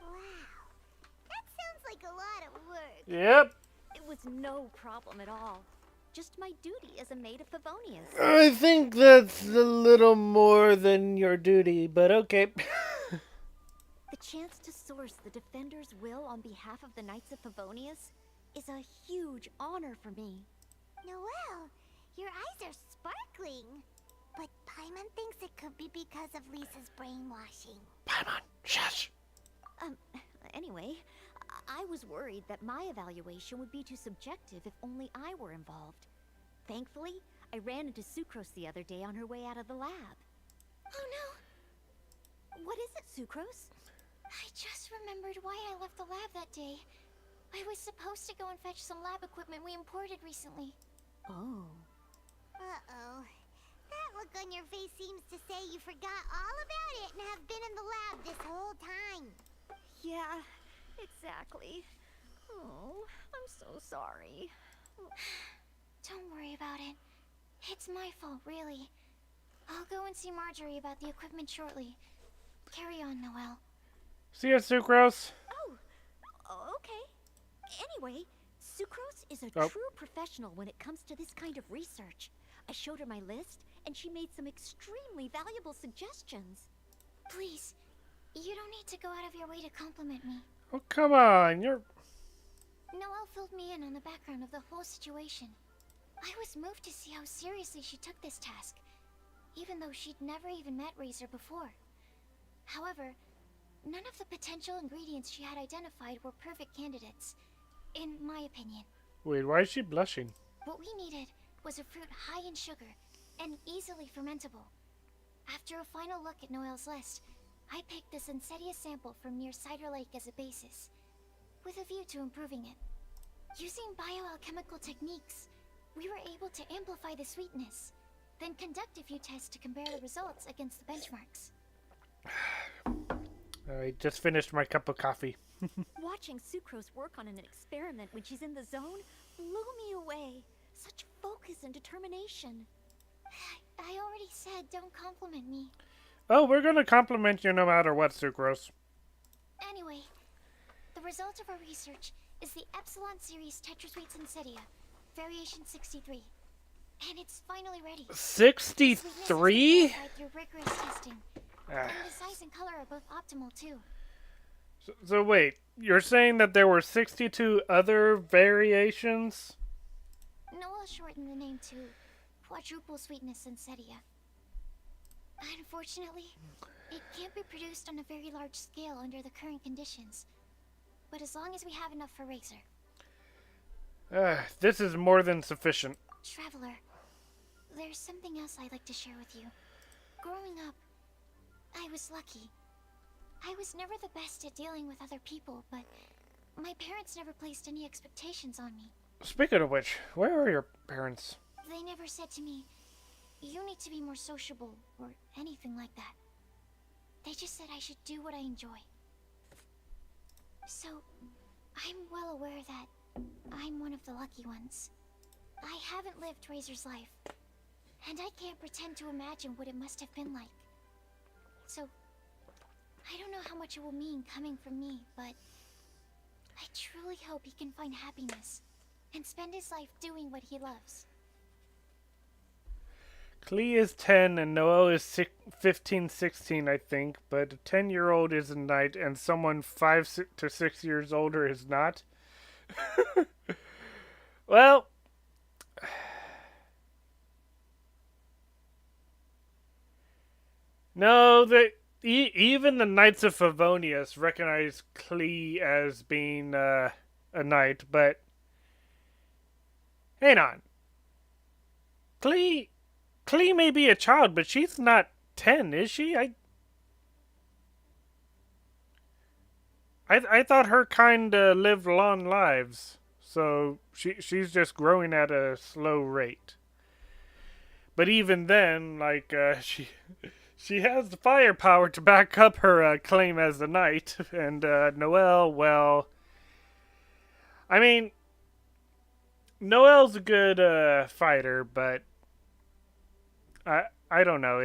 Wow, that sounds like a lot of work. Yep. It was no problem at all. Just my duty as a maid of Favonius. I think that's a little more than your duty, but okay. The chance to source the Defender's will on behalf of the Knights of Favonius is a huge honor for me. Noelle, your eyes are sparkling. But Paimon thinks it could be because of Lisa's brainwashing. Paimon, shush. Anyway, I was worried that my evaluation would be too subjective if only I were involved. Thankfully, I ran into Sucrose the other day on her way out of the lab. Oh no! What is it, Sucrose? I just remembered why I left the lab that day. I was supposed to go and fetch some lab equipment we imported recently. Oh. Uh-oh. That look on your face seems to say you forgot all about it and have been in the lab this whole time. Yeah, exactly. Oh, I'm so sorry. Don't worry about it. It's my fault, really. I'll go and see Marjorie about the equipment shortly. Carry on, Noelle. See ya, Sucrose. Oh, okay. Anyway, Sucrose is a true professional when it comes to this kind of research. I showed her my list, and she made some extremely valuable suggestions. Please, you don't need to go out of your way to compliment me. Oh, come on, you're... Noelle filled me in on the background of the whole situation. I was moved to see how seriously she took this task, even though she'd never even met Razor before. However, none of the potential ingredients she had identified were perfect candidates, in my opinion. Wait, why is she blushing? What we needed was a fruit high in sugar and easily fermentable. After a final look at Noelle's list, I picked the Sensetia sample from near Cider Lake as a basis, with a view to improving it. Using bioalchemical techniques, we were able to amplify the sweetness, then conduct a few tests to compare the results against the benchmarks. I just finished my cup of coffee. Watching Sucrose work on an experiment when she's in the zone blew me away. Such focus and determination. I already said don't compliment me. Oh, we're gonna compliment you no matter what, Sucrose. Anyway, the result of our research is the Epsilon Series Tetrasweet Sensetia, Variation 63. And it's finally ready. 63? Through rigorous testing, And the size and color are both optimal, too. So wait, you're saying that there were 62 other variations? Noel shortened the name to quadruple sweetness Sensetia. Unfortunately, it can't be produced on a very large scale under the current conditions. But as long as we have enough for Razor. This is more than sufficient. Traveler, there's something else I'd like to share with you. Growing up, I was lucky. I was never the best at dealing with other people, but my parents never placed any expectations on me. Speaking of which, where are your parents? They never said to me, you need to be more sociable, or anything like that. They just said I should do what I enjoy. So, I'm well aware that I'm one of the lucky ones. I haven't lived Razor's life, and I can't pretend to imagine what it must have been like. So, I don't know how much it will mean coming from me, but I truly hope he can find happiness and spend his life doing what he loves. Klee is 10 and Noel is 15, 16, I think, but a 10-year-old is a knight and someone 5 to 6 years older is not. Well, no, even the Knights of Favonius recognize Klee as being a knight, but hang on. Klee may be a child, but she's not 10, is she? I thought her kind lived long lives, so she's just growing at a slow rate. But even then, like, she has the firepower to back up her claim as a knight, and Noelle, well, I mean, Noelle's a good fighter, but I don't know.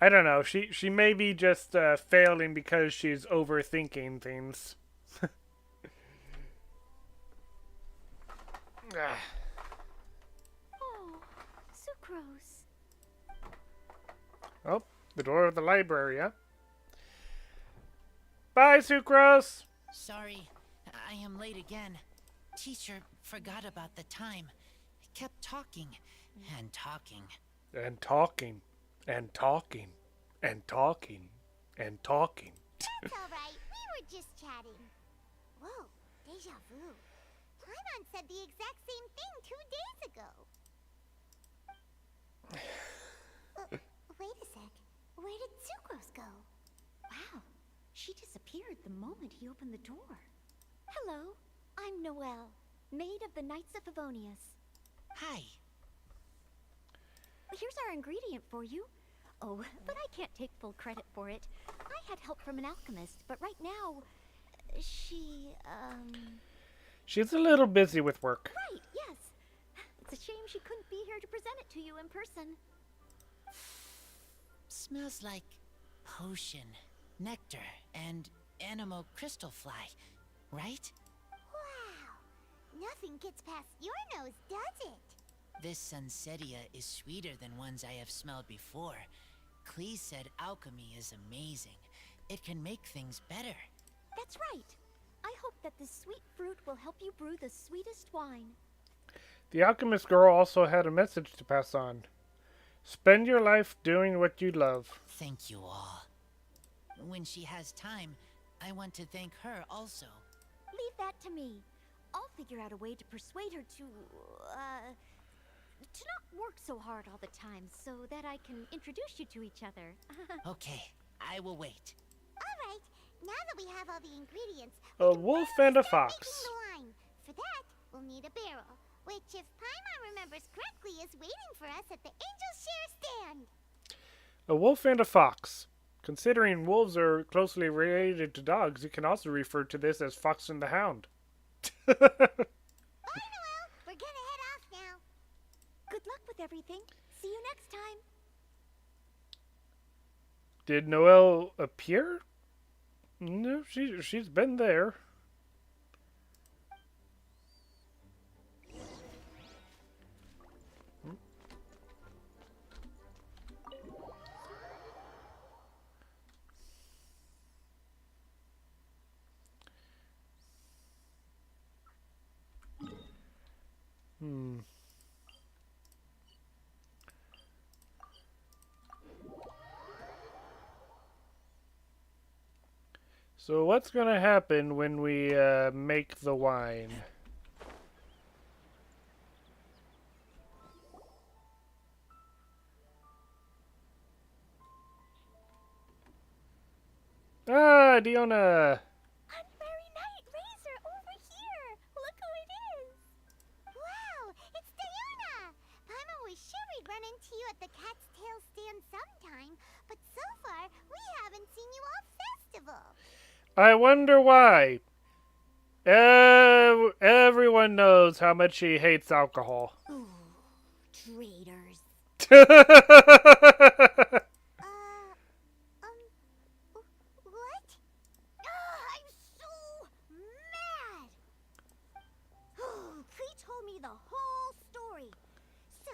I don't know. She may be just failing because she's overthinking things. Oh, Sucrose. Oh, the door of the library, huh? Bye, Sucrose! Sorry, I am late again. Teacher forgot about the time. Kept talking and talking. And talking. And talking. And talking. And talking. That's alright, we were just chatting. Whoa, deja vu. Paimon said the exact same thing 2 days ago. Wait a sec. Where did Sucrose go? Wow, she disappeared the moment he opened the door. Hello, I'm Noelle, maid of the Knights of Favonius. Hi. Here's our ingredient for you. Oh, but I can't take full credit for it. I had help from an alchemist, but right now, She's a little busy with work. Right, yes. It's a shame she couldn't be here to present it to you in person. Smells like potion, nectar, and animal crystal fly, right? Wow, nothing gets past your nose, does it? This Sunsetia is sweeter than ones I have smelled before. Klee said alchemy is amazing. It can make things better. That's right. I hope that this sweet fruit will help you brew the sweetest wine. The alchemist girl also had a message to pass on. Spend your life doing what you love. Thank you all. When she has time, I want to thank her also. Leave that to me. I'll figure out a way to persuade her to not work so hard all the time so that I can introduce you to each other. Okay, I will wait. Alright, now that we have all the ingredients, A wolf and a fox. making the wine. For that, we'll need a barrel, which, if Paimon remembers correctly, is waiting for us at the Angel Share stand. A wolf and a fox. Considering wolves are closely related to dogs, you can also refer to this as Fox and the Hound. Bye, Noelle. We're gonna head off now. Good luck with everything. See you next time. Did Noelle appear? No, she's been there. So what's gonna happen when we make the wine? Ah, Diona! Unmerry night, Razor, over here! Look who it is! Wow, it's Diona! Paimon was sure we'd run into you at the Cat's Tail stand sometime, but so far, we haven't seen you all festival. I wonder why. Everyone knows how much she hates alcohol. Ooh, traitors. What? I'm so mad! Klee told me the whole story. So,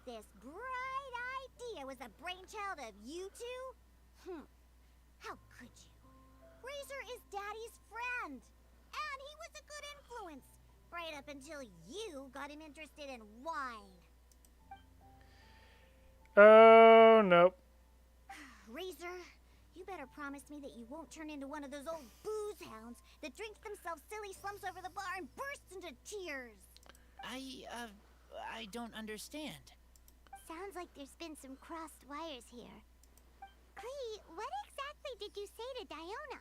this bright idea was the brainchild of you two? How could you? Razor is Daddy's friend. And he was a good influence. Right up until you got him interested in wine. Oh, nope. Razor, you better promise me that you won't turn into one of those old booze hounds that drinks themselves silly, slumps over the bar, and bursts into tears. I don't understand. Sounds like there's been some crossed wires here. Klee, what exactly did you say to Diona?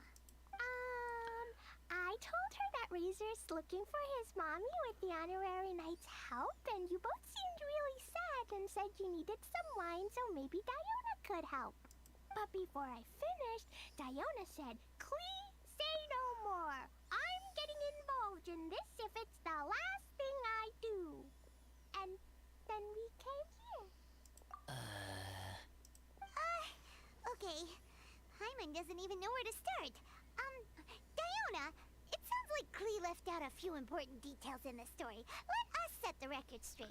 I told her that Razor's looking for his mommy with the honorary knight's help, and you both seemed really sad and said you needed some wine, so maybe Diona could help. But before I finished, Diona said, Klee, say no more. I'm getting involved in this if it's the last thing I do. And then we came here. Okay. Paimon doesn't even know where to start. Diona, it sounds like Klee left out a few important details in the story. Let us set the record straight.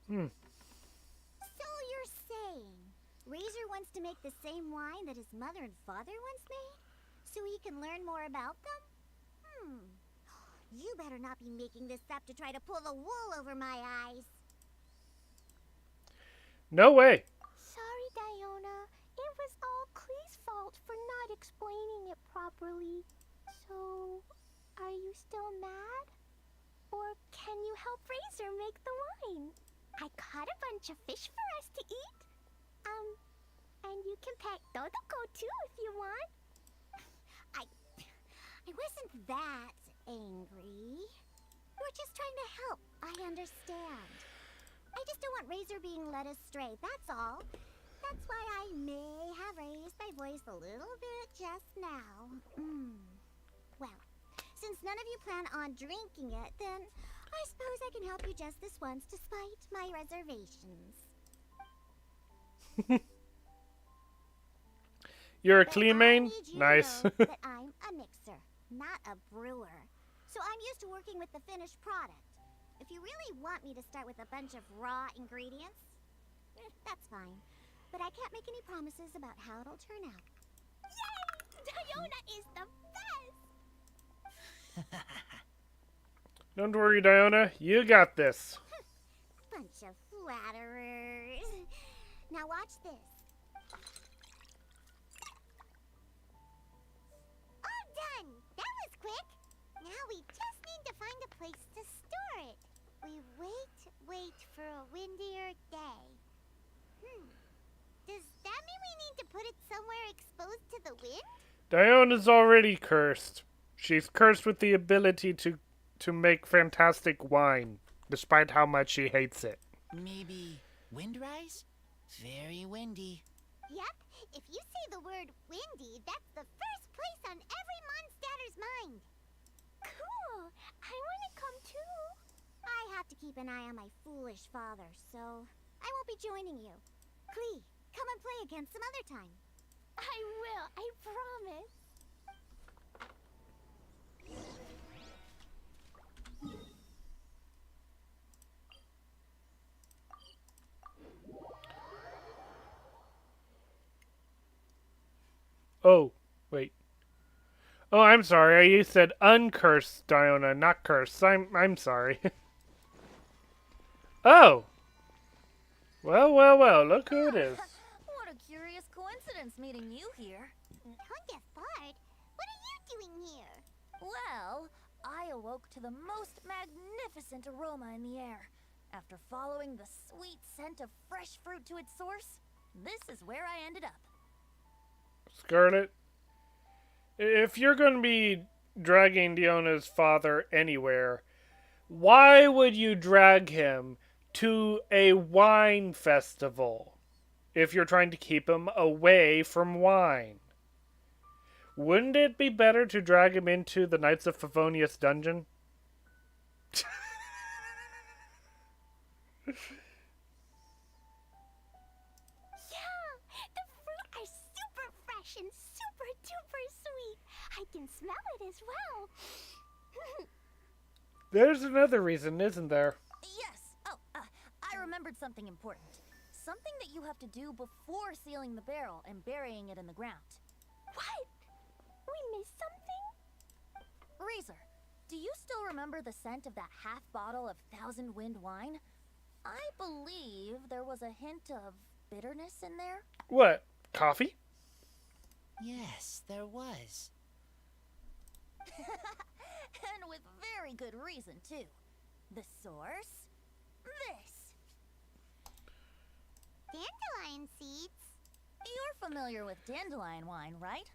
So you're saying Razor wants to make the same wine that his mother and father once made? So he can learn more about them? You better not be making this up to try to pull the wool over my eyes. No way. Sorry, Diona. It was all Klee's fault for not explaining it properly. So, are you still mad? Or can you help Razor make the wine? I caught a bunch of fish for us to eat. And you can pet Dodoko too if you want. I wasn't that angry. We're just trying to help. I understand. I just don't want Razor being led astray, that's all. That's why I may have raised my voice a little bit just now. Well, since none of you plan on drinking it, then I suppose I can help you just this once despite my reservations. You're a But clean I main? need you to Nice. know that I'm a mixer, not a brewer. So I'm used to working with the finished product. If you really want me to start with a bunch of raw ingredients, that's fine. But I can't make any promises about how it'll turn out. Yay! Diona is the best! Don't worry, Diona. You got this. Bunch of flatterers. Now watch this. All done! That was quick! Now we just need to find a place to store it. We wait for a windier day. Does that mean we need to put it somewhere exposed to the wind? Diona's already cursed. She's cursed with the ability to make fantastic wine, despite how much she hates it. Maybe windrise? Very windy. Yep, if you say the word windy, that's the first place on every monster's mind. Cool! I want to come too. I have to keep an eye on my foolish father, so I won't be joining you. Klee, come and play again some other time. I will, I promise. Oh, wait. Oh, I'm sorry. You said uncursed Diona, not cursed. I'm sorry. Oh. Well, look who it is. What a curious coincidence meeting you here. Hundefard, what are you doing here? Well, I awoke to the most magnificent aroma in the air. After following the sweet scent of fresh fruit to its source, this is where I ended up. Scarlet, if you're going to be dragging Diona's father anywhere, why would you drag him to a wine festival if you're trying to keep him away from wine? Wouldn't it be better to drag him into the Knights of Favonius dungeon? Yeah, the fruit are super fresh and super duper sweet. I can smell it as well. There's another reason, isn't there? Yes. Oh, I remembered something important. Something that you have to do before sealing the barrel and burying it in the ground. What? We missed something? Razor, do you still remember the scent of that half bottle of Thousand Wind wine? I believe there was a hint of bitterness in there. What? Coffee? Yes, there was. And with very good reason, too. The source? This. Dandelion seeds? You're familiar with dandelion wine, right?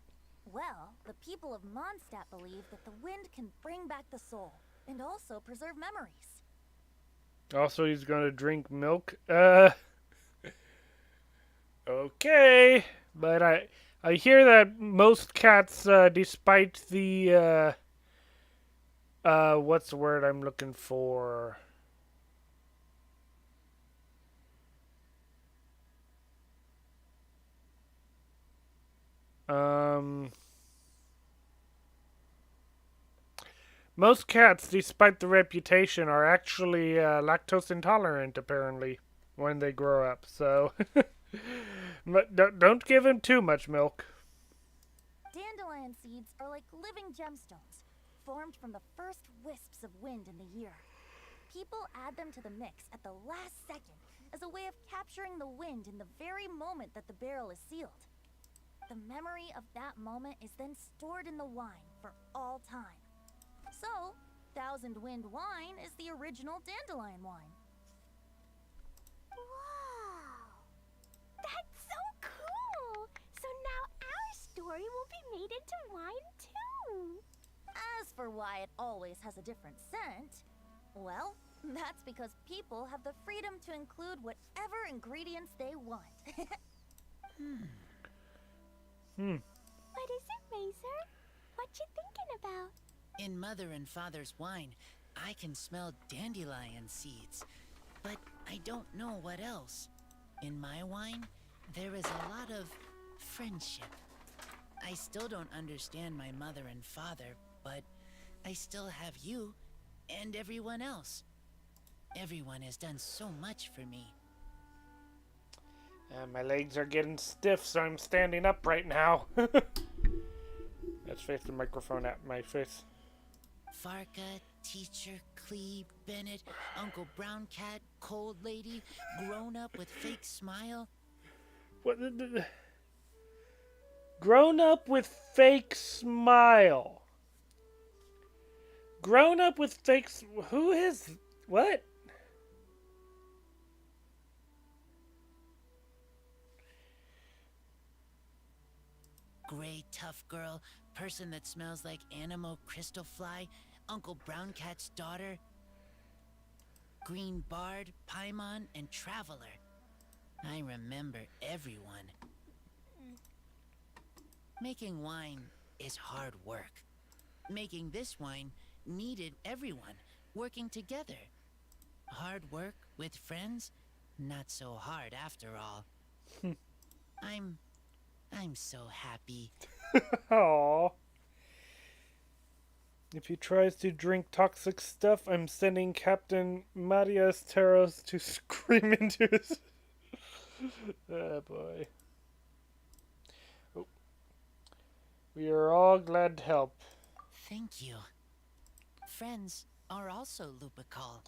Well, the people of Mondstadt believe that the wind can bring back the soul and also preserve memories. Also, he's going to drink milk. Okay. But I hear that most cats, despite the, what's the word I'm looking for? Most cats, despite the reputation, are actually lactose intolerant, apparently, when they grow up. So, but don't give them too much milk. Dandelion seeds are like living gemstones, formed from the first wisps of wind in the year. People add them to the mix at the last second as a way of capturing the wind in the very moment that the barrel is sealed. The memory of that moment is then stored in the wine for all time. So, Thousand Wind wine is the original dandelion wine. Wow! That's so cool! So now our story will be made into wine too! As for why it always has a different scent, well, that's because people have the freedom to include whatever ingredients they want. What is it, Razor? What you thinking about? In Mother and Father's wine, I can smell dandelion seeds, but I don't know what else. In my wine, there is a lot of friendship. I still don't understand my mother and father, but I still have you and everyone else. Everyone has done so much for me. My legs are getting stiff, so I'm standing up right now. Let's face the microphone at my face. Farka, Teacher, Clee, Bennett, Uncle Brown Cat, Cold Lady, Grown Up with Fake Smile. What? Grown up with fake smile. Grown up with fake. Who is what? Gray Tough Girl, Person that smells like Animo Crystal Fly, Uncle Brown Cat's daughter, Green Bard, Paimon, and Traveler. I remember everyone. Making wine is hard work. Making this wine needed everyone working together. Hard work with friends? Not so hard after all. I'm so happy. Aww. If he tries to drink toxic stuff, I'm sending Captain Marias Taros to scream into his... Oh, boy. Oh. We are all glad to help. Thank you. Friends are also Lupical.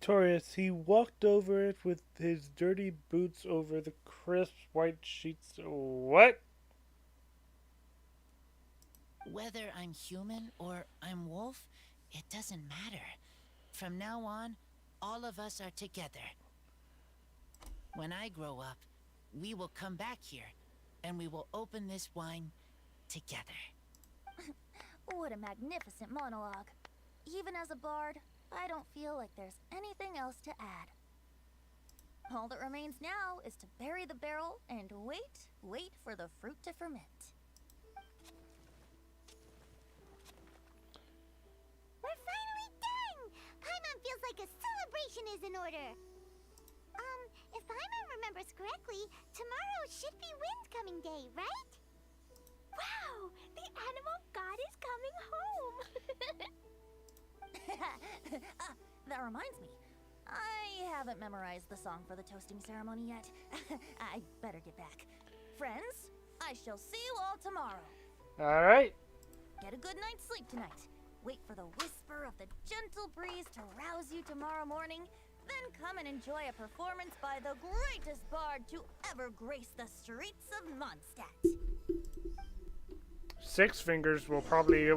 Victorious, he walked over it with his dirty boots over the crisp white sheets. What? Whether I'm human or I'm wolf, it doesn't matter. From now on, all of us are together. When I grow up, we will come back here, and we will open this wine together. What a magnificent monologue. Even as a bard, I don't feel like there's anything else to add. All that remains now is to bury the barrel and wait for the fruit to ferment. We're finally done! Paimon feels like a celebration is in order. If Paimon remembers correctly, tomorrow should be Windcoming Day, right? Wow! The animal god is coming home! That reminds me. I haven't memorized the song for the toasting ceremony yet. I better get back. Friends, I shall see you all tomorrow. Alright. Get a good night's sleep tonight. Wait for the whisper of the gentle breeze to rouse you tomorrow morning. Then come and enjoy a performance by the greatest bard to ever grace the streets of Mondstadt. Six Fingers will probably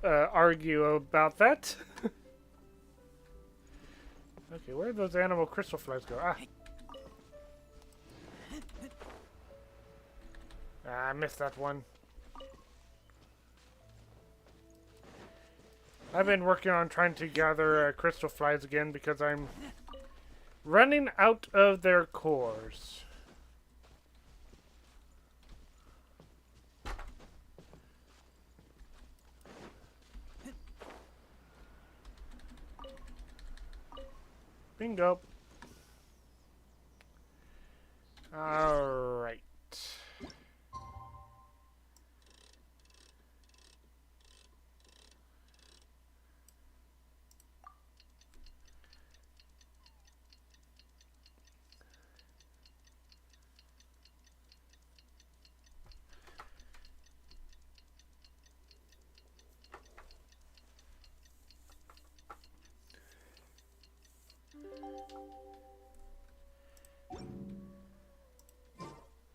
argue about that. Okay, where did those animal crystal flags go? I missed that one. I've been working on trying to gather crystal flags again because I'm running out of their cores. Bingo. All right.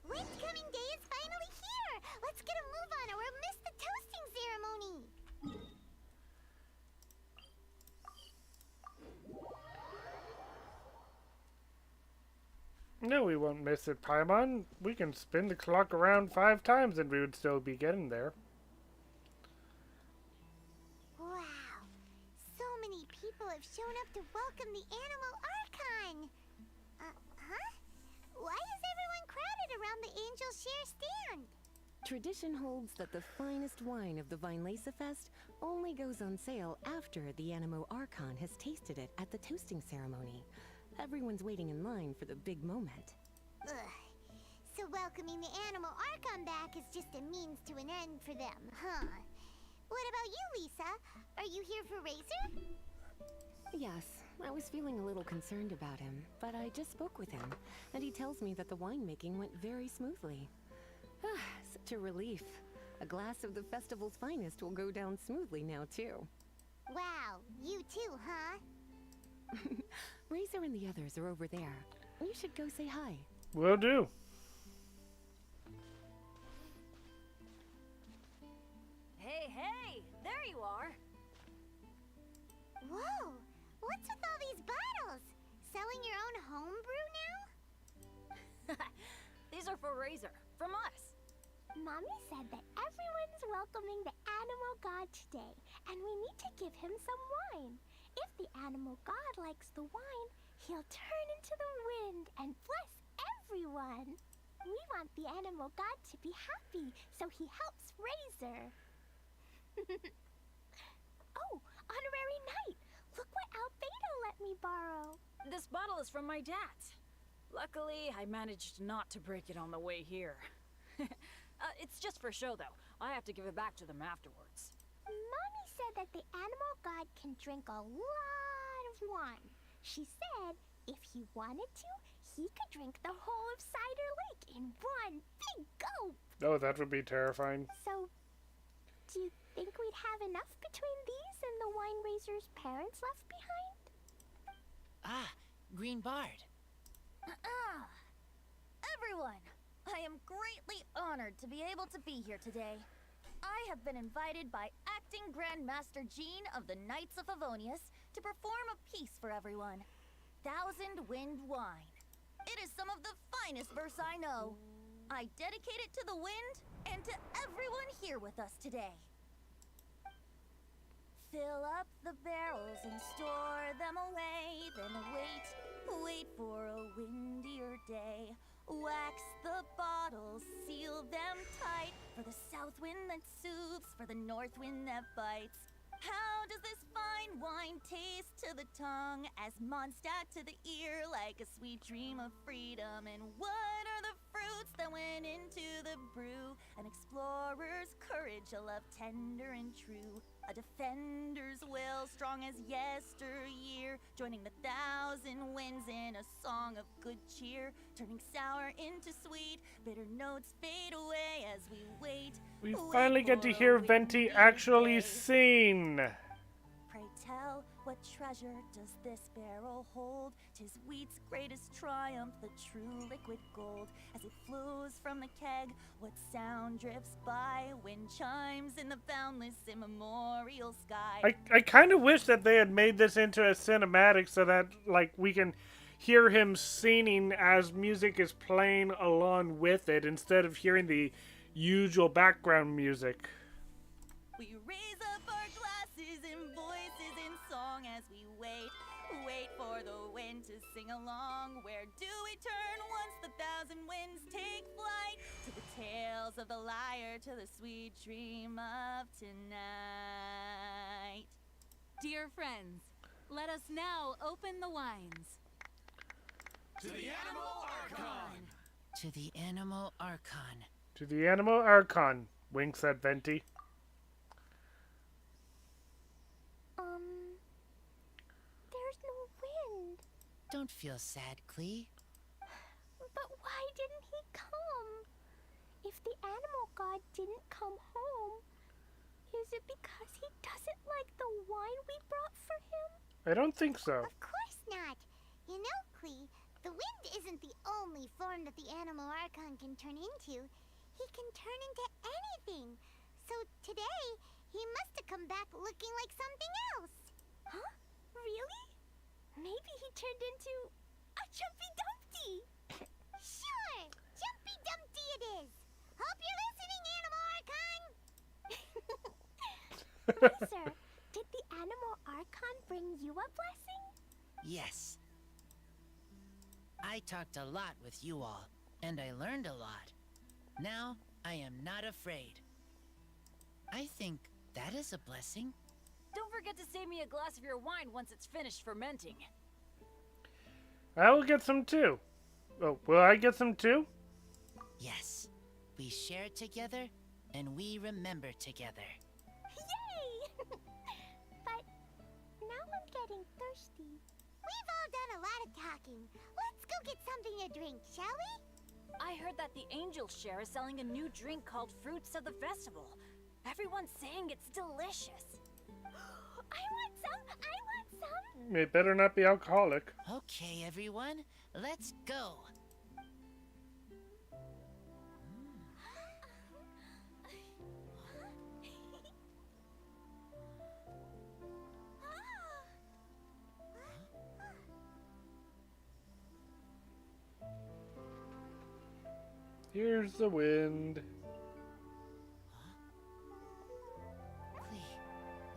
Windcoming Day is finally here! Let's get a move on or we'll miss the toasting ceremony! No, we won't miss it, Paimon. We can spin the clock around 5 times and we would still be getting there. Wow! So many people have shown up to welcome the Animal Archon! Huh? Why is everyone crowded around the Angel Share stand? Tradition holds that the finest wine of the Vinelesa Fest only goes on sale after the Animo Archon has tasted it at the toasting ceremony. Everyone's waiting in line for the big moment. Ugh. So welcoming the Animal Archon back is just a means to an end for them, huh? What about you, Lisa? Are you here for Razor? Yes, I was feeling a little concerned about him, but I just spoke with him, and he tells me that the winemaking went very smoothly. Such a relief. A glass of the festival's finest will go down smoothly now, too. Wow, you too, huh? Razor and the others are over there. You should go say hi. Will do. Hey, there you are. Whoa, what's with all these bottles? Selling your own homebrew now? These are for Razor, from us. Mommy said that everyone's welcoming the animal god today, and we need to give him some wine. If the animal god likes the wine, he'll turn into the wind and bless everyone. We want the animal god to be happy, so he helps Razor. Oh, honorary knight! Look what Albedo let me borrow. This bottle is from my dad. Luckily, I managed not to break it on the way here. It's just for show, though. I have to give it back to them afterwards. Mommy said that the animal god can drink a lot of wine. She said if he wanted to, he could drink the whole of Cider Lake in one big gulp. Oh, that would be terrifying. So, do you Think we'd have enough between these and the wine raiser's parents left behind? Ah, Green Bard. Everyone, I am greatly honored to be able to be here today. I have been invited by Acting Grandmaster Jean of the Knights of Favonius to perform a piece for everyone. Thousand Wind Wine. It is some of the finest verse I know. I dedicate it to the wind and to everyone here with us today. Fill up the barrels and store them away, then wait for a windier day. Wax the bottles, seal them tight, for the south wind that soothes, for the north wind that bites. How does this fine wine taste to the tongue, as Mondstadt to the ear, like a sweet dream of freedom? And what are the fruits that went into the brew? An explorer's courage, a love tender and true, a defender's will, strong as yesteryear, joining the thousand winds in a song of good cheer, turning sour into sweet, bitter notes fade away as we wait. We finally get to hear Venti actually sing. Pray tell, what treasure does this barrel hold? 'Tis wheat's greatest triumph, the true liquid gold. As it flows from the keg, what sound drifts by? Wind chimes in the boundless immemorial sky. I kind of wish that they had made this into a cinematic so that, like, we can hear him singing as music is playing along with it instead of hearing the usual background music. We raise up our glasses and voices in song as we wait for the wind to sing along. Where do we turn once the thousand winds take flight? To the tales of the lyre, to the sweet dream of tonight. Dear friends, let us now open the wines. To the Animal Archon! To the Animal Archon. To the Animal Archon, winks at Venti. There's no wind. Don't feel sad, Klee. But why didn't he come? If the animal god didn't come home, is it because he doesn't like the wine we brought for him? I don't think so. Of course not. You know, Klee, the wind isn't the only form that the Animal Archon can turn into. He can turn into anything. So today, he must have come back looking like something else. Huh? Really? Maybe he turned into a Jumpy Dumpty. Sure, Jumpy Dumpty it is. Hope you're listening, Animal Archon. Sir, did the Animal Archon bring you a blessing? Yes. I talked a lot with you all, and I learned a lot. Now, I am not afraid. I think that is a blessing. Don't forget to save me a glass of your wine once it's finished fermenting. I will get some too. Oh, will I get some too? Yes. We share together, and we remember together. Yay! But now I'm getting thirsty. We've all done a lot of talking. Let's go get something to drink, shall we? I heard that the Angel Share is selling a new drink called Fruits of the Festival. Everyone's saying it's delicious. I want some! I want some! It better not be alcoholic. Okay, everyone, let's go. Here's the wind. Klee,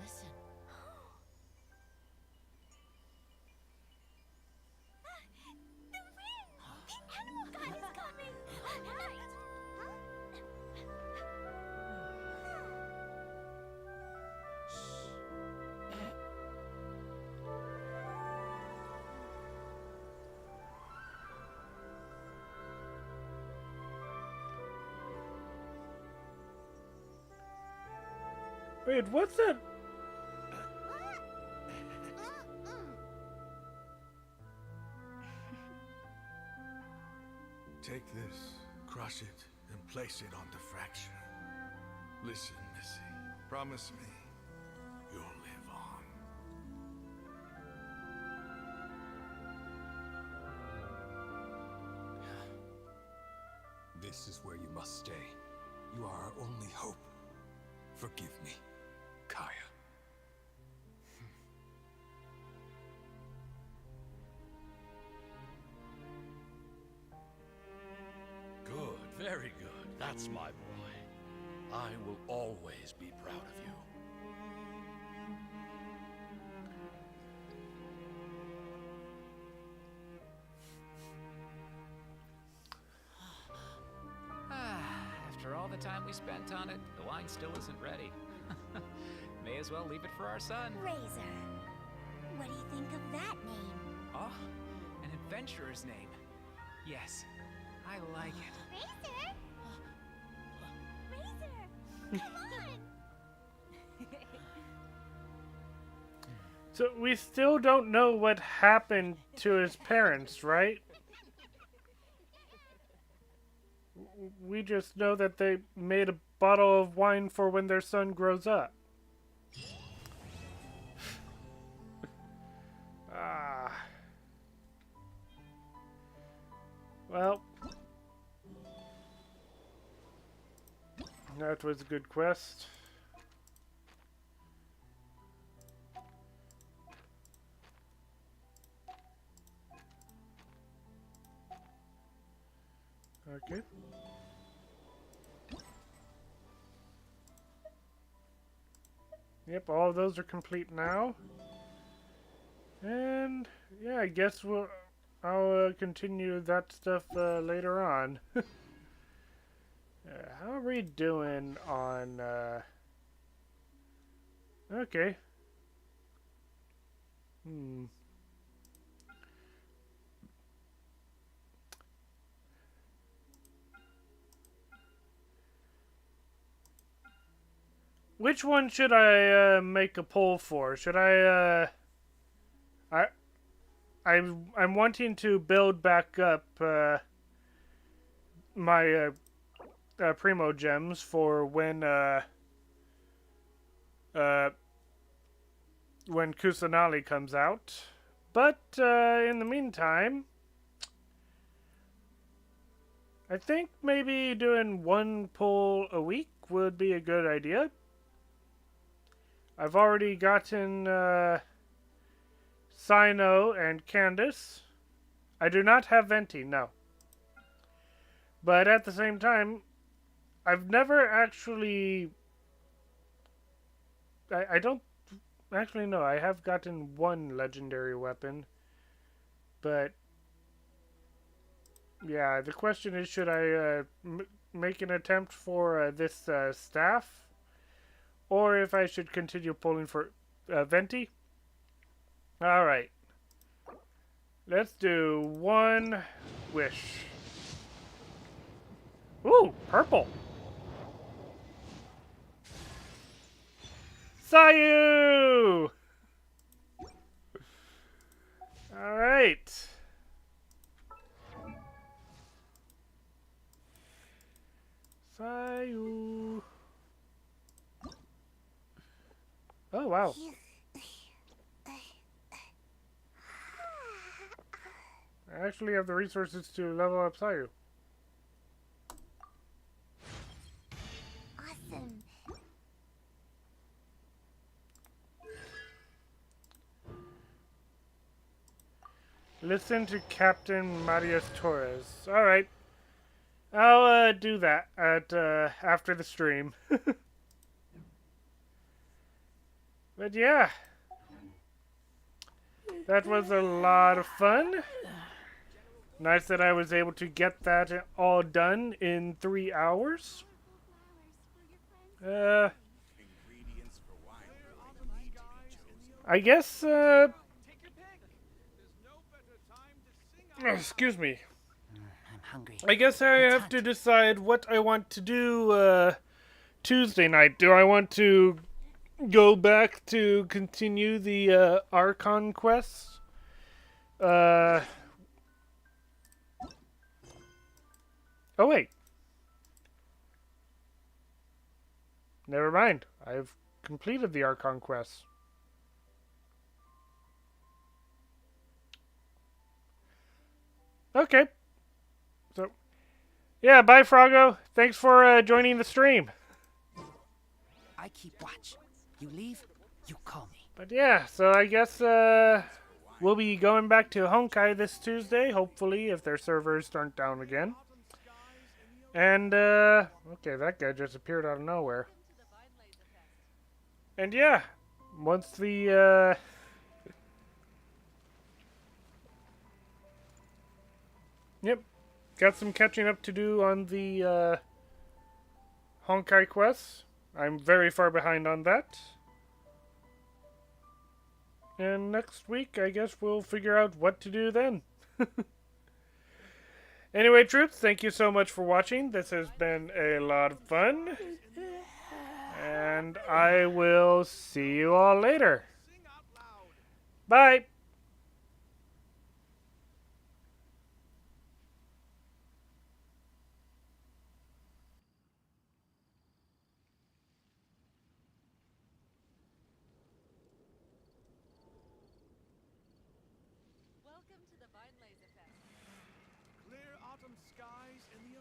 listen. The wind! The animal god is coming! Wait, what's that? Take this, crush it, and place it on the fracture. Listen, Missy. Promise me you'll live on. This is where you must stay. You are our only hope. Forgive me, Kaya. Good, very good. That's my boy. I will always be proud of you. After all the time we spent on it, the wine still isn't ready. May as well leave it for our son. Razor. What do you think of that name? Oh, an adventurer's name. Yes, I like it. Razor? Razor! Come on! So we still don't know what happened to his parents, right? We just know that they made a bottle of wine for when their son grows up. Ah. Well, that was a good quest. Okay. Yep, all of those are complete now. And yeah, I guess I'll continue that stuff later on. How are we doing on okay. Which one should I make a poll for? Should I'm wanting to build back up my Primo gems for when Kusanali comes out. But in the meantime, I think maybe doing one poll a week would be a good idea. I've already gotten Sino and Candace. I do not have Venti, no. But at the same time, I've never actually... I don't... Actually, no, I have gotten one legendary weapon. But... yeah, the question is, should I make an attempt for this staff? Or if I should continue pulling for Venti? Alright. Let's do one wish. Ooh, purple. Sayu! Alright. Sayu. Oh, wow. I actually have the resources to level up Sayu. Awesome. Listen to Captain Marius Torres. Alright. I'll do that at after the stream. But yeah. That was a lot of fun. Nice that I was able to get that all done in 3 hours. I guess, excuse me. I'm hungry. I guess I have to decide what I want to do, Tuesday night. Do I want to go back to continue the, Archon quests? Oh, wait. never mind. I've completed the Archon quest. Okay. So, yeah, bye, Froggo. Thanks for joining the stream. I keep watch. You leave, you call me. But yeah, so I guess we'll be going back to Honkai this Tuesday, hopefully, if their servers aren't down again. And, okay, that guy just appeared out of nowhere. And yeah, once the, yep, got some catching up to do on the, Honkai quests. I'm very far behind on that. And next week, I guess we'll figure out what to do then. Anyway, troops, thank you so much for watching. This has been a lot of fun. And I will see you all later. Bye. Clear autumn skies and the